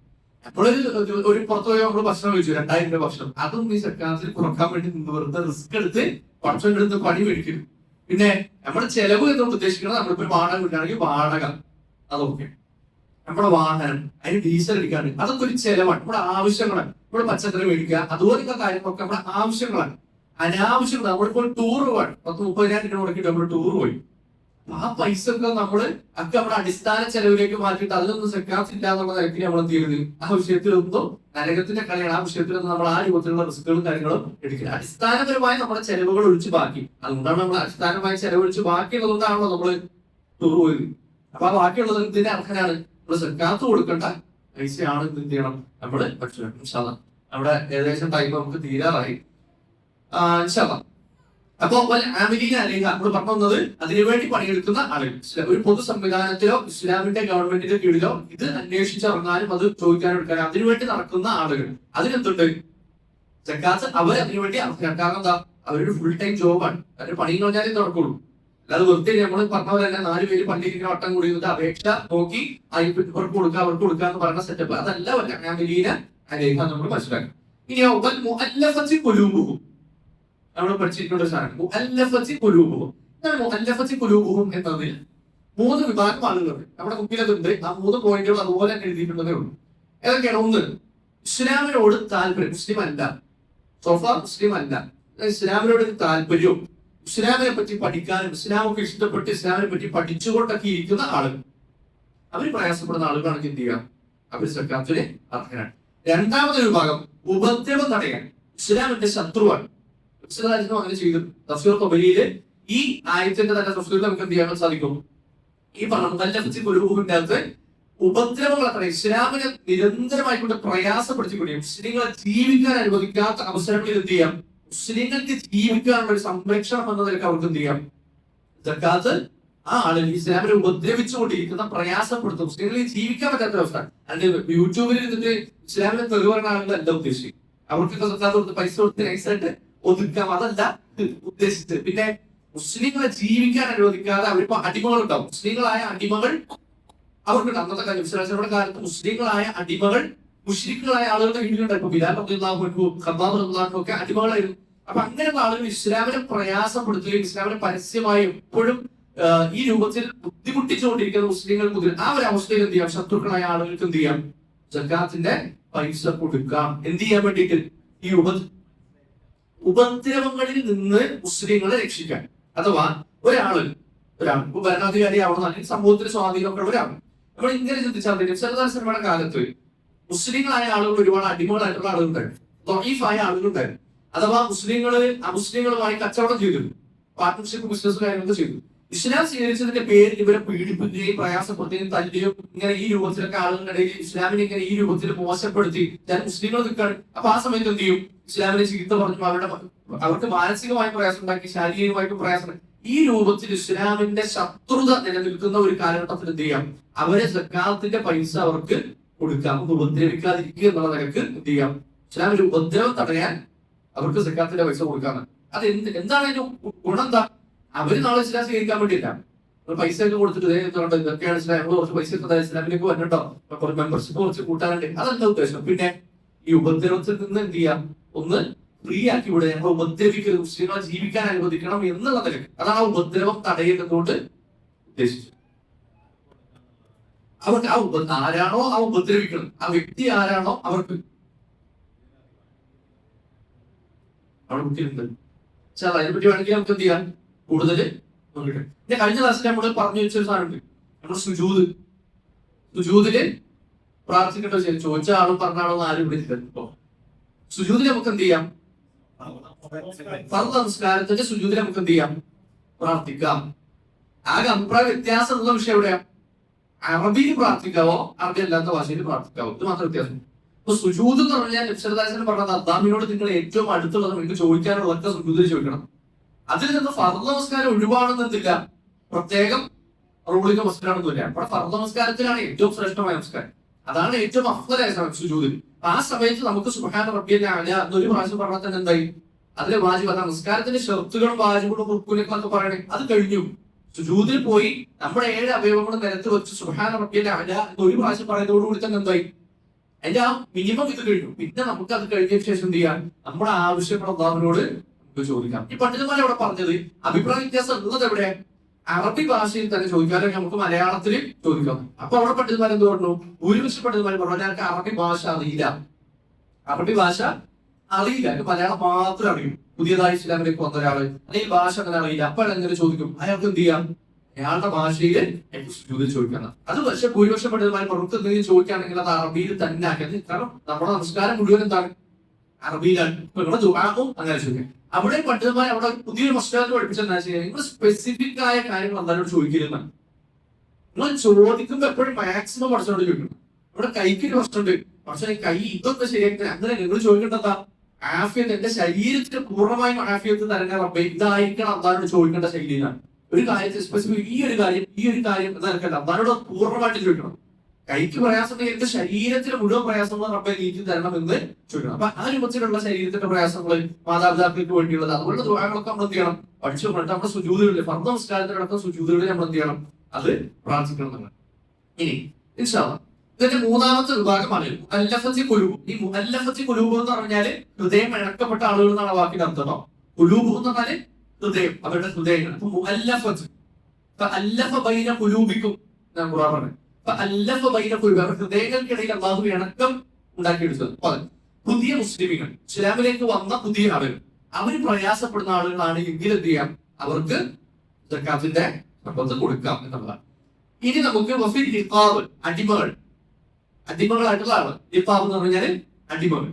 ഒരു പുറത്തു പോയി നമ്മൾ ഭക്ഷണം കഴിച്ചു 2000 രൂപ ഭക്ഷണം, അതും ഈ സർക്കാരിൽ കുറക്കാൻ വേണ്ടി വെറുതെ റിസ്ക് എടുത്ത് ഭക്ഷണം എടുത്ത് പണി മേടിക്കും. പിന്നെ നമ്മുടെ ചെലവ് എന്നുകൊണ്ട് ഉദ്ദേശിക്കുന്നത് നമ്മളിപ്പോ വാടക വീട്ടാണെങ്കിൽ വാടക, അതൊക്കെ നമ്മുടെ വാഹനം, അതിന് ഡീസൽ അടിക്കാണ്, അതൊക്കെ ഒരു ചെലവാണ്. നമ്മുടെ ആവശ്യങ്ങളാണ്. നമ്മുടെ പച്ചക്കറി മേടിക്കുക, അതുപോലത്തെ കാര്യങ്ങളൊക്കെ നമ്മുടെ ആവശ്യങ്ങളാണ്. അനാവശ്യങ്ങൾ നമ്മളിപ്പോൾ ടൂർ പോവാണ്, 10-30,000 രൂപ മുടക്കിയിട്ട് നമ്മൾ ടൂർ പോയി, ആ പൈസ ഒക്കെ നമ്മുടെ അടിസ്ഥാന ചെലവിലേക്ക് മാറ്റിയിട്ട് അതിലൊന്നും സക്കാത്ത് ഇല്ല എന്നുള്ള നിലയ്ക്ക് നമ്മൾ എന്ത് ചെയ്യരുത്, ആ വിഷയത്തിലൊന്നും നരകത്തിന്റെ കളിയാണ്. ആ വിഷയത്തിലൊന്നും നമ്മൾ ആ രൂപത്തിലുള്ള റിസ്കുകളും കാര്യങ്ങളും എടുക്കില്ല. അടിസ്ഥാനപരമായി നമ്മുടെ ചെലവുകൾ ഒഴിച്ച് ബാക്കി, അതുകൊണ്ടാണ് നമ്മൾ അടിസ്ഥാനമായി ചെലവഴിച്ച് ബാക്കിയുള്ളതുകൊണ്ടാണല്ലോ നമ്മൾ ടൂർ പോയത്. അപ്പൊ ആ ബാക്കിയുള്ളത് എന്തിന്റെ അർഹനാണ്, നമ്മൾ സക്കാത്ത് കൊടുക്കേണ്ട പൈസയാണ്. എന്ത് ചെയ്യണം, നമ്മള് പഠിച്ചു. നമ്മുടെ ഏകദേശം ടൈം നമുക്ക് തീരാറായി. അപ്പോ നമ്മൾ പറഞ്ഞത് അതിനുവേണ്ടി പണിയെടുക്കുന്ന ആളുകൾ, ഒരു പൊതു സംവിധാനത്തിലോ ഇസ്ലാമിന്റെ ഗവൺമെന്റിന്റെ കീഴിലോ ഇത് അന്വേഷിച്ചിറങ്ങാനും അത് ചോദിക്കാനും എടുക്കാനും അതിനുവേണ്ടി നടക്കുന്ന ആളുകൾ, അതിനെന്തുണ്ട് സക്കാത്ത് അവർ അതിനുവേണ്ടി അർഹരാണ്. കാരണം എന്താ, അവരൊരു ഫുൾ ടൈം ജോബാണ്, അവരുടെ പണി കഴിഞ്ഞാലേ നടക്കുള്ളൂ. അല്ലാതെ വെറുതെ നമ്മൾ പറഞ്ഞ പോലെ തന്നെ 4 പേര് പള്ളിക്ക് വട്ടം കൂടി അപേക്ഷ നോക്കി ഇവർക്ക് കൊടുക്കുക എന്ന് പറയുന്ന സെറ്റപ്പ് അതല്ല നമ്മൾ മനസ്സിലാക്കും. ഇനി കൊലൂബും നമ്മൾ പഠിച്ചിരിക്കേണ്ട സാധനം മുഅല്ലഫത്തി ഖുലൂബുഹും. മുഅല്ലഫത്തി ഖുലൂബുഹും എന്നതിൽ 3 വിഭാഗം ആളുകളുണ്ട്. നമ്മുടെ ബുക്കിലതുണ്ട്. ആ 3 പോയിന്റുകൾ അതുപോലെ തന്നെ എഴുതിയിട്ടുള്ളതേ ഉള്ളൂ. ഏതൊക്കെയാണ്? 1, ഇസ്ലാമിനോട് താല്പര്യം, മുസ്ലിം അല്ല, മുസ്ലിം അല്ല, ഇസ്ലാമിനോട് താല്പര്യവും ഇസ്ലാമിനെ പറ്റി പഠിക്കാനും ഇസ്ലാമൊക്കെ ഇഷ്ടപ്പെട്ട് ഇസ്ലാമിനെ പറ്റി പഠിച്ചുകൊണ്ടൊക്കെ ഇരിക്കുന്ന ആളുകൾ, അവർ പ്രയാസപ്പെടുന്ന ആളുകളാണ് എന്ത് ചെയ്യുക, അവർ സക്കാത്തിന് അർഹരാണ്. 2ാമതൊരു വിഭാഗം ഉപദ്രവം തടയാൻ, ഇസ്ലാമിന്റെ ശത്രുവാണ്, അങ്ങനെ ചെയ്തു. തഫ്സീർ ഖബരിയില് ഈ ആയത്തിന്റെ തന്നെ തഫ്സീറിൽ നമുക്ക് എന്ത് ചെയ്യാൻ സാധിക്കും, ഈ പറഞ്ഞ മുഅല്ലഫത്തി ഖുലൂബിന്റെ അകത്ത് ഉപദ്രവങ്ങൾ അത്ര ഇസ്ലാമിനെ നിരന്തരമായിക്കൊണ്ട് പ്രയാസപ്പെടുത്തിക്കൊണ്ടേ മുസ്ലിങ്ങളെ ജീവിക്കാൻ അനുവദിക്കാത്ത അവസരങ്ങളിൽ എന്ത് ചെയ്യാം, മുസ്ലിങ്ങൾക്ക് ജീവിക്കാനുള്ള ഒരു സംരക്ഷണം എന്ന നിലയ്ക്ക് അവർക്ക് എന്ത് ചെയ്യാം, സക്കാത്ത് ആ ആളുകൾ ഇസ്ലാമിനെ ഉപദ്രവിച്ചുകൊണ്ടിരിക്കുന്ന പ്രയാസപ്പെടുത്തും, മുസ്ലിങ്ങളിൽ ജീവിക്കാൻ പറ്റാത്ത അവസ്ഥ. അല്ലെങ്കിൽ യൂട്യൂബിൽ ഇരുന്നിട്ട് ഇസ്ലാമിനെ തെളിവ് പറഞ്ഞ ആളുകളല്ല ഉദ്ദേശിക്കും. അവർക്കൊക്കെ സക്കാത്ത് കൊടുത്ത് പൈസ കൊടുത്ത് നൈസായിട്ട് ഒതുക്കാം, അതല്ല ഉദ്ദേശിച്ചത്. പിന്നെ മുസ്ലിങ്ങളെ ജീവിക്കാൻ അനുവദിക്കാതെ അവരിപ്പോ അടിമകൾ ഉണ്ടാവും. മുസ്ലിങ്ങളായ അടിമകൾ അവർക്ക് അന്നത്തെ കാലം കാലത്ത് മുസ്ലിങ്ങളായ അടിമകൾ മുശ്രിക്കുകളായ ആളുകളുടെ വീട്ടിലുണ്ടായി. ഇപ്പൊ ബിലാൽ റളിയല്ലാഹു ഖബ്ബാബ് റളിയല്ലാഹു ഒക്കെ അടിമകളായിരുന്നു. അപ്പൊ അങ്ങനെയുള്ള ആളുകൾ ഇസ്ലാമിനെ പ്രയാസപ്പെടുത്തുകയും ഇസ്ലാമിനെ പരസ്യമായി എപ്പോഴും ഈ രൂപത്തിൽ ബുദ്ധിമുട്ടിച്ചുകൊണ്ടിരിക്കുന്ന മുസ്ലിങ്ങൾ മുതൽ ആ ഒരു അവസ്ഥയിൽ എന്ത് ചെയ്യാം, ശത്രുക്കളായ ആളുകൾക്ക് എന്ത് ചെയ്യാം, സക്കാത്തിന്റെ പൈസ കൊടുക്കാം. എന്ത് ചെയ്യാൻ വേണ്ടിയിട്ട്, ഈ ഉപദ്രവങ്ങളിൽ നിന്ന് മുസ്ലിങ്ങളെ രക്ഷിക്കാൻ. അഥവാ ഒരാൾ ഭരണാധികാരി ആവണം, അല്ലെങ്കിൽ സമൂഹത്തിന് സ്വാധീനമൊക്കെ ഉള്ള ഒരാൾ. നമ്മൾ ഇങ്ങനെ ചിന്തിച്ചാൽ നബിയുടെ കാലത്ത് മുസ്ലിങ്ങളായ ആളുകൾ ഒരുപാട് അടിമകളായിട്ടുള്ള ആളുകളുണ്ടായിരുന്നു, ദഈഫായ ആളുകളുണ്ടായിരുന്നു. അഥവാ അമുസ്ലിങ്ങളുമായി കച്ചവടം ചെയ്തിരുന്നു, പാർട്ട്ണർഷിപ്പ് ബിസിനസ് കാര്യങ്ങളൊക്കെ ചെയ്തു. ഇസ്ലാം സ്വീകരിച്ചതിന്റെ പേരിൽ ഇവരെ പീഡിപ്പിക്കുകയും പ്രയാസപ്പെടുത്തുകയും തല്ലുകയും ഇങ്ങനെ ഈ രൂപത്തിലൊക്കെ ആളുകളുടെ ഇടയിൽ ഇസ്ലാമിനെ ഇങ്ങനെ ഈ രൂപത്തിൽ മോശപ്പെടുത്തി ഞാൻ മുസ്ലിങ്ങൾ നിൽക്കാണ്. അപ്പൊ ആ സമയത്ത് എന്ത് ചെയ്യും, ഇസ്ലാമിനെ ചീത്ത പറഞ്ഞു അവർക്ക് മാനസികമായി പ്രയാസം ഉണ്ടാക്കി, ശാരീരികമായിട്ടും പ്രയാസം. ഈ രൂപത്തിൽ ഇസ്ലാമിന്റെ ശത്രുത നിലനിൽക്കുന്ന ഒരു കാലഘട്ടത്തിൽ എന്ത് ചെയ്യാം, അവരെ സക്കാത്തിന്റെ പൈസ അവർക്ക് കൊടുക്കാം, ഉപദ്രവിക്കാതിരിക്കുക എന്നുള്ള നിലക്ക് എന്ത് ചെയ്യാം, ഇസ്ലാമിന്റെ ഉപദ്രവം തടയാൻ അവർക്ക് സക്കാത്തിന്റെ പൈസ കൊടുക്കാണ്. അത് എന്താണ് അതിന്റെ ഗുണം? എന്താ, അവര് നാളെ ഇസ്ലാം സ്വീകരിക്കാൻ വേണ്ടിയില്ല, പൈസ ഒക്കെ കൊടുത്തിട്ട് ഇതൊക്കെയാണ് ഇസ്ലാം, കുറച്ച് പൈസ ഒക്കെ ഇസ്ലാമിലേക്ക് വന്നിട്ടോ, കുറച്ച് മെമ്പർഷിപ്പ് കുറച്ച് കൂട്ടാനുണ്ട്, അതല്ല ഉദ്ദേശം. പിന്നെ ഈ ഉപദ്രവത്തിൽ നിന്ന് എന്ത് ചെയ്യാം, ഒന്ന് ഫ്രീ ആക്കി വിടുക, ഞങ്ങൾ ഉപദ്രവിക്കരുത്, മുസ്ലിങ്ങളെ ജീവിക്കാൻ അനുവദിക്കണം എന്നുള്ള നിലക്ക്. അതാണ് ആ ഉപദ്രവം തടയുന്നതുകൊണ്ട് ഉദ്ദേശിച്ചത്. അവർക്ക് ആരാണോ ആ ഉപദ്രവിക്കണം, ആ വ്യക്തി ആരാണോ അവർക്ക് അവിടെ ബുദ്ധിമുട്ടുണ്ട്. അതിനെപ്പറ്റി വേണമെങ്കിൽ നമുക്ക് എന്ത് ചെയ്യാം, കൂടുതൽ നോക്കിയിട്ട്. പിന്നെ കഴിഞ്ഞ ക്ലാസ്സിൽ നമ്മൾ പറഞ്ഞു വെച്ചൊരു സാധനമുണ്ട്, നമ്മൾ സുജൂദില് പ്രാർത്ഥിക്കേണ്ട ചോദിച്ച ആളും പറഞ്ഞ ആളും ആരും വിളിച്ചിട്ടുണ്ട്. സുജൂദിൽ നമുക്ക് എന്ത് ചെയ്യാം, ഫർദ് നമസ്കാരത്തിന്റെ സുജൂദിൽ നമുക്ക് എന്ത് ചെയ്യാം, പ്രാർത്ഥിക്കാം. ആകെ അഭിപ്രായ വ്യത്യാസമുള്ള വിഷയം എവിടെയാ, അറബിയിൽ പ്രാർത്ഥിക്കാവോ അറബി അല്ലാത്ത ഭാഷയിൽ പ്രാർത്ഥിക്കാവോ, ഇത് മാത്രം വ്യത്യാസം. ഇപ്പൊ സുജൂദ് എന്ന് പറഞ്ഞാൽ നബിസ്വല്ലല്ലാഹു പറഞ്ഞത് അല്ലാഹുവിനോട് നിങ്ങൾ ഏറ്റവും അടുത്തുള്ളത് നിങ്ങൾക്ക് ചോദിക്കാനുള്ളതൊക്കെ സുജൂദിൽ ചോദിക്കണം. അതിൽ നിന്ന് ഫർദ് നമസ്കാരം ഒഴിവാണെന്നില്ല, പ്രത്യേകം റൂളിംഗ് നമസ്കാരമൊന്നുമില്ല. അവിടെ ഫർദ് നമസ്കാരത്തിലാണ് ഏറ്റവും ശ്രേഷ്ഠമായ നമസ്കാരം, അതാണ് ഏറ്റവും അഫ്ളലായ സമയം സുജൂദിൽ. ആ സമയത്ത് നമുക്ക് സുബ്ഹാന റബ്ബിയൽ അഅല എന്നൊരു പ്രാവശ്യം പറഞ്ഞാൽ തന്നെ എന്തായി, അതിലെ വാജിബ്, നമസ്കാരത്തിന്റെ ഷർത്തുകളും വാജിബുകളും റുക്കൂനൊക്കെ പറയണേ, അത് കഴിഞ്ഞു. സുജൂദിൽ പോയി നമ്മുടെ 7 അവയവങ്ങളും നിലത്ത് വെച്ച് സുബ്ഹാന റബ്ബിയൽ അഅല എന്നൊരു പ്രാവശ്യം പറയുന്നതോടുകൂടി തന്നെ എന്തായി, അതിന്റെ ആ മിനിമം ഇത് കഴിഞ്ഞു. പിന്നെ നമുക്ക് അത് കഴിഞ്ഞതിന് ശേഷം എന്ത് ചെയ്യാം, നമ്മുടെ ആവശ്യങ്ങൾ അല്ലാഹുവിനോട് നമുക്ക് ചോദിക്കാം. ഈ പണ്ഡിതന്മാർ ഇവിടെ പറഞ്ഞത് അഭിപ്രായ വ്യത്യാസം ഉള്ളത് എവിടെ, അറബി ഭാഷയിൽ തന്നെ ചോദിക്കാതെ നമുക്ക് മലയാളത്തിൽ ചോദിക്കാം. അപ്പൊ അവിടെ പണ്ഡിതന്മാർ എന്ത് പറഞ്ഞു, ഭൂരിപക്ഷ പണ്ഡിതന്മാർ പറഞ്ഞു ഞങ്ങൾക്ക് അറബി ഭാഷ അറിയില്ല, മലയാളം മാത്രമേ അറിയൂ. പുതിയതായി ഇസ്ലാമിലേക്ക് വന്ന ഒരാള് അല്ലെങ്കിൽ ഭാഷ അങ്ങനെ അറിയില്ല, അപ്പോൾ എങ്ങനെ ചോദിക്കും, അയാൾക്ക് എന്ത് ചെയ്യാം, അയാളുടെ ഭാഷയിൽ ചോദിക്കണം. അത് പക്ഷെ ഭൂരിപക്ഷം പണ്ഡിതന്മാർ പുറത്ത് എന്തെങ്കിലും ചോദിക്കുകയാണെങ്കിൽ അത് അറബിയിൽ തന്നെ ആക്കിയത്. കാരണം നമ്മുടെ നമസ്കാരം മുഴുവൻ എന്താണ്, അറബിയിലാണ്. അങ്ങനെ ചോദിക്കാം. അവിടെ പണ്ഡിതന്മാർ അവിടെ പുതിയൊരു മസ്ജിദ് പഠിപ്പിച്ചെന്താ ചെയ്യുക, നിങ്ങൾ സ്പെസിഫിക് ആയ കാര്യങ്ങൾ എന്തായാലും ചോദിക്കരുത്. നിങ്ങൾ ചോദിക്കുമ്പോൾ എപ്പോഴും മാക്സിമം പഠിച്ചോണ്ട് ചോദിക്കണം. ഇവിടെ കൈക്കൊരു പ്രശ്നമുണ്ട്, പക്ഷെ കൈ ഇതൊക്കെ ശരിയാക്കി അങ്ങനെ നിങ്ങൾ ചോദിക്കേണ്ടതാ ആഫിയത്ത്, എന്റെ ശരീരത്തിന് പൂർണ്ണമായും ആഫിയത്ത് തരേണ്ട റബ്ബേ ഇതായിരിക്കണം അള്ളാഹുവിനോട് ചോദിക്കേണ്ട ശൈലിയിലാണ്. ഒരു കാര്യത്തിൽ സ്പെസിഫിക് ഈ ഒരു കാര്യം എന്നല്ല, അള്ളാഹുവിനോട് പൂർണ്ണമായിട്ട് ചോദിക്കണം. കൈക്ക് പ്രയാസം എന്റെ ശരീരത്തിന് മുഴുവൻ പ്രയാസങ്ങൾ റബ്ബെ നീക്കി തരണം എന്ന് ചോദിക്കണം. അപ്പൊ ആ രൂപത്തിലുള്ള ശരീരത്തിന്റെ പ്രയാസങ്ങൾ മാതാപിതാക്കൾക്ക് വേണ്ടിയുള്ളത് അതുപോലെ ദുആകളൊക്കെ നമ്മൾ എന്ത് ചെയ്യണം, പഠിച്ചു പറഞ്ഞിട്ട് നമ്മുടെ സുജൂദുകളിൽ ഫർദ് നമസ്കാരത്തിനടക്കം സുജൂദുകളിൽ നമ്മൾ എന്ത് ചെയ്യണം, അത് പ്രാർത്ഥിക്കണം എന്നാണ്. ഇനി ഇൻഷാ അല്ലാഹ് ഇതിന്റെ മൂന്നാമത്തെ വിഭാഗമാണ് മുഅല്ലഫത്തി ഖുലൂബ്. ഈ മുഅല്ലഫത്തി ഖുലൂബ് എന്ന് പറഞ്ഞാല് ഹൃദയം ഇണക്കപ്പെട്ട ആളുകൾ എന്നാണ് വാക്കിന്റെ അർത്ഥം. ഖുലൂബ് എന്ന് പറഞ്ഞാല് ഹൃദയം, അവരുടെ ഹൃദയങ്ങൾ. അപ്പൊ മുഅല്ലഫത്ത് ഫഅല്ലഫ ബൈന ഖുലൂബിക്കും ഞാൻ ഖുർആൻ പറഞ്ഞു. ഫഅല്ലഫ ബൈന ഖുലൂബി, അവരുടെ ഹൃദയങ്ങൾക്കിടയിൽ അല്ലാഹു ഇണക്കം ഉണ്ടാക്കിയെടുത്തത്. പുതിയ മുസ്ലിമികൾ, ഇസ്ലാമിലേക്ക് വന്ന പുതിയ ആളുകൾ, അവർ പ്രയാസപ്പെടുന്ന ആളുകളാണ് എങ്കിൽ എന്ത് ചെയ്യാം, അവർക്ക് സക്കാത്തിന്റെ സമ്പത്ത് കൊടുക്കാം എന്നുള്ളതാണ്. ഇനി നമുക്ക് വഫിൽ ഇഖാബ്, അടിമകളായിട്ടുള്ള ആള്, ഇഖാബ് എന്ന് പറഞ്ഞാല് അടിമകൾ.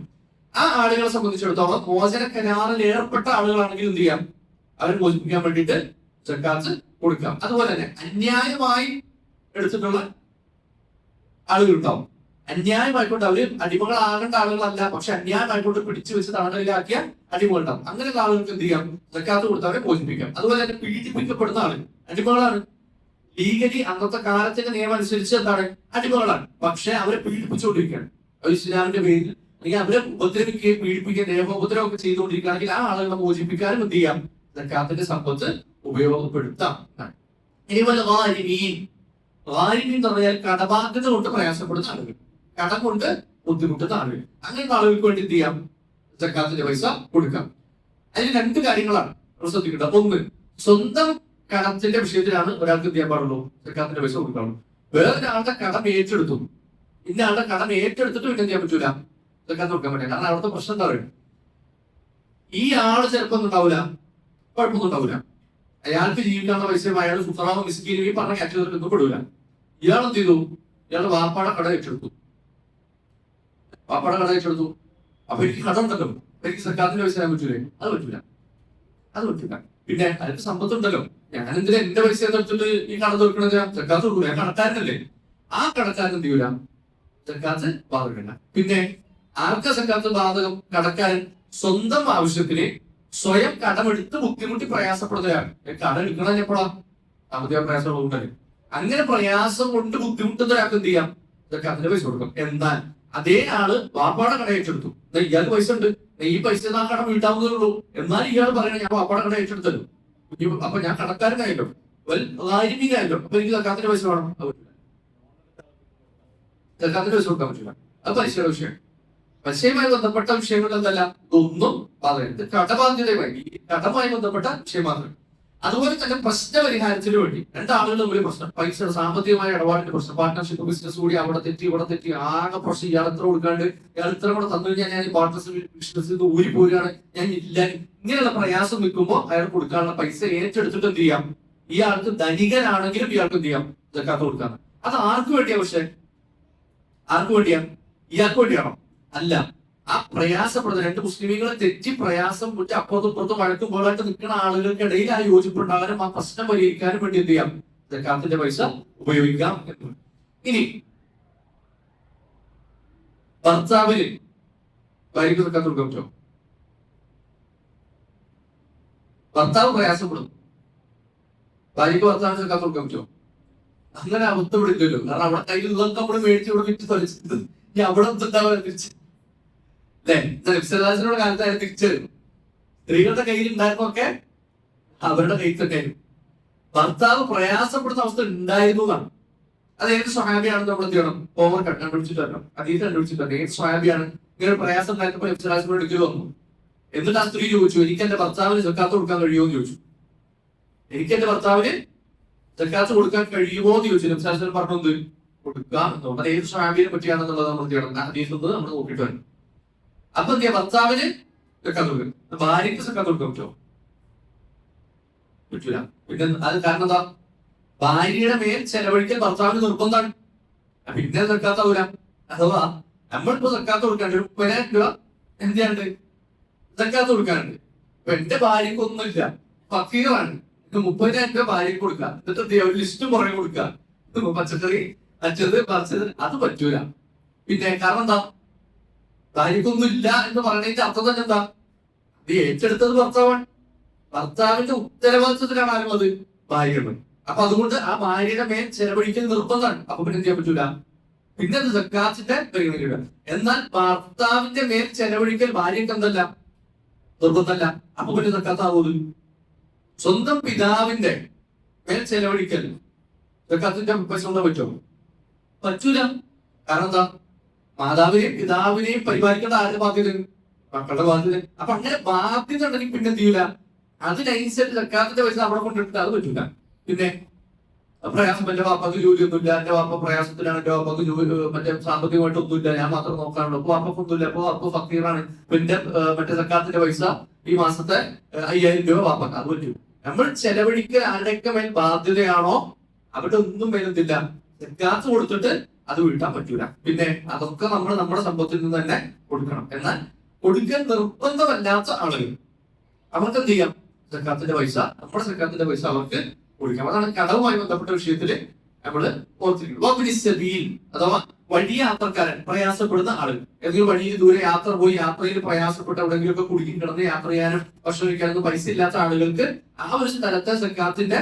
ആ ആളുകളെ സംബന്ധിച്ചിടത്തോളം മോചന കരാറിൽ ഏർപ്പെട്ട ആളുകളാണെങ്കിൽ എന്ത് ചെയ്യാം, അവരെ മോചിപ്പിക്കാൻ വേണ്ടിയിട്ട് സക്കാത്ത് കൊടുക്കാം. അതുപോലെ തന്നെ അന്യായമായി എടുത്തിട്ടുള്ള ആളുകൾ ഉണ്ടാവും. അന്യായമായിക്കൊണ്ട് അവര് അടിമകളാകേണ്ട ആളുകളല്ല, പക്ഷെ അന്യായമായിക്കൊണ്ട് പിടിച്ചു വെച്ച് തടങ്കലിലാക്കിയ അടിമകളുണ്ടാവും. അങ്ങനെയുള്ള ആളുകൾക്ക് എന്ത് ചെയ്യാം? സക്കാത്ത് കൊടുത്ത് അവരെ മോചിപ്പിക്കാം. അതുപോലെ തന്നെ പീഡിപ്പിക്കപ്പെടുന്ന ആള് അടിമകളാണ്. ലീഗലി അന്നത്തെ കാലത്തിന്റെ നിയമം അനുസരിച്ച് എന്താണ്? അടിമകളാണ്. പക്ഷെ അവരെ പീഡിപ്പിച്ചുകൊണ്ടിരിക്കുകയാണ്. ഇസ്ലാമിന്റെ പേരിൽ അല്ലെങ്കിൽ അവരെ ഉപദ്രവിക്കുകയും പീഡിപ്പിക്കുകയും ദേഹോപദ്രവം ഒക്കെ ചെയ്തുകൊണ്ടിരിക്കുകയാണെങ്കിൽ ആ ആളുകളെ മോചിപ്പിക്കാനും എന്ത് ചെയ്യാം? സക്കാത്തിന്റെ സമ്പത്ത് ഉപയോഗപ്പെടുത്താം. ഇനിപോലെ ഗാരിമീൻ എന്ന് പറഞ്ഞാൽ കടബാധ്യത കൊണ്ട് പ്രയാസപ്പെടുന്ന ആളുകൾ, കടം കൊണ്ട് ബുദ്ധിമുട്ടുന്ന ആളുകൾ, അങ്ങനെയുള്ള ആളുകൾക്ക് വേണ്ടി എന്ത് ചെയ്യാം? സക്കാത്തിന്റെ പൈസ കൊടുക്കാം. അതിന് രണ്ട് കാര്യങ്ങളാണ് ശ്രദ്ധിക്കേണ്ടത്. ഒന്ന്, സ്വന്തം കടത്തിന്റെ വിഷയത്തിലാണ് ഒരാൾക്ക് എന്ത് ചെയ്യാൻ പാടുള്ളൂ? സക്കാത്തിന്റെ പൈസ കൊടുക്കാറുള്ളൂ. വേറൊരാളുടെ കടം ഏറ്റെടുത്തു, ഇന്ന ആളുടെ കടം ഏറ്റെടുത്തിട്ട് പിന്നെ എന്ത് ചെയ്യാൻ പറ്റൂല? സക്കാത്ത് കൊടുക്കാൻ പറ്റില്ല. കാരണം അവിടുത്തെ പ്രശ്നം എന്താ പറയുക? ഈ ആള് ചിലപ്പോൾ ഒന്നും ഉണ്ടാവില്ല, കുഴപ്പമൊന്നും ഉണ്ടാവില്ല. അയാൾക്ക് ജീവിക്കാനുള്ള പൈസയും അയാൾ സുഖറാവും മിസ്കീനും ഈ പറഞ്ഞ കാറ്റഗറിയിലൊന്നും പെടൂല. ഇയാൾ എന്ത് ചെയ്തു? ഇയാളുടെ വാപ്പാടെ കട ഏറ്റെടുത്തു. അപ്പൊ എനിക്ക് കട ഉണ്ടല്ലോ, എനിക്ക് സക്കാത്തിന്റെ പൈസ തരാൻ പറ്റൂലേ? അത് പറ്റൂല. പിന്നെ അതിന്റെ സമ്പത്തുണ്ടല്ലോ, ഞാൻ എന്തിനാ എന്റെ പൈസ എടുത്തിട്ട് ഈ കട തീർക്കണത്? സക്കാത്ത് കൊടുക്കൂല, ഞാൻ കടക്കാരനല്ലേ. ആ കടക്കാരൻ എന്ത് ചെയ്യൂല? സക്കാത്ത് ബാധകല്ല. പിന്നെ ആർക്കാ സക്കാത്ത് ബാധകം? കടക്കാരൻ സ്വന്തം ആവശ്യത്തിന് സ്വയം കടമെടുത്ത് ബുദ്ധിമുട്ടി പ്രയാസപ്പെടുന്നതാണ്. കട എടുക്കണ എപ്പോഴാ? സാമ്പത്തിക പ്രയാസം ഉണ്ടല്ലേ. അങ്ങനെ പ്രയാസം കൊണ്ട് ബുദ്ധിമുട്ടുന്ന ഒരാൾക്ക് എന്ത് ചെയ്യാം? സക്കാത്തിന്റെ പൈസ കൊടുക്കും. എന്നാൽ അതേ ആള് വാപ്പാടെ കട ഏറ്റെടുത്തു, ഇയാൾക്ക് പൈസ ഉണ്ട്, ഈ പൈസ ആ കട വീട്ടാവുന്നതേ ഉള്ളൂ. എന്നാൽ ഇയാൾ പറയണ ഞാൻ വാപ്പാടെ കട ഏറ്റെടുത്തല്ലോ, അപ്പൊ ഞാൻ കടക്കാരനായല്ലോ, ആയിരിക്കായല്ലോ, അപ്പൊ എനിക്ക് സക്കാത്തിന്റെ പൈസ വേണം. സക്കാത്തിന്റെ പൈസ കൊടുക്കാൻ പറ്റില്ല. അത് പൈസയുടെ വിഷയം. പൈസയുമായി ബന്ധപ്പെട്ട വിഷയങ്ങൾ എന്തല്ല, ഒന്നും പറയുന്നത് കടബാധ്യതയുമായി കടമായി ബന്ധപ്പെട്ട വിഷയം മാത്രം. അതുപോലെ തന്നെ പ്രശ്ന പരിഹാരത്തിന് വേണ്ടി രണ്ടാളുകൾ തമ്മിൽ പ്രശ്നം, പൈസയുടെ സാമ്പത്തികമായ ഇടപാടിന്റെ പ്രശ്നം, പാർട്ട്ണർഷിപ്പ് ബിസിനസ് കൂടി അവിടെ തെറ്റി ഇവിടെ തെറ്റി ആകെ പ്രശ്നം. ഇയാൾ എത്ര കൊടുക്കാണ്ട്, ഇയാൾ ഇത്ര കൂടെ തന്നു കഴിഞ്ഞാൽ ഞാൻ പാർട്ട്ണർഷിപ്പ് ബിസിനസ് ഊരി പോരുകയാണ്, ഞാൻ ഇല്ല, ഇങ്ങനെയുള്ള പ്രയാസം നിൽക്കുമ്പോൾ അയാൾ കൊടുക്കാനുള്ള പൈസ ഏറ്റെടുത്തിട്ട് എന്ത് ചെയ്യാം? ഇയാൾക്ക് ധനികനാണെങ്കിലും ഇയാൾക്ക് എന്ത് ചെയ്യാം? സക്കാത്ത് കൊടുക്കാം. അത് ആർക്ക് വേണ്ടിയാ? പക്ഷെ ആർക്ക് വേണ്ടിയാ? ഇയാൾക്ക് വേണ്ടിയാണോ? അല്ല. ആ പ്രയാസപ്പെടുന്ന രണ്ട് മുസ്ലിമീങ്ങളെ തെറ്റി പ്രയാസം വിട്ട് അപ്പുറത്തും ഇപ്പുറത്തും വഴക്കും പോലായിട്ട് നിൽക്കുന്ന ആളുകൾക്കിടയിൽ ആ യോജിപ്പുണ്ടാകാനും ആ പ്രശ്നം പരിഹരിക്കാനും വേണ്ടി എന്ത് ചെയ്യാം? സക്കാത്തിന്റെ പൈസ ഉപയോഗിക്കാം എന്ന്. ഇനി ഭർത്താവിന് ഭാര്യയ്ക്ക് സക്കാത്ത് കൊടുക്കാൻ പറ്റുമോ? ഭർത്താവ് പ്രയാസപ്പെടും, ഭാര്യയ്ക്ക് ഭർത്താവിന് സക്കാത്ത് കൊടുക്കാൻ പറ്റുമോ? അങ്ങനെ അവസ്ഥ വിടില്ലല്ലോ. കാരണം അവിടെ കയ്യിൽ ഇതൊക്കെ നമ്മള് മേടിച്ച് ഇവിടെ വിറ്റ് തൊലച്ചത് ഇനി അവിടെ എന്താ തിരിച്ച് അല്ലെ? നബിസ്വല്ലാസിനോട് കാലത്തായാലും തിരിച്ചു വരും. സ്ത്രീകളുടെ കയ്യിൽ ഉണ്ടായിരുന്നൊക്കെ അവരുടെ കയ്യിൽ തന്നെയായിരുന്നു. ഭർത്താവ് പ്രയാസപ്പെടുന്ന അവസ്ഥ ഉണ്ടായിരുന്നു എന്നാണ്. അത് ഏത് സ്വഹാബിയാണെന്ന് നമ്മൾ എന്ത് ചെയ്യണം? ഓവർ കണ്ടുപിടിച്ചിട്ട് വരണം, അതീത് കണ്ടുപിടിച്ചിട്ട് വരണം. ഏത് സ്വഹാബിയാണ് ഇങ്ങനെ പ്രയാസം ഉണ്ടായിരുന്നപ്പോൾ നബിസ്വല്ലാസിനോട് എടുക്കൽ വന്നു. എന്നിട്ട് ആ സ്ത്രീ ചോദിച്ചു, എനിക്ക് എന്റെ ഭർത്താവിന് സക്കാത്ത് കൊടുക്കാൻ കഴിയുമോ എന്ന് ചോദിച്ചു. എനിക്ക് എന്റെ ഭർത്താവിന് സക്കാത്ത് കൊടുക്കാൻ കഴിയുമോ എന്ന് ചോദിച്ചു. നബിസ്വല്ലാസിനോട് പറഞ്ഞത് കൊടുക്കാം എന്നുള്ളത്. അത് ഏത് സ്വഹാബിയെ പറ്റിയാണെന്നുള്ളത് നമ്മൾ എന്ത് ചെയ്യണം? ഹദീസിൽ നമ്മൾ നോക്കിയിട്ട് വരണം. അപ്പൊ എന്ത് ചെയ്യാം? ഭർത്താവിന് സക്കാത്ത് കൊടുക്കും, ഭാര്യയ്ക്ക് സക്കാത്ത് കൊടുക്കാൻ പറ്റുമോ? പറ്റൂല. പിന്നെ അത് കാരണം എന്താ? ഭാര്യയുടെ മേൽ ചെലവഴിക്കൽ ഭർത്താവിന് നിർബന്ധമാണ്. പിന്നെ സക്കാത്താവൂല. അഥവാ നമ്മളിപ്പോ സക്കാത്ത് കൊടുക്കാണ്ട് 30,000 രൂപ എന്ത് ചെയ്യാണ്ട് സക്കാത്ത് കൊടുക്കാനുണ്ട്. ഇപ്പൊ എന്റെ ഭാര്യക്ക് ഒന്നുമില്ല, ഫക്കീറാണ്, 30,000 രൂപ ഭാര്യക്ക് കൊടുക്കാം. എന്നിട്ട് എന്ത് ചെയ്യാം? ഒരു ലിസ്റ്റും പുറകെ കൊടുക്കുക, പച്ചക്കറി അച്ചത് പറിച്ചത്. അത് പറ്റൂല. പിന്നെ കാരണം എന്താ? ഭാര്യക്കൊന്നും ഇല്ല എന്ന് പറയുന്നതിന്റെ അർത്ഥം തന്നെ എന്താ? ഇത് ഏറ്റെടുത്തത് ഭർത്താവാണ്. ഭർത്താവിന്റെ ഉത്തരവാദിത്വത്തിലാണ് ആരും അത് ഭാര്യയാണ്. അപ്പൊ അതുകൊണ്ട് ആ ഭാര്യയുടെ മേൽ ചെലവഴിക്കൽ നിർബന്ധമാണ്. അപ്പൊ പിന്നെ എന്ത് ചെയ്യാൻ പറ്റൂല? പിന്നെ അത് സക്കാത്തിന്റെ പരിഗണിക്കുക. എന്നാൽ ഭർത്താവിന്റെ മേൽ ചെലവഴിക്കൽ ഭാര്യക്ക് എന്തല്ല? നിർബന്ധമല്ല. അപ്പൊ പിന്നെ സക്കാത്താവൂത്. സ്വന്തം പിതാവിന്റെ മേൽ ചെലവഴിക്കൽ സക്കാത്തിന്റെ പൈസ കൊണ്ടാ പറ്റുമോ? പറ്റൂല. കാരണം എന്താ? മാതാവിനെയും പിതാവിനെയും പരിപാലിക്കേണ്ട ആരുടെ ബാധ്യത? മക്കളുടെ ബാധ്യത. അപ്പൊ അങ്ങനെ ബാധ്യത ഉണ്ടെങ്കിൽ പിന്നെ എന്ത് ചെയ്യൂല? അതിനനുസരിച്ച് സക്കാത്തിന്റെ പൈസ അവിടെ കൊണ്ടിട്ട് അത് പറ്റൂല. പിന്നെ പ്രയാസം, എന്റെ വാപ്പക്ക് ജോലിയൊന്നുമില്ല, എന്റെ വാപ്പ പ്രയാസത്തിലാണ്, എന്റെ വാപ്പക്ക് ജോലി മറ്റേ സാമ്പത്തികമായിട്ടൊന്നുമില്ല, ഞാൻ മാത്രം നോക്കാനുള്ളൂ, അപ്പൊ വാപ്പക്കൊന്നുമില്ല, അപ്പൊ വാപ്പ ഫക്കീറാണ്, പിന്നെ മറ്റേ സക്കാത്തിന്റെ പൈസ ഈ മാസത്തെ 5,000 രൂപ വാപ്പക്ക്, അത് പറ്റൂ. നമ്മൾ ചെലവഴിക്കൽ ആരുടെയൊക്കെ മേൽ ബാധ്യതയാണോ അവിടെ ഒന്നും വരുന്നില്ല, സക്കാത്ത് കൊടുത്തിട്ട് അത് വീട്ടാൻ പറ്റൂല. പിന്നെ അതൊക്കെ നമ്മൾ നമ്മുടെ സമ്പത്തിൽ നിന്ന് തന്നെ കൊടുക്കണം. എന്നാൽ കൊടുക്കാൻ നിർബന്ധമല്ലാത്ത ആളുകൾ അവർക്ക് എന്ത് ചെയ്യാം? സക്കാത്തിന്റെ പൈസ, നമ്മുടെ സക്കാത്തിന്റെ പൈസ അവർക്ക് കൊടുക്കാം. അതാണ് കടവുമായി ബന്ധപ്പെട്ട വിഷയത്തില് നമ്മൾ ഓർത്തിരിക്കുന്നത്. അഥവാ വഴി യാത്രക്കാരൻ, പ്രയാസപ്പെടുന്ന ആളുകൾ, ഏതെങ്കിലും വഴിയിൽ ദൂരെ യാത്രയിൽ പ്രയാസപ്പെട്ട് എവിടെയെങ്കിലും ഒക്കെ കുടുങ്ങി കിടന്ന് യാത്ര ചെയ്യാനും ഭക്ഷണം കഴിക്കാനൊന്നും പൈസ ഇല്ലാത്ത ആളുകൾക്ക് ആ ഒരു സ്ഥലത്തെ സക്കാത്തിന്റെ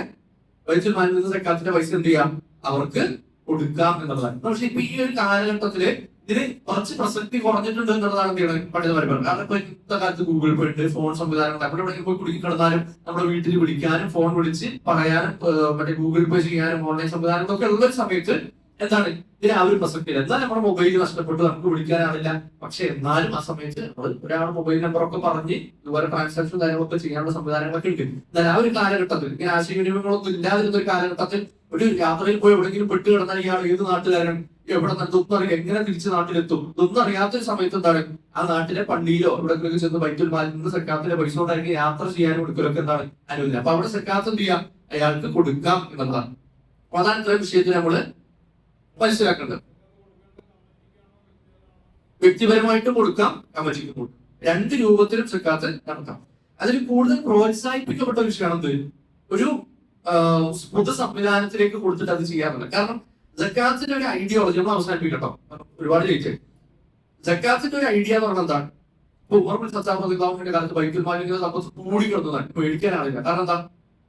ബൈത്തുൽ മാലിൽ നിന്ന് സക്കാത്തിന്റെ പൈസ എന്ത് ചെയ്യാം, അവർക്ക് കൊടുക്കാം എന്നുള്ളതാണ്. പക്ഷെ ഇപ്പൊ ഈ ഒരു കാലഘട്ടത്തില് ഇതിന് കുറച്ച് പ്രസക്തി കുറഞ്ഞിട്ടുണ്ട് എന്നുള്ളതാണ് എന്ത് ചെയ്യണം പണ്ഡിതന്മാർ പറയുന്നത്. കാരണം ഇപ്പൊ ഇന്നത്തെ കാലത്ത് ഗൂഗിൾ പേ ഉണ്ട്, ഫോൺ സംവിധാനങ്ങൾ, നമ്മുടെ എവിടെയെങ്കിലും പോയി കുടുങ്ങി കിടന്നാലും നമ്മുടെ വീട്ടിൽ വിളിക്കാനും ഫോൺ വിളിച്ച് പറയാനും മറ്റേ ഗൂഗിൾ പേ ചെയ്യാനും ഓൺലൈൻ സംവിധാനങ്ങളൊക്കെ ഉള്ള ഒരു സമയത്ത് എന്താണ് ഇതിന് ആ ഒരു പ്രസക്തി. എന്നാൽ നമ്മുടെ മൊബൈൽ നഷ്ടപ്പെട്ടു, നമുക്ക് വിളിക്കാനാവില്ല. പക്ഷെ എന്നാലും ആ സമയത്ത് ഒരാളുടെ മൊബൈൽ നമ്പറൊക്കെ പറഞ്ഞ് ഇതുപോലെ ട്രാൻസാക്ഷൻ കാര്യങ്ങളൊക്കെ ചെയ്യാനുള്ള സംവിധാനങ്ങളൊക്കെ ഉണ്ട്. എന്നാൽ ആ ഒരു കാലഘട്ടത്തിൽ ഇങ്ങനെ ആശയവിനിമയങ്ങളൊന്നും ഇല്ലാതിരുന്ന ഒരു കാലഘട്ടത്തിൽ ഒരു യാത്രയിൽ പോയി എവിടെയെങ്കിലും പെട്ട് കിടന്നാൽ ഇയാൾ ഏത് നാട്ടുകാരൻ, എവിടെ നിന്നൊന്നും അറിയാം, എങ്ങനെ തിരിച്ച് നാട്ടിലെത്തും, ഇതൊന്നും അറിയാത്തൊരു സമയത്ത് എന്താണ് ആ നാട്ടിലെ പള്ളിയിലോ എവിടെയൊക്കെ ചെന്ന് ബൈത്തുൽ മാലിൽ നിന്ന് സക്കാത്തിന്റെ പൈസ കൊണ്ടായിരിക്കും യാത്ര ചെയ്യാനും എടുക്കലൊക്കെ എന്താണ് അനുവദില്ല. അപ്പൊ അവിടെ സക്കാത്ത് എന്ത് ചെയ്യാം, അയാൾക്ക് കൊടുക്കാം എന്നുള്ളതാണ്. അപ്പൊ അതാണ് ഇത്രയും വിഷയത്തിൽ നമ്മള് മനസ്സിലാക്കേണ്ടത്. വ്യക്തിപരമായിട്ടും കൊടുക്കാം, കമ്മിറ്റിക്കും കൊടുക്കാം. രണ്ട് രൂപത്തിലും സക്കാത്ത് നടത്താം. അതിൽ കൂടുതൽ പ്രോത്സാഹിപ്പിക്കപ്പെട്ട ഒരു വിഷയമാണ് ഒരു പൊതു സംവിധാനത്തിലേക്ക് കൊടുത്തിട്ട് അത് ചെയ്യാറുണ്ട്. കാരണം സക്കാത്തിന്റെ ഒരു ഐഡിയോളജി നമ്മൾ അവസാനിപ്പിക്കട്ടോ, ഒരുപാട് ചോദിച്ചത്. സക്കാത്തിന്റെ ഒരു ഐഡിയ എന്ന് പറഞ്ഞാൽ എന്താണ്? ഇപ്പൊ ഉമർ സത്താബിന്റെ കാലത്ത് ബൈത്തുൽ മാലിന്റെ സമ്പത്ത് കൂടി കിടന്നതാണ്, മേടിക്കാനാവില്ല. കാരണം എന്താ?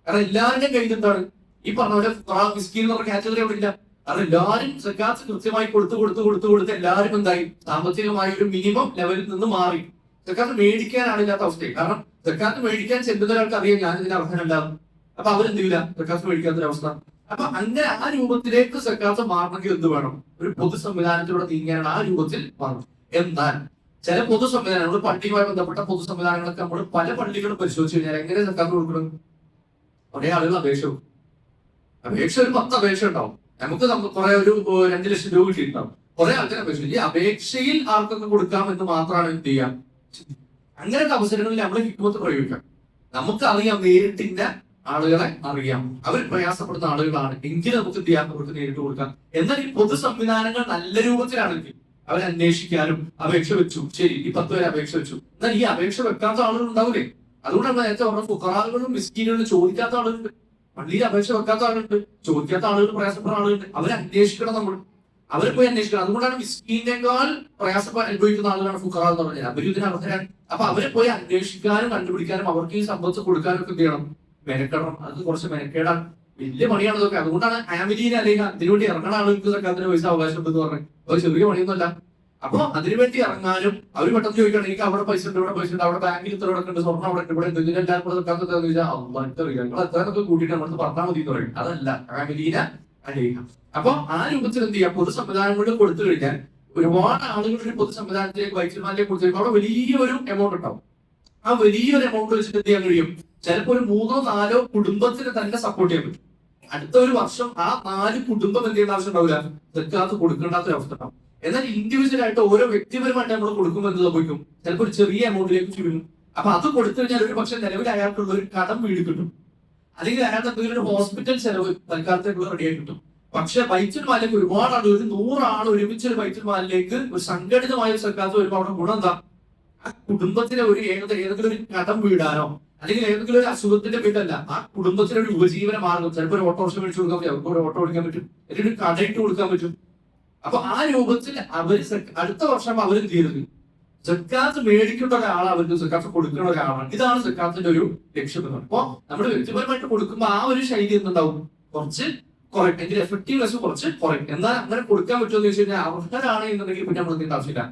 കാരണം എല്ലാവരുടെയും കയ്യിൽ എന്താണ് ഈ പറഞ്ഞ പോലെ മിസ്കീൻ എന്ന് പറഞ്ഞ കാറ്റഗറി അവിടെ ഇല്ല. കാരണം എല്ലാവരും സക്കാത്ത് കൃത്യമായി കൊടുത്ത് എല്ലാവരും എന്തായി സാമ്പത്തികമായ ഒരു മിനിമം ലെവലിൽ നിന്ന് മാറി. സക്കാത്ത് മേടിക്കാനാണില്ലാത്ത അവസ്ഥയായി. കാരണം സക്കാത്ത് മേടിക്കാൻ ചെല്ലുന്ന ഒരാൾക്ക് അറിയാം ഞാൻ ഇതിന് അർഹനല്ല. അപ്പൊ അവരെന്ത് ചെയ്യില്ല, സക്കാത്ത് മേടിക്കാത്തൊരവസ്ഥ. അപ്പൊ അങ്ങനെ ആ രൂപത്തിലേക്ക് സക്കാത്ത് മാറണമെങ്കിൽ എന്ത് വേണം? ഒരു പൊതു സംവിധാനത്തിലൂടെ നീങ്ങാനാണ് ആ രൂപത്തിൽ മാറണം. എന്നാൽ ചില പൊതു സംവിധാനങ്ങൾ, പള്ളിയുമായി ബന്ധപ്പെട്ട പൊതു സംവിധാനങ്ങളൊക്കെ നമ്മൾ പല പള്ളികളും പരിശോധിച്ചു കഴിഞ്ഞാൽ എങ്ങനെ സക്കാത്ത് കൊടുക്കണം? കുറെ ആളുകൾ അപേക്ഷ ഒരു 10 അപേക്ഷ ഉണ്ടാവും. നമുക്ക് കുറെ ഒരു 2 ലക്ഷം രൂപ കിട്ടിയിട്ടുണ്ടാവും. കുറെ ആൾക്കാരെ അപേക്ഷ. ഈ അപേക്ഷയിൽ ആർക്കൊക്കെ കൊടുക്കാം എന്ന് മാത്രമാണ് എന്ത് ചെയ്യാം. അങ്ങനെയുള്ള അവസരങ്ങളിൽ നമ്മൾ ഹിക്മത്ത് പ്രയോഗിക്കാം. നമുക്കറിയാം, നേരിട്ടിന്റെ ആളുകളെ അറിയാം, അവർ പ്രയാസപ്പെടുന്ന ആളുകളാണ് എങ്കിൽ നമുക്ക് എന്ത് ചെയ്യാം, അവർക്ക് നേരിട്ട് കൊടുക്കാം. എന്നാൽ ഈ പൊതു സംവിധാനങ്ങൾ നല്ല രൂപത്തിലാണെങ്കിൽ അവരന്വേഷിക്കാനും അപേക്ഷ വെച്ചു, ശരി ഈ 10 പേരെ അപേക്ഷ വെച്ചു, എന്നാൽ ഈ അപേക്ഷ വെക്കാത്ത ആളുകൾ ഉണ്ടാവില്ലേ? അതുകൊണ്ടാണ് നേരത്തെ പറഞ്ഞ ഫുഖറാകളും മിസ്കീനുകളും ചോദിക്കാത്ത ആളുകളുണ്ട്, പള്ളിയിൽ അപേക്ഷ വെക്കാത്ത ആളുകളുണ്ട്, ചോദിക്കാത്ത ആളുകൾ, പ്രയാസപ്പെടുന്ന ആളുകളുണ്ട്. അവരന്വേഷിക്കണം, അവരെ പോയി അന്വേഷിക്കണം. അതുകൊണ്ടാണ് മിസ്കീനേക്കാൾ പ്രയാസം അനുഭവിക്കുന്ന ആളുകളാണ് ഫുഖറ എന്ന് പറഞ്ഞാൽ. അവരും ഇതിന് അർഹരാണ്. അപ്പൊ അവരെ പോയി അന്വേഷിക്കാനും കണ്ടുപിടിക്കാനും അവർക്ക് ഈ സമ്പത്ത് കൊടുക്കാനും ഒക്കെ എന്ത് ചെയ്യണം, മെനക്കെടണം. അത് കുറച്ച് മെനക്കേടാണ്, വലിയ പണിയാണ് ഇതൊക്കെ. അതുകൊണ്ടാണ് ആമിലീനെ അല്ലെങ്കിൽ അതിനുവേണ്ടി ഇറങ്ങുന്ന ആളുകൾക്ക് ഇതൊക്കെ അതിന് പൈസ അവകാശമുണ്ടെന്ന് പറഞ്ഞത്. അത് ചെറിയ പണിയൊന്നുമല്ല. അപ്പൊ അതിനുവേണ്ടി ഇറങ്ങാനും അവർ പെട്ടെന്ന് ചോദിക്കണം, എനിക്ക് അവിടെ പൈസ ഉണ്ട്, ഇവിടെ പൈസ ഉണ്ട്, അവിടെ ബാങ്കിൽ ഇത്ര ഉണ്ട്, സ്വർണ്ണം അവിടെ ഉണ്ട്, ഇവിടെ എന്തെങ്കിലും എല്ലാവരും കൂടെ വെക്കാത്തത് നിങ്ങൾ എത്രയൊക്കെ കൂട്ടിയിട്ട് നമ്മൾ പറഞ്ഞാൽ മതി എന്ന് പറയും. അതല്ല ആമിലീന അനേകം. അപ്പൊ ആ രൂപത്തിൽ എന്ത് ചെയ്യാം, പൊതു സംവിധാനങ്ങളിൽ കൊടുത്തു കഴിഞ്ഞാൽ ഒരുപാട് ആളുകൾ ഒരു പൊതു സംവിധാനത്തിലേക്ക് ബൈത്തുൽ മാലിലേക്ക് കൊടുത്തു കഴിയുമ്പോൾ അവിടെ വലിയൊരു എമൗണ്ട് ഉണ്ടാവും. ആ വലിയൊരു എമൗണ്ട് വെച്ചിട്ട് എന്ത് ചെയ്യാൻ കഴിയും, ചിലപ്പോൾ ഒരു 3-4 കുടുംബത്തിന് തന്നെ സപ്പോർട്ട് ചെയ്യാൻ പറ്റും. അടുത്ത ഒരു വർഷം ആ 4 കുടുംബം എന്ത് ചെയ്യേണ്ട ആവശ്യം ഉണ്ടാവില്ല, സക്കാത്ത് കൊടുക്കേണ്ടാത്ത ഒരു അവസ്ഥ ഉണ്ടാവും. എന്നാൽ ഇൻഡിവിജ്വൽ ആയിട്ട് ഓരോ വ്യക്തിപരമായിട്ട് നമ്മൾ കൊടുക്കുമ്പോൾ എന്ത് സംഭവിക്കും, ചിലപ്പോൾ ഒരു ചെറിയ എമൗണ്ടിലേക്ക് ചുരുങ്ങും. അപ്പൊ അത് കൊടുത്തു കഴിഞ്ഞാൽ ഒരു പക്ഷെ നിലവിൽ അയാൾക്കുള്ള ഒരു കടം വീട് കിട്ടും, അല്ലെങ്കിൽ അയാൾക്ക് എന്തെങ്കിലും ഒരു ഹോസ്പിറ്റൽ ചെലവ് തൽക്കാലത്തേക്കുള്ള റെഡിയായി കിട്ടും. പക്ഷെ ബൈത്തുൽ മാലിലേക്ക് ഒരുപാട് ആൾ, ഒരു 100 ആൾ ഒരുമിച്ച് ഒരു ബൈത്തുൽ മാലിലേക്ക് ഒരു സംഘടിതമായ സക്കാത്ത് വരുമ്പോൾ അവിടെ ഗുണം എന്താ, ആ കുടുംബത്തിലെ ഒരു ഏതെങ്കിലും ഒരു കടം വീടാനോ അല്ലെങ്കിൽ ഏതെങ്കിലും ഒരു അസുഖത്തിന്റെ വീടല്ല, ആ കുടുംബത്തിന് ഒരു ഉപജീവന മാർഗം, ചിലപ്പോൾ ഒരു ഓട്ടോറിക്ഷ മേടിച്ചു കൊടുക്കാൻ പറ്റും, അവർക്ക് ഒരു ഓട്ടോ ഓടിക്കാൻ പറ്റും, അല്ലെങ്കിൽ ഒരു കടയിട്ട് കൊടുക്കാൻ പറ്റും. അപ്പൊ ആ രൂപത്തിൽ അവര് അടുത്ത വർഷം അവരെന്ത് ചെയ്തത്, സക്കാത്ത് മേടിക്കേണ്ട ഒരാൾ അവർക്ക് സക്കാത്ത് കൊടുക്കേണ്ട ഒരാളാണ്. ഇതാണ് സക്കാത്തിന്റെ ഒരു ലക്ഷ്യം എന്ന്. അപ്പൊ നമ്മൾ വ്യക്തിപരമായിട്ട് കൊടുക്കുമ്പോൾ ആ ഒരു ശൈലി എന്തുണ്ടാവും, കുറച്ച് കുറയും, എങ്കിൽ എഫക്റ്റീവ്നെസ് കുറച്ച് കുറയും. എന്നാൽ അങ്ങനെ കൊടുക്കാൻ പറ്റുമെന്ന് ചോദിച്ചു കഴിഞ്ഞാൽ അർഹരാണ് എന്നുണ്ടെങ്കിൽ പിന്നെ നമ്മൾ എന്തെങ്കിലും ആവശ്യമില്ല,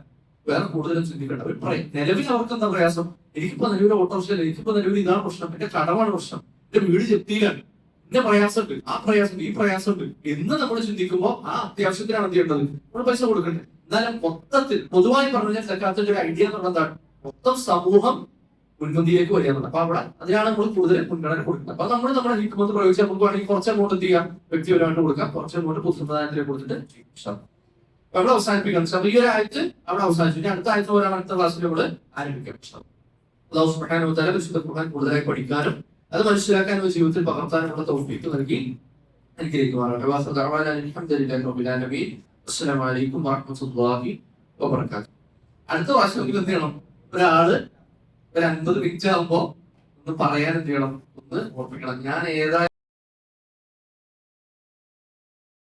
വേറെ കൂടുതലും ചിന്തിക്കേണ്ട. അവർ പറയും നിലവിൽ അവർക്ക് എന്താ പ്രയാസം, എനിക്കിപ്പോ നിലവിൽ ഓട്ടോറിക്ഷ, എനിക്കിപ്പോ നിലവിൽ ഇതാണ് പ്രശ്നം, എന്റെ കടമാണ് പ്രശ്നം, എന്റെ വീട് ജപ്തിയിലാണ്, എന്റെ പ്രയാസമുണ്ട്, ആ പ്രയാസമുണ്ട്, ഈ പ്രയാസമുണ്ട് എന്ന് നമ്മൾ ചിന്തിക്കുമ്പോൾ ആ അത്യാവശ്യത്തിനാണ് എന്ത് ചെയ്യേണ്ടത്, നമ്മൾ പൈസ കൊടുക്കേണ്ടത്. എന്നാലും മൊത്തത്തിൽ പൊതുവായി പറഞ്ഞാൽ സക്കാത്തിന്റെ ഒരു ഐഡിയ എന്ന് പറഞ്ഞാൽ മൊത്തം സമൂഹം മുൻപന്തിയിലേക്ക് വരിക എന്നുള്ളത്. അപ്പൊ അവിടെ അതിനാണ് നമ്മൾ കൂടുതൽ മുൻഗണന കൊടുക്കുന്നത്. അപ്പൊ നമ്മൾ നമ്മുടെ ഹിക്മത്ത് പ്രയോഗിച്ചാൽ നമുക്ക് വേണമെങ്കിൽ കുറച്ച് എമൗണ്ട് എന്ത് ചെയ്യാം, വ്യക്തിപരമായിട്ട് കൊടുക്കാം, കുറച്ച് എമൗണ്ട് പൊതുസമുദായത്തിലേക്ക് കൊടുത്തിട്ട് അവിടെ അവസാനിപ്പിക്കണം. ഈ ഒരു ആഴ്ച അവിടെ അവസാനിച്ചു. ഇനി അടുത്ത ആഴ്ച പോലാണ് അടുത്ത ക്ലാസ്സിൽ നമ്മൾ ആരംഭിക്കാം. അല്ലാഹു സുബ്ഹാനഹു വ തആല വിശുദ്ധ ഖുർആൻ കൂടുതലായി പഠിക്കാനും അത് മനസ്സിലാക്കാനും ജീവിതത്തിൽ പകർത്താനുമുള്ള തൗഫീഖ് നൽകി അനുഗ്രഹിക്കുമാറാകട്ടെ. വാസ ദഅവാന അൽഹംദുലില്ലാഹി റബ്ബിൽ ആലമീൻ. അസ്സലാമു അലൈക്കും വറഹ്മത്തുള്ളാഹി വബറകാതുഹു. അടുത്ത പ്രാവശ്യം എന്ത് ചെയ്യണം, ഒരാള് ഒരു 50 മിനിറ്റ് ആകുമ്പോ ഒന്ന് പറയാൻ എന്ത് ചെയ്യണം, ഒന്ന് ഓർമ്മിക്കണം. ഞാൻ ഏതായാലും